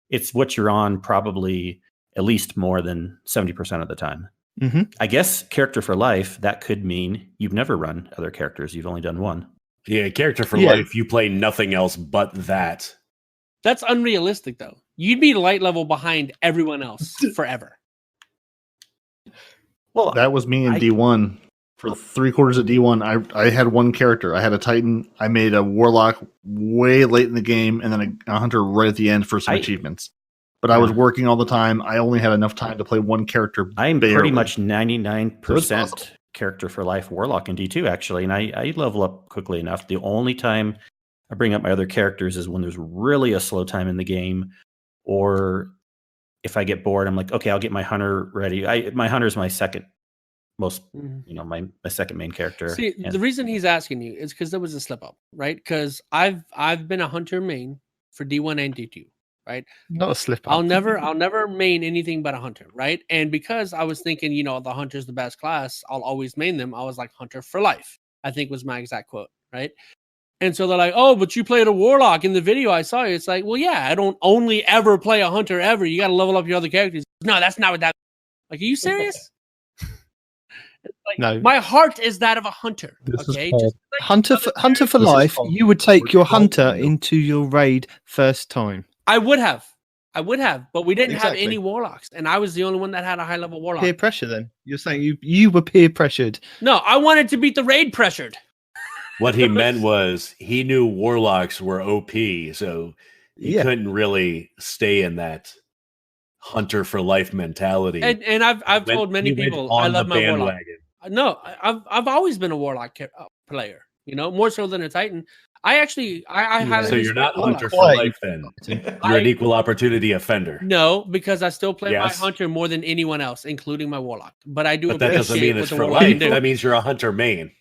Speaker 3: It's what you're on probably at least more than 70% of the time.
Speaker 4: Mm-hmm.
Speaker 3: I guess character for life, that could mean you've never run other characters. You've only done one.
Speaker 2: Yeah, character for
Speaker 4: Yeah.
Speaker 2: life. You play nothing else but that.
Speaker 1: That's unrealistic, though. You'd be light level behind everyone else forever.
Speaker 3: Well,
Speaker 5: That was me in
Speaker 3: I-
Speaker 5: D1. For 3/4 of D1, I had one character. I had a Titan. I made a Warlock way late in the game, and then a Hunter right at the end for some
Speaker 3: I-
Speaker 5: achievements. But I was
Speaker 3: Yeah.
Speaker 5: working all the time. I only had enough time to play one character.
Speaker 3: I'm
Speaker 5: barely.
Speaker 3: pretty much 99%
Speaker 5: possible.
Speaker 3: character for life Warlock in D2, actually. And I level up quickly enough. The only time I bring up my other characters is when there's really a slow time in the game, or if I get bored, I'm like, okay, I'll get my Hunter ready. My Hunter's my second most, my second main character.
Speaker 1: See,
Speaker 3: And-
Speaker 1: the reason he's asking you is because there was a slip up, right? Because I've been a hunter main for D1 and D2, right?
Speaker 4: Not a slip up.
Speaker 1: I'll never main anything but a hunter, right? And because I was thinking, the hunter's the best class, I'll always main them. I was like hunter for life, I think was my exact quote, right? And so they're like, oh, but you played a warlock in the video I saw you. It's like, well, yeah, I don't only ever play a hunter ever. You got to level up your other characters. No, that's not what that. Like, are you serious? It's like,
Speaker 4: No.
Speaker 1: my heart is that of a hunter.
Speaker 5: This is
Speaker 1: Okay,
Speaker 5: called-
Speaker 1: just like
Speaker 4: Hunter for
Speaker 5: This is
Speaker 4: life,
Speaker 5: called
Speaker 4: you would take your hunter
Speaker 5: working.
Speaker 4: into your raid first time.
Speaker 1: I would have, but we didn't
Speaker 4: Exactly.
Speaker 1: have any warlocks, and I was the only one that had a high level warlock.
Speaker 4: Peer pressure then. You're saying you were peer pressured.
Speaker 1: No, I wanted to beat the raid pressured.
Speaker 2: What he meant was he knew warlocks were OP, so he
Speaker 4: Yeah.
Speaker 2: couldn't really stay in that hunter for life mentality.
Speaker 1: And I've told many
Speaker 2: He went
Speaker 1: people
Speaker 2: on
Speaker 1: I love
Speaker 2: the
Speaker 1: my warlock.
Speaker 2: bandwagon.
Speaker 1: No, I've always been a warlock player. More so than a titan. I highly
Speaker 2: So you're not
Speaker 1: respect
Speaker 2: hunter
Speaker 1: warlocks.
Speaker 2: for life then. You're an equal opportunity offender.
Speaker 1: No, because I still play
Speaker 2: Yes.
Speaker 1: my hunter more than anyone else, including my warlock. But I do
Speaker 2: But that doesn't
Speaker 1: appreciate
Speaker 2: mean
Speaker 1: what
Speaker 2: it's
Speaker 1: the
Speaker 2: for
Speaker 1: warlock can
Speaker 2: life.
Speaker 1: do.
Speaker 2: That means you're a hunter main.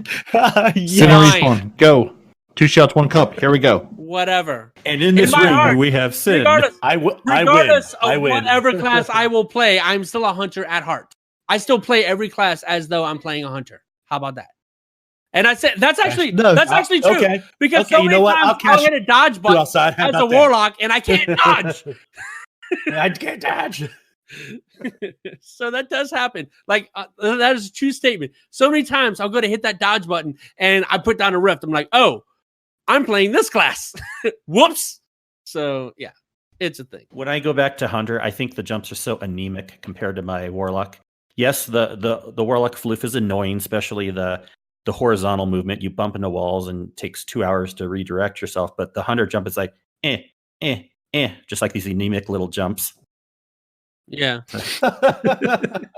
Speaker 5: Scenery
Speaker 1: Fine.
Speaker 5: one. Go. 2 shots, 1 cup. Here we go.
Speaker 1: Whatever.
Speaker 3: And in this
Speaker 1: my
Speaker 3: room,
Speaker 1: heart,
Speaker 3: we have Cyn.
Speaker 1: Regardless,
Speaker 2: I win.
Speaker 1: regardless
Speaker 2: I
Speaker 1: of
Speaker 2: win.
Speaker 1: whatever class I will play, I'm still a hunter at heart. I still play every class as though I'm playing a hunter. How about that? And I said that's actually
Speaker 4: No.
Speaker 1: true
Speaker 2: Okay.
Speaker 1: because
Speaker 2: Okay,
Speaker 1: so
Speaker 2: you
Speaker 1: many
Speaker 2: know what?
Speaker 1: times
Speaker 2: I'll
Speaker 1: I'll
Speaker 2: cash
Speaker 1: hit a dodge
Speaker 2: You
Speaker 1: button
Speaker 2: outside. How
Speaker 1: as a
Speaker 2: about that?
Speaker 1: warlock and I can't dodge.
Speaker 2: I can't dodge.
Speaker 1: So that does happen. Like that is a true statement. So many times I'll go to hit that dodge button and I put down a rift. I'm like, oh, I'm playing this class. Whoops. So yeah, it's a thing.
Speaker 3: When I go back to Hunter, I think the jumps are so anemic compared to my Warlock. Yes, the Warlock floof is annoying, especially the horizontal movement. You bump into walls and it takes 2 hours to redirect yourself. But the Hunter jump is like, just like these anemic little jumps.
Speaker 1: Yeah.
Speaker 5: The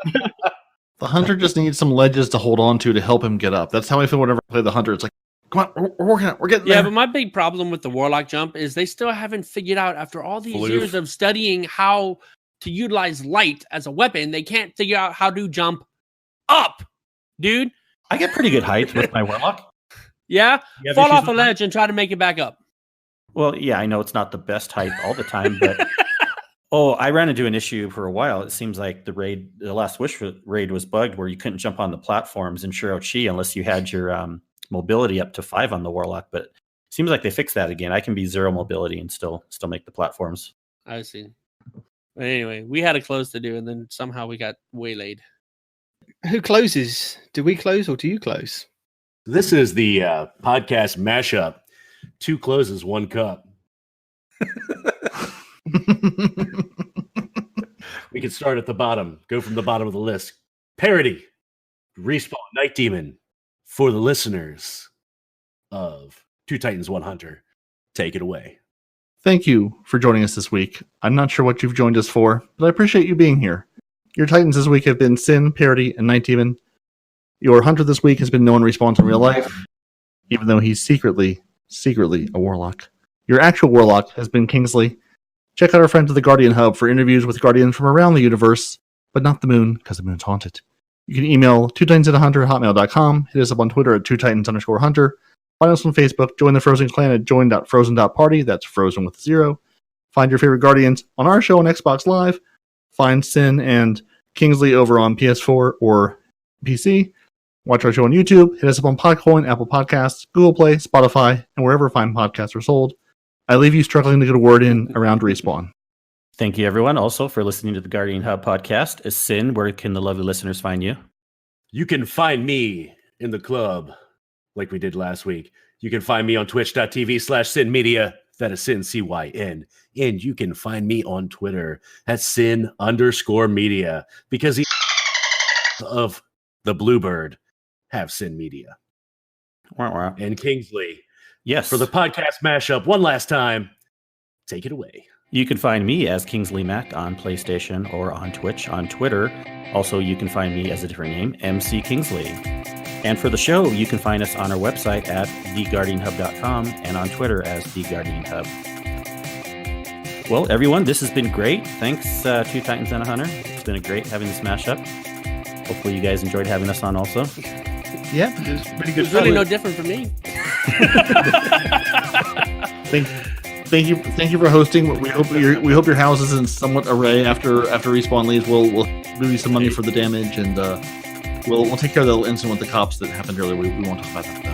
Speaker 5: Hunter just needs some ledges to hold on to help him get up. That's how I feel whenever I play the Hunter. It's like, come on, we're working out. We're getting there.
Speaker 1: Yeah, but my big problem with the Warlock jump is they still haven't figured out, after all these years of studying how to utilize light as a weapon, they can't figure out how to jump up, dude.
Speaker 3: I get pretty good height with my Warlock.
Speaker 1: Yeah? Fall off a ledge and try to make it back up.
Speaker 3: Well, yeah, I know it's not the best height all the time, but I ran into an issue for a while. It seems like the Last Wish raid was bugged where you couldn't jump on the platforms in Shiro-Chi unless you had your mobility up to 5 on the Warlock. But it seems like they fixed that again. I can be 0 mobility and still make the platforms.
Speaker 1: I see. But anyway, we had a close to do, and then somehow we got waylaid.
Speaker 4: Who closes? Do we close or do you close?
Speaker 2: This is the podcast mashup. 2 closes, 1 cup. We can start at the bottom. Go from the bottom of the list. Parody. Respawn Night Demon. For the listeners of Two Titans, One Hunter. Take it away.
Speaker 5: Thank you for joining us this week. I'm not sure what you've joined us for, but I appreciate you being here. Your Titans this week have been Cyn, Parody, and Night Demon. Your Hunter this week has been no one Respawn in real life, even though he's secretly a Warlock. Your actual Warlock has been Kingsley. Check out our friends at the Guardian Hub for interviews with Guardians from around the universe, but not the moon, because the moon's haunted. You can email twotitansandahunter@hotmail.com, hit us up on Twitter at twotitans_hunter, find us on Facebook, join the Frozen Clan at join.frozen.party, that's Frozen with 0. Find your favorite Guardians on our show on Xbox Live. Find Cyn and Kingsley over on PS4 or PC. Watch our show on YouTube. Hit us up on Podcoin, Apple Podcasts, Google Play, Spotify, and wherever fine podcasts are sold. I leave you struggling to get a word in around Respawn.
Speaker 3: Thank you, everyone, also for listening to the Guardian Hub podcast. As Cyn, where can the lovely listeners find you?
Speaker 2: You can find me in the club like we did last week. You can find me on twitch.tv/CynMedia. That is Cyn, C-Y-N. And you can find me on Twitter at Cyn_media because he of the Bluebird have Cyn Media. And Kingsley.
Speaker 3: Yes.
Speaker 2: For the podcast mashup, one last time, take it away.
Speaker 3: You can find me as Kingsley Mac on PlayStation or on Twitch, on Twitter. Also, you can find me as a different name, MC Kingsley. And for the show, you can find us on our website at theguardianhub.com and on Twitter as theguardianhub. Well, everyone, this has been great. Thanks, Two Titans and a Hunter. It's been great having this mashup. Hopefully you guys enjoyed having us on also.
Speaker 4: Yeah, it was pretty good.
Speaker 1: It's really no different for me.
Speaker 5: Thank you for hosting. We hope your house is in somewhat array after Respawn leaves. We'll give you some money for the damage, and we'll take care of the little incident with the cops that happened earlier. We won't talk about that though.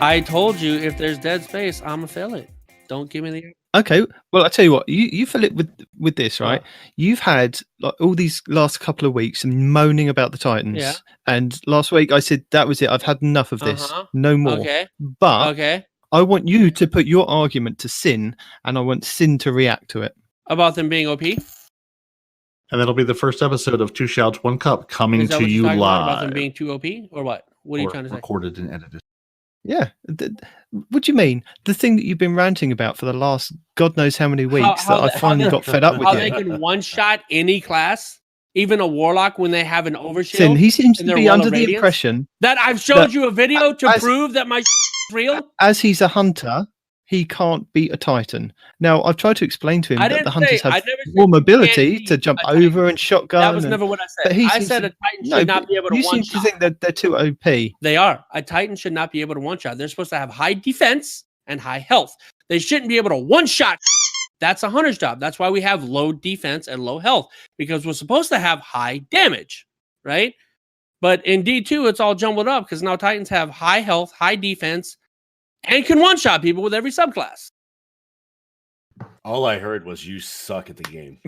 Speaker 1: I told you if there's dead space, I'm gonna fill it. Don't give me the.
Speaker 4: Okay, well, I tell you what, you fill it with this, right? You've had like all these last couple of weeks moaning about the Titans, and last week I said that was it. I've had enough of this, no more.
Speaker 1: Okay,
Speaker 4: but I want you to put your argument to Cyn, and I want Cyn to react to it
Speaker 1: about them being OP.
Speaker 5: And that'll be the first episode of Two Shouts, One Cup coming to you live.
Speaker 1: About them being too OP, or what? What are you trying to say?
Speaker 5: Recorded and edited.
Speaker 4: Yeah. What do you mean? The thing that you've been ranting about for the last God knows how many weeks that I finally got fed up with.
Speaker 1: How they can one-shot any class, even a Warlock, when they have an overshield.
Speaker 4: Cyn, he seems to be under the impression
Speaker 1: that I've showed you a video to prove that my is real.
Speaker 4: As he's a hunter, he can't beat a Titan. Now, I've tried to explain to him that the hunters have more mobility to jump over and shotgun.
Speaker 1: That was never what I said. I said a Titan should not be able to one-shot.
Speaker 4: You seem to think that they're too OP.
Speaker 1: They are. A Titan should not be able to one-shot. They're supposed to have high defense and high health. They shouldn't be able to one-shot That's a hunter's job. That's why we have low defense and low health, because we're supposed to have high damage, right? But in D2, it's all jumbled up because now Titans have high health, high defense, and can one-shot people with every subclass.
Speaker 2: All I heard was you suck at the game.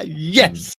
Speaker 4: Yes.